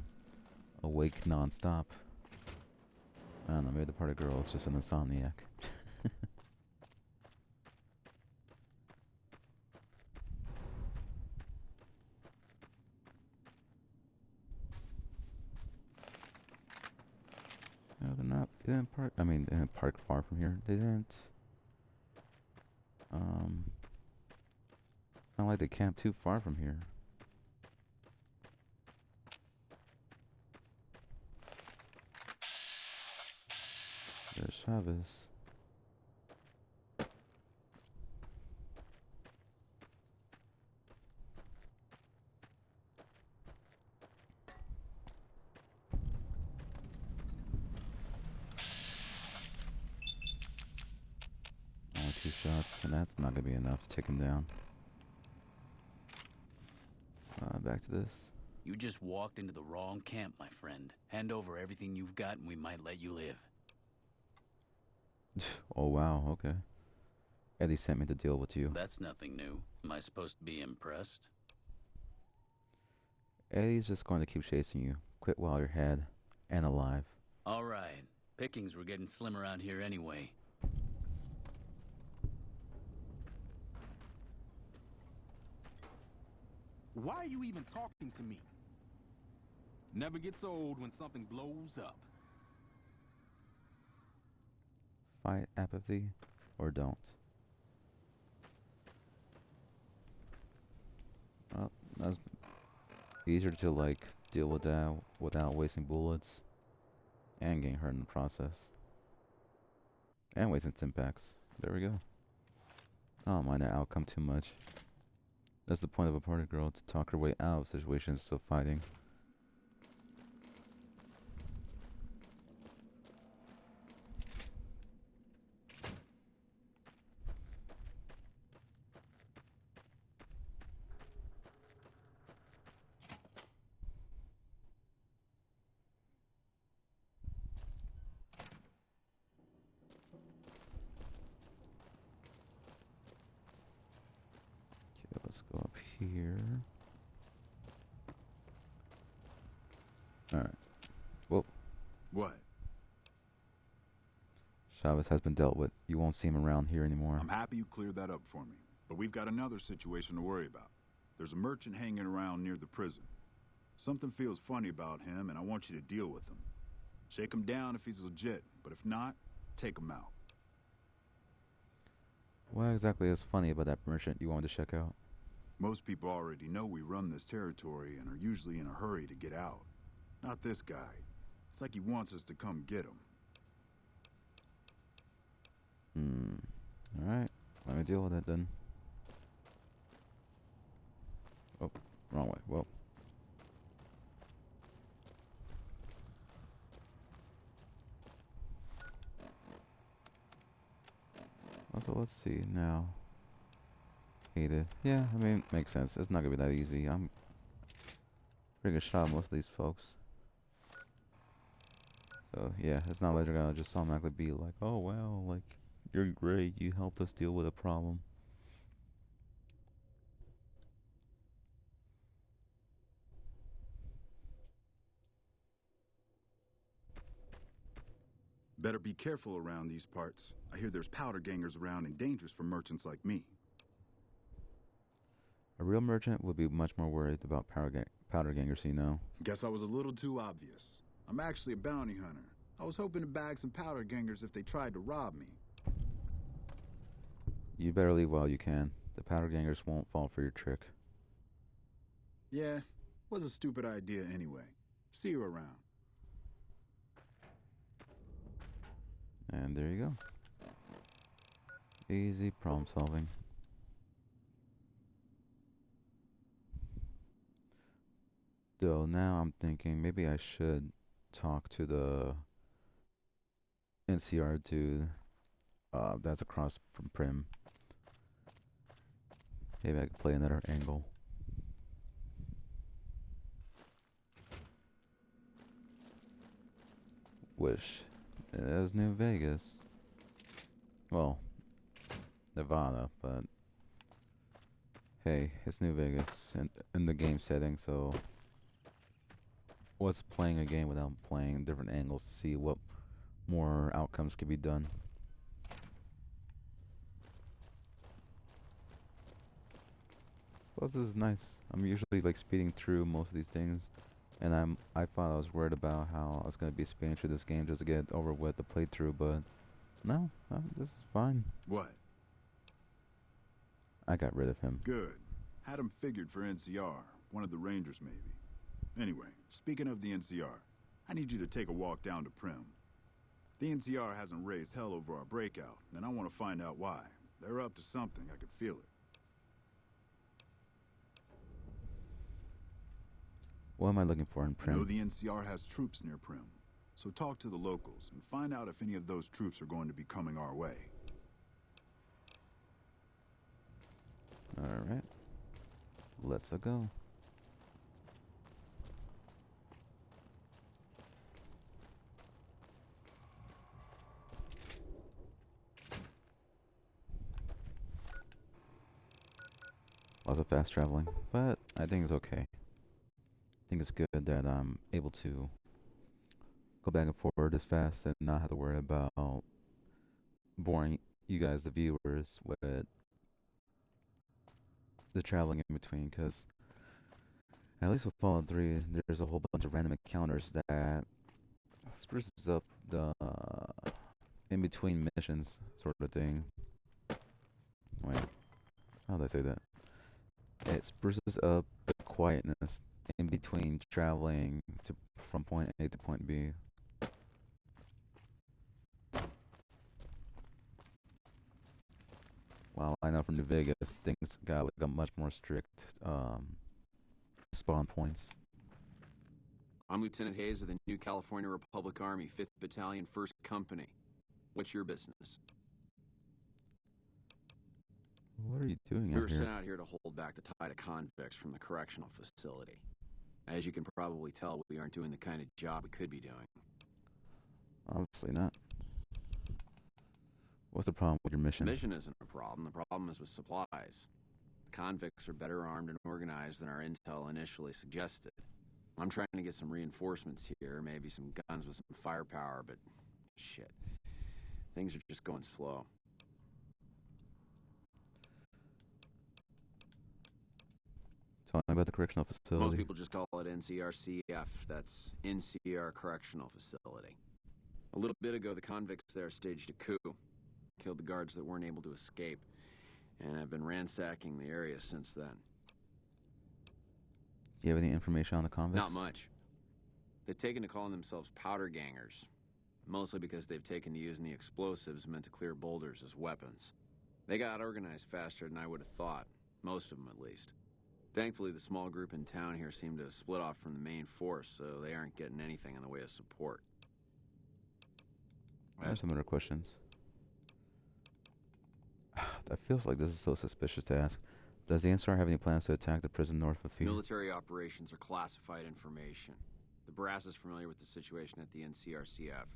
S1: awake non-stop. I don't know, maybe the party girl is just an insomniac. No, they're not. They didn't park. I mean, they didn't park far from here. They didn't. Not like they camped too far from here. There's Chavez. Only 2 shots, and that's not gonna be enough to take him down. Back to this.
S14: You just walked into the wrong camp, my friend. Hand over everything you've got and we might let you live.
S1: Oh wow, okay. Eddie sent me to deal with you.
S14: That's nothing new. Am I supposed to be impressed?
S1: Eddie's just going to keep chasing you. Quit while you're ahead and alive.
S14: All right. Pickings were getting slim around here anyway.
S7: Why are you even talking to me? Never gets old when something blows up.
S1: Fight apathy or don't. Well, that's easier to like deal with that without wasting bullets and getting hurt in the process. And wasting Timpaks. There we go. I don't mind that outcome too much. That's the point of a party girl, to talk her way out of situations of fighting. Okay, let's go up here. Alright. Whoa.
S15: What?
S1: Chavez has been dealt with. You won't see him around here anymore.
S15: I'm happy you cleared that up for me. But we've got another situation to worry about. There's a merchant hanging around near the prison. Something feels funny about him, and I want you to deal with him. Shake him down if he's legit, but if not, take him out.
S1: What exactly is funny about that merchant you wanted to check out?
S15: Most people already know we run this territory and are usually in a hurry to get out. Not this guy. It's like he wants us to come get him.
S1: Alright, let me deal with it then. Oh, wrong way. Whoa. So let's see now. Hated. Yeah, I mean, makes sense. It's not gonna be that easy. I'm pretty good shot at most of these folks. So yeah, it's not like they're gonna just automatically be like, oh well, like, you're great, you helped us deal with a problem.
S15: Better be careful around these parts. I hear there's powder gangers around and dangerous for merchants like me.
S1: A real merchant would be much more worried about powder gangers, you know.
S15: Guess I was a little too obvious. I'm actually a bounty hunter. I was hoping to bag some powder gangers if they tried to rob me.
S1: You better leave while you can. The powder gangers won't fall for your trick.
S15: Yeah, was a stupid idea anyway. See you around.
S1: And there you go. Easy problem solving. Though now I'm thinking maybe I should talk to the NCR dude that's across from Prim. Maybe I could play another angle. Wish it is New Vegas. Well, Nevada, but hey, it's New Vegas in the game setting, so what's playing a game without playing different angles to see what more outcomes can be done. Plus, this is nice. I'm usually like speeding through most of these things, and I thought I was worried about how I was gonna be speeding through this game just to get it over with the playthrough, but no, this is fine.
S15: What?
S1: I got rid of him.
S15: Good. Had him figured for NCR. One of the Rangers, maybe. Anyway, speaking of the NCR, I need you to take a walk down to Prim. The NCR hasn't raised hell over our breakout, and I want to find out why. They're up to something, I could feel it.
S1: What am I looking for in Prim?
S15: I know the NCR has troops near Prim, so talk to the locals and find out if any of those troops are going to be coming our way.
S1: Alright. Let's go. Lots of fast traveling, but I think it's okay. I think it's good that I'm able to go back and forward as fast and not have to worry about boring you guys, the viewers, with the traveling in between, because at least with Fallout 3, there's a whole bunch of random encounters that spruces up the in-between missions sort of thing. Wait, how did I say that? It spruces up the quietness in between traveling from point A to point B. Well, I know from New Vegas, things got like a much more strict spawn points.
S10: I'm Lieutenant Hayes of the New California Republic Army, 5th Battalion, 1st Company. What's your business?
S1: What are you doing
S10: We
S1: out
S10: were
S1: here?
S10: sent out here to hold back the tide of convicts from the correctional facility. As you can probably tell, we aren't doing the kind of job we could be doing.
S1: Obviously not. What's the problem with your mission?
S10: The mission isn't a problem. The problem is with supplies. The convicts are better armed and organized than our intel initially suggested. I'm trying to get some reinforcements here, maybe some guns with some firepower, but shit. Things are just going slow.
S1: Tell me about the correctional facility.
S10: Most people just call it NCRCF. That's NCR Correctional Facility. A little bit ago, the convicts there staged a coup. killed the guards that weren't able to escape, and I've been ransacking the area since then.
S1: Do you have any information on the convicts?
S10: Not much. They've taken to calling themselves powder gangers, mostly because they've taken to using the explosives meant to clear boulders as weapons. They got organized faster than I would have thought, most of them at least. Thankfully, the small group in town here seem to have split off from the main force, so they aren't getting anything in the way of support.
S1: I have some other questions. That feels like this is so suspicious to ask. Does the NCR have any plans to attack the prison north of here?
S10: Military operations are classified information. The brass is familiar with the situation at the NCRCF.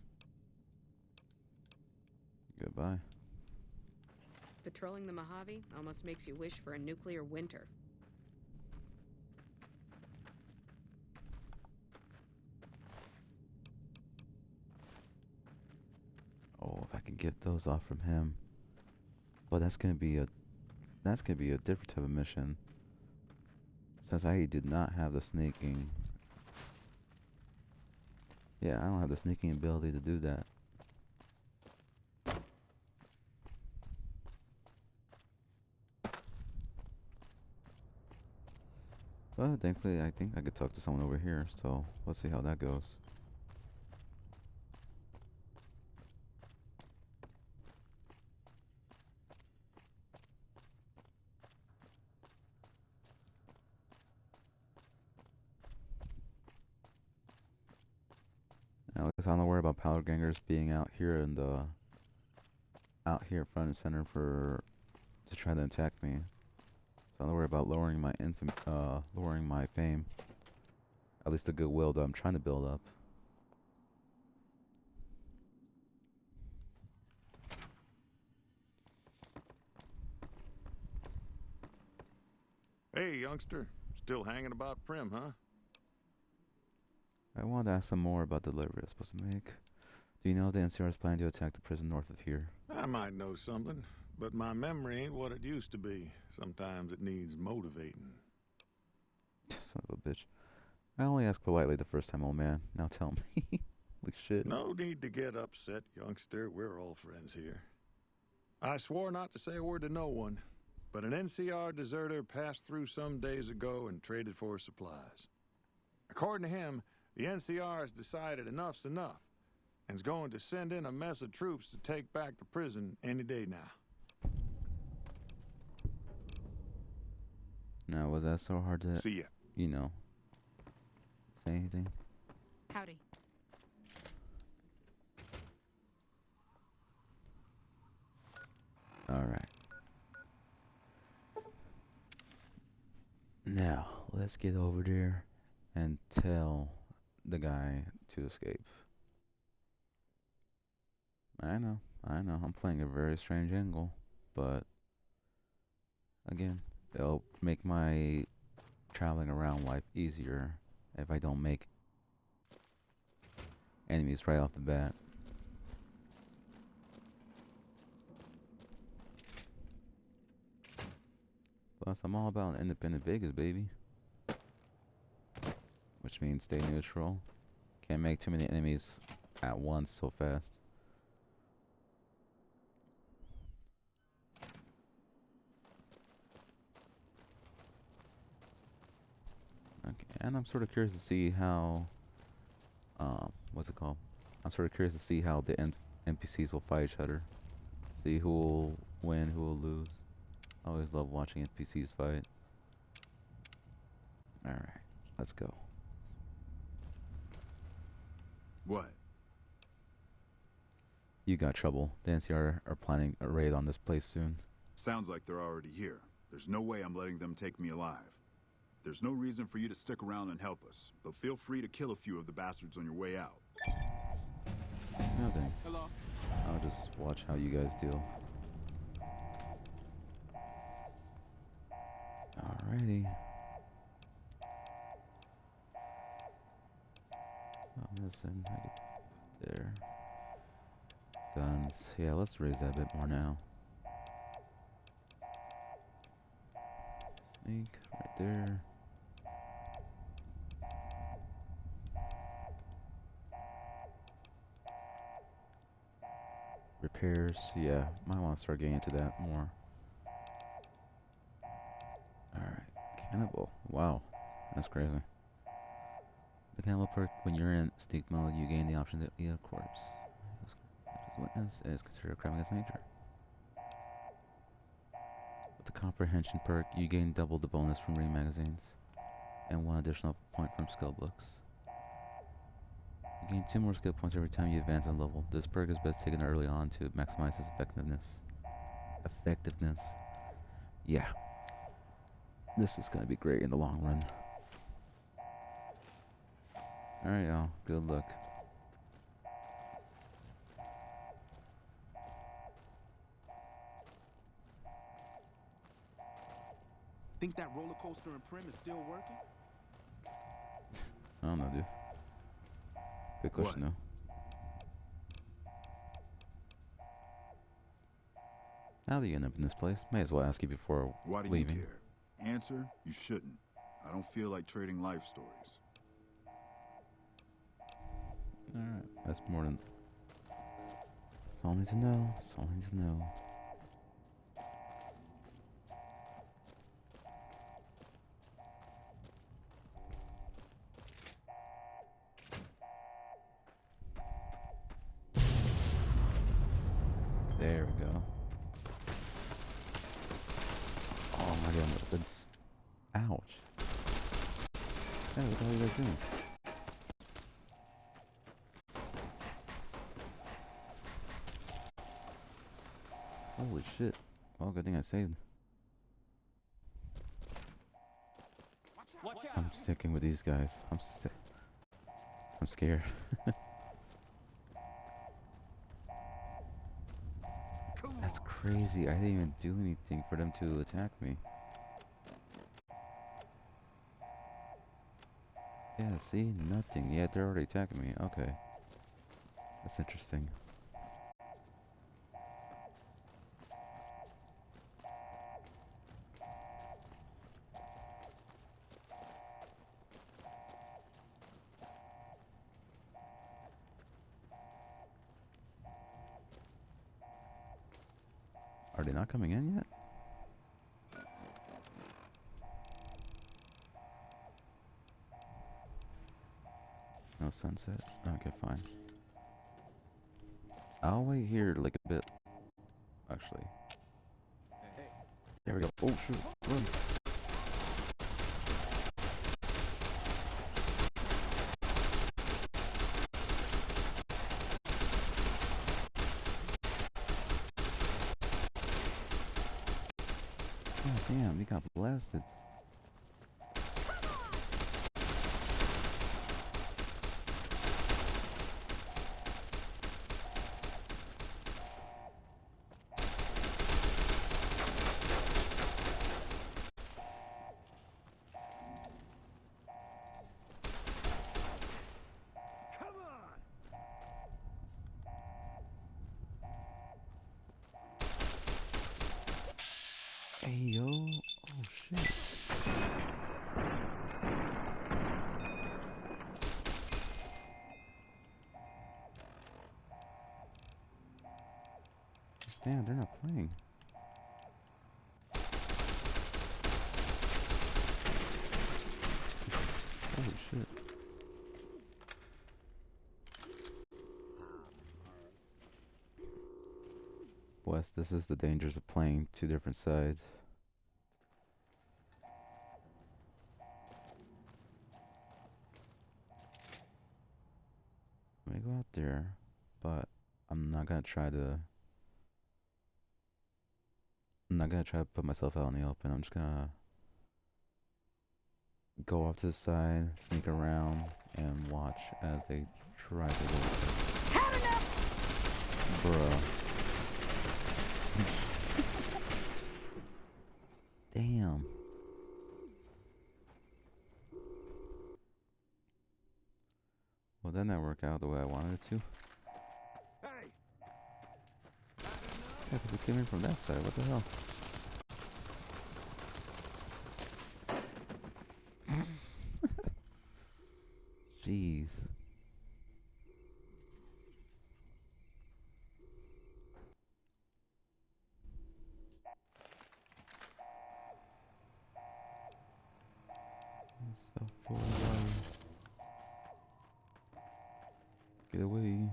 S1: Goodbye.
S16: Patrolling the Mojave almost makes you wish for a nuclear winter.
S1: Oh, if I can get those off from him. But that's gonna be a different type of mission. Since I did not have the sneaking. Yeah, I don't have the sneaking ability to do that. But thankfully, I think I could talk to someone over here, so let's see how that goes. Now, I don't worry about powder gangers being out here and out here front and center to try to attack me. So don't worry about lowering my fame. At least the goodwill that I'm trying to build up.
S12: Hey, youngster. Still hanging about Prim, huh?
S1: I wanted to ask some more about the delivery I was supposed to make. Do you know if the NCR is planning to attack the prison north of here?
S12: I might know something, but my memory ain't what it used to be. Sometimes it needs motivating.
S1: Son of a bitch. I only asked politely the first time, old man. Now tell me. Like shit.
S12: No need to get upset, youngster. We're all friends here. I swore not to say a word to no one, but an NCR deserter passed through some days ago and traded for supplies. According to him, the NCR has decided enough's enough and is going to send in a mess of troops to take back the prison any day now.
S1: Now, was that so hard to,
S12: See ya.
S1: you know, say anything?
S16: Howdy.
S1: Alright. Now, let's get over there and tell the guy to escape. I know, I'm playing a very strange angle, but again, it'll make my traveling around life easier if I don't make enemies right off the bat. Plus, I'm all about independent Vegas, baby. Which means stay neutral. Can't make too many enemies at once so fast. Okay, and I'm sort of curious to see how, what's it called? I'm sort of curious to see how the NPCs will fight each other. See who will win, who will lose. I always love watching NPCs fight. Alright, let's go.
S15: What?
S1: You got trouble. The NCR are planning a raid on this place soon.
S15: Sounds like they're already here. There's no way I'm letting them take me alive. There's no reason for you to stick around and help us, but feel free to kill a few of the bastards on your way out.
S1: No thanks.
S14: Hello.
S1: I'll just watch how you guys deal. Alrighty. Oh, listen, I get there. Guns. Yeah, let's raise that a bit more now. Sneak right there. repairs. Yeah, might want to start getting into that more. Alright, cannibal. Wow, that's crazy. The cannibal perk, when you're in sneak mode, you gain the option to eat a corpse. As witness is considered a crime against nature. With the comprehension perk, you gain double the bonus from reading magazines, and 1 additional point from skill books. You gain 2 more skill points every time you advance in level. This perk is best taken early on to maximize its effectiveness. Yeah. This is gonna be great in the long run. Alright, y'all. Good luck.
S7: Think that roller coaster in Prim is still working?
S1: I don't know, dude. Good question, though. Now that you end up in this place, may as well ask you before
S15: Why do
S1: leaving.
S15: you care? Answer, you shouldn't. I don't feel like trading life stories.
S1: Alright, that's more than... That's all I need to know. That's all I need to know. There we go. Oh my god, that's... Ouch. Hey, what the hell are you guys doing? Holy shit. Well, good thing I saved. I'm sticking with these guys. I'm scared. That's crazy. I didn't even do anything for them to attack me. Yeah, see? Nothing. Yeah, they're already attacking me. Okay. That's interesting. Are they not coming in yet? No sunset? Okay, fine. I'll wait here like a bit. Actually. There we go. Oh shoot. Run. Oh damn, we got blasted. Hey yo, oh shit. Damn, they're not playing. Holy shit. Wes, this is the dangers of playing two different sides. Let me go out there, but I'm not gonna try to put myself out in the open. I'm just gonna go off to the side, sneak around, and watch as they try to go. Bruh. Damn. Well, that didn't work out the way I wanted it to. Yeah, because it came in from that side. What the hell? Jeez. So far away. Get away.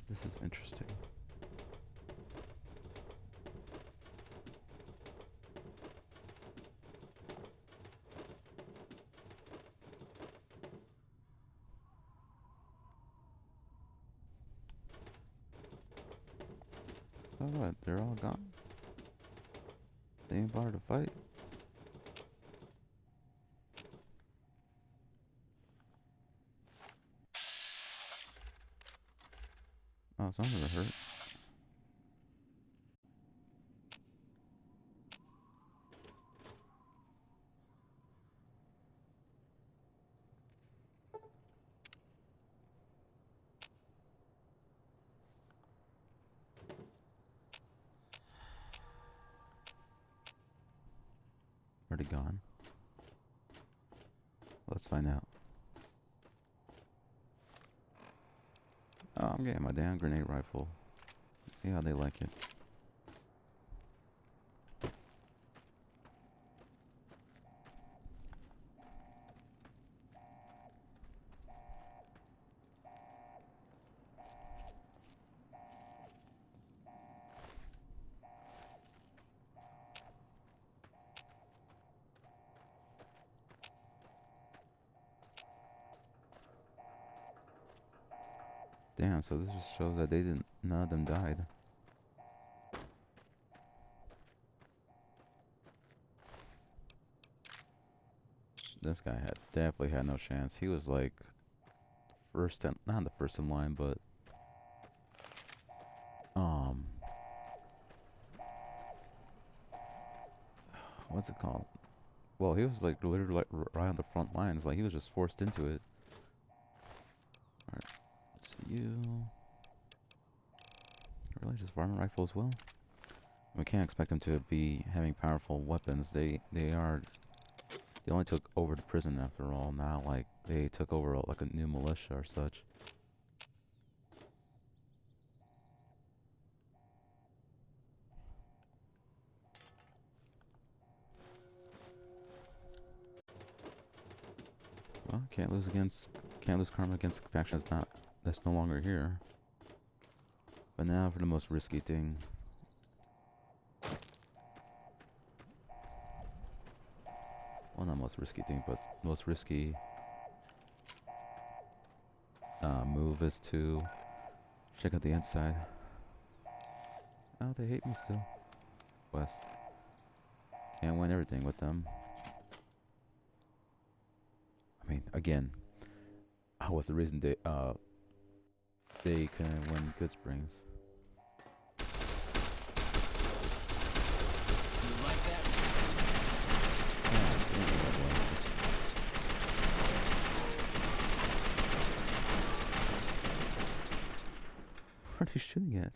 S1: This is interesting. So what? They're all gone? They ain't bothered to fight? Oh, some of it hurt. Already gone. Let's find out. Oh, I'm getting my damn grenade rifle. See how they like it. Damn, so this just shows that none of them died. This guy definitely had no chance. He was like not the first in line, but what's it called? Well, he was like literally like right on the front lines. Like he was just forced into it. Alright, let's see you. Really, just varmint rifle as well? We can't expect them to be having powerful weapons. They only took over the prison after all. Now, like they took over like a new militia or such. Well, can't lose karma against a faction that's no longer here. But now for the most risky thing. Well, not most risky thing, but most risky move is to check out the inside. Oh, they hate me still. West. Can't win everything with them. I mean, again, what's the reason they couldn't win Good Springs?
S2: You like that?
S1: What are they shooting at?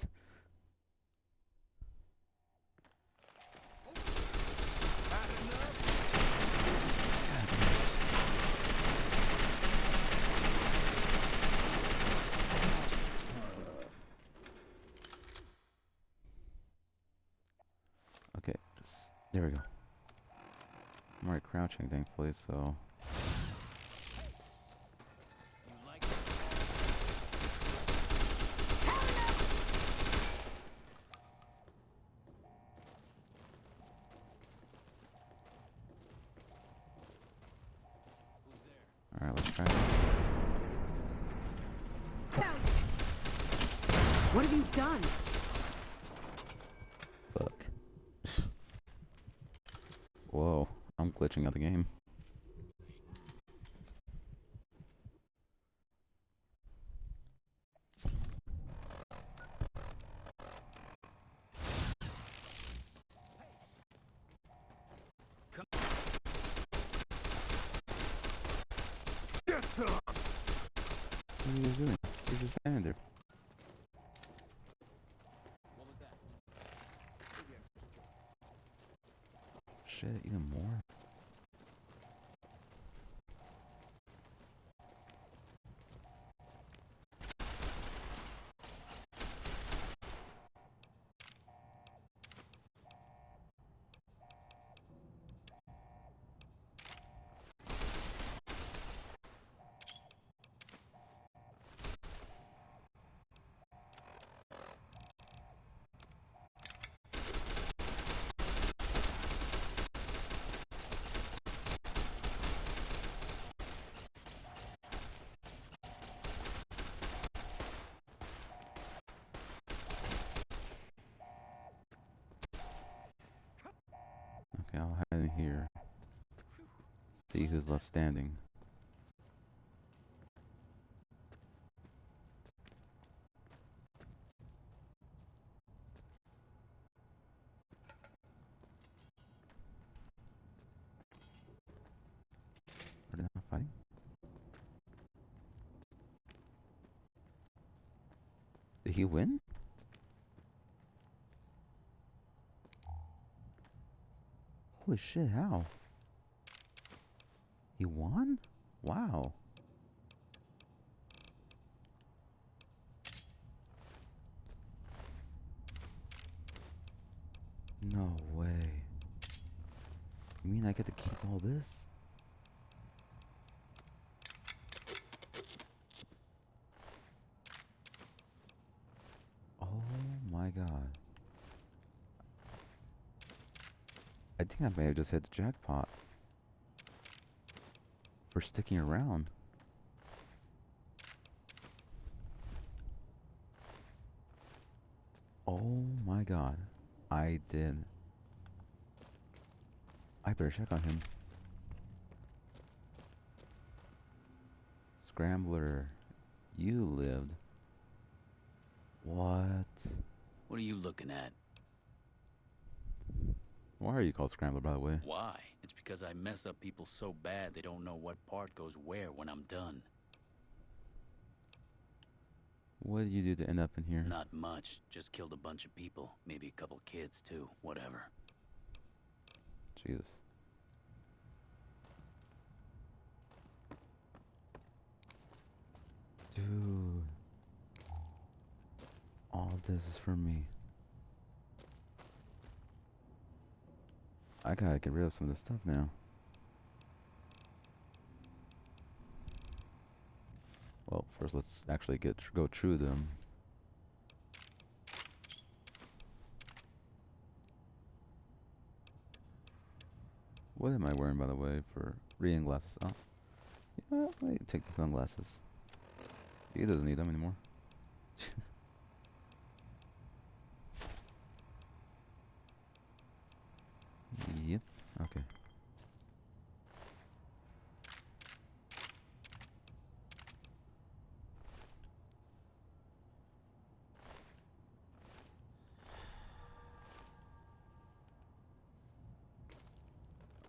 S1: Okay, there we go. I'm already crouching, thankfully, so. Alright, let's try it.
S16: What have you done?
S1: Fuck. Whoa, I'm glitching out the game. What are you guys doing? He's just standing there.
S14: What was that?
S1: Shit, even more. Okay, I'll hide in here. See who's left standing. Are they not fighting? Did he win? Holy shit, how? He won? Wow. No way. You mean I get to keep all this? Oh my god. I think I may have just hit the jackpot for sticking around. Oh my god. I did. I better check on him. Scrambler, you lived. What?
S14: What are you looking at?
S1: Why are you called Scrambler, by the way?
S14: Why? It's because I mess up people so bad they don't know what part goes where when I'm done.
S1: What did you do to end up in here?
S14: Not much. Just killed a bunch of people. Maybe a couple kids, too. Whatever.
S1: Jesus. Dude. All this is for me. I gotta get rid of some of this stuff now. Well, first let's actually go through them. What am I wearing, by the way, for reading glasses? Oh, you know what? I can take the sunglasses. He doesn't need them anymore. Yep. Okay.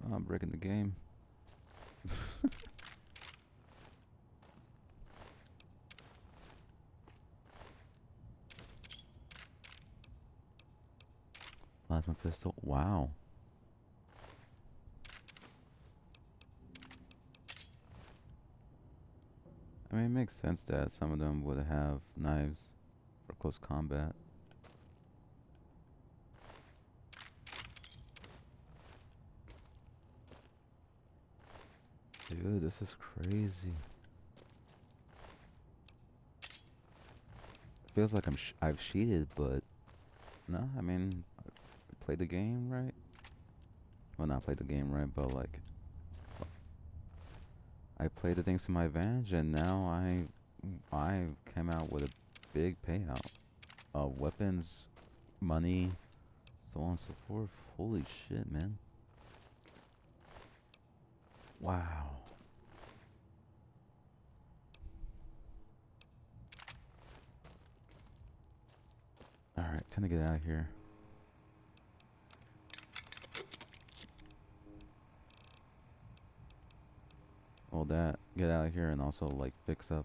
S1: Oh, I'm breaking the game. Plasma pistol. Wow. I mean, it makes sense that some of them would have knives for close combat. Dude, this is crazy. Feels like I've cheated, but no, I mean, I played the game right. Well, not played the game right, but like, I played the things to my advantage, and now I came out with a big payout. Weapons, money, so on and so forth. Holy shit, man. Wow. Alright, time to get out of here. Well, get out of here and also, like, fix up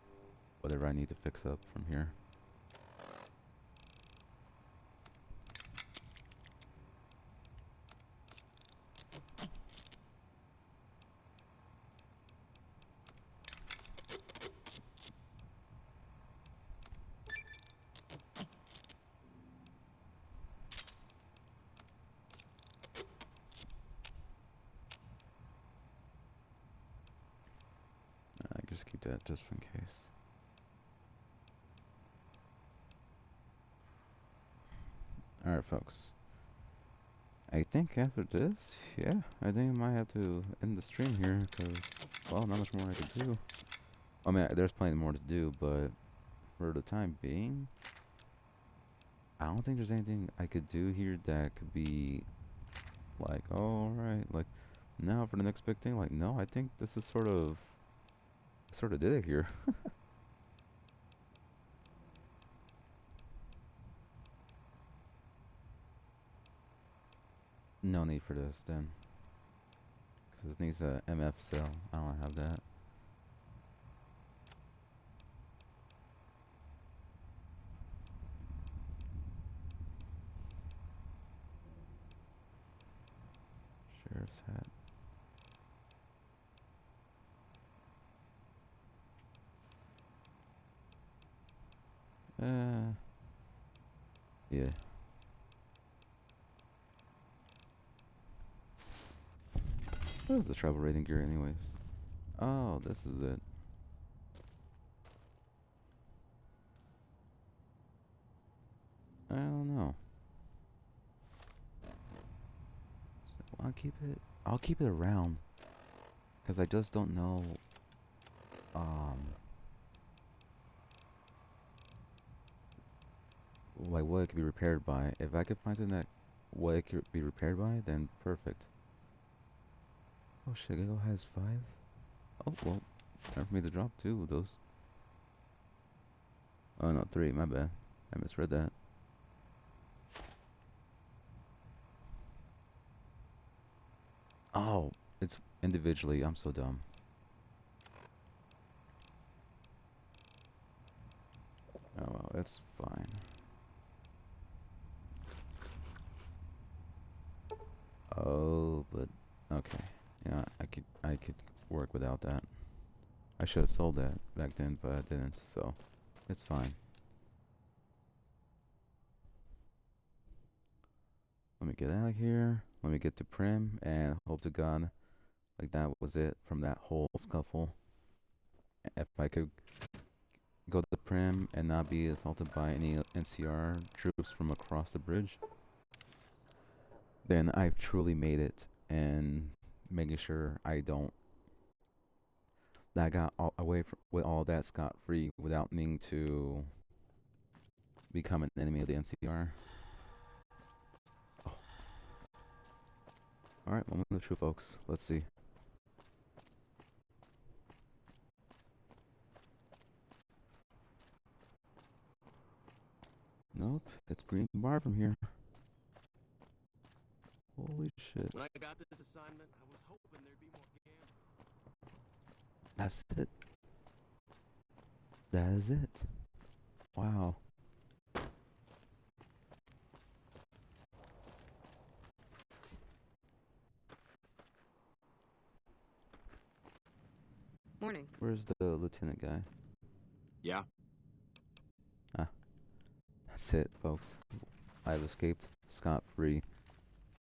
S1: whatever I need to fix up from here. I just keep that just in case. Alright, folks. I think after this, yeah, I think I might have to end the stream here, because, well, not much more I could do. I mean, there's plenty more to do, but for the time being, I don't think there's anything I could do here that could be, like, oh, alright, like, now for the next big thing, like, no, I think this is sort of did it here. No need for this, then. Because this needs a MF cell. I don't have that. Sheriff's hat. Yeah. What is the travel rating gear anyways? Oh, this is it. I don't know. So I'll keep it around. Because I just don't know, like what it could be repaired by. If I could find something that what it could be repaired by, then perfect. Oh shit, Gecko has 5? Oh, well, time for me to drop 2 of those. Oh no, 3, my bad. I misread that. Oh, it's individually, I'm so dumb. Oh well, it's fine. Oh, but okay. Yeah, I could work without that. I should have sold that back then, but I didn't, so it's fine. Let me get out of here. Let me get to Prim, and hope to God, like that was it from that whole scuffle. If I could go to Prim and not be assaulted by any NCR troops from across the bridge, then I've truly made it, and making sure I got away with all that scot-free without needing to become an enemy of the NCR. Oh. Alright, moment of truth, folks. Let's see. Nope, it's Green Bar from here. Holy shit.
S9: When I got this assignment, I was hoping there'd be more gambling.
S1: That's it. That is it. Wow.
S16: Morning.
S1: Where's the lieutenant guy?
S10: Yeah?
S1: Ah. That's it, folks. I've escaped scot-free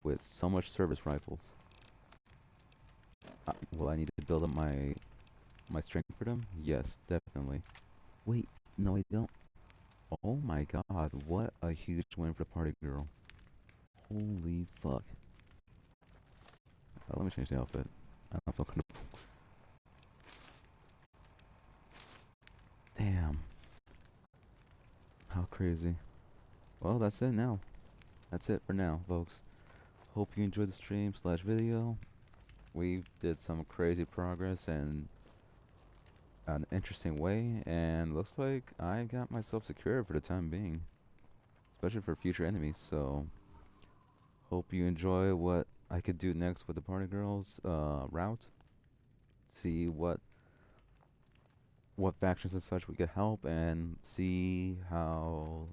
S1: with so much service rifles. Will I need to build up my strength for them? Yes, definitely. Wait, no I don't. Oh my god, what a huge win for the party girl. Holy fuck. Let me change the outfit. I don't feel comfortable. Damn. How crazy. Well, that's it now. That's it for now, folks. Hope you enjoyed the stream / video. We did some crazy progress and an interesting way, and looks like I got myself secured for the time being, especially for future enemies. So hope you enjoy what I could do next with the party girls route. See what what factions and such we could help, and see how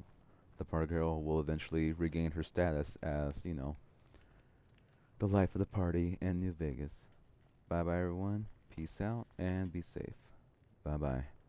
S1: the party girl will eventually regain her status as, you know, the life of the party in New Vegas. Bye bye everyone. Peace out and be safe. Bye bye.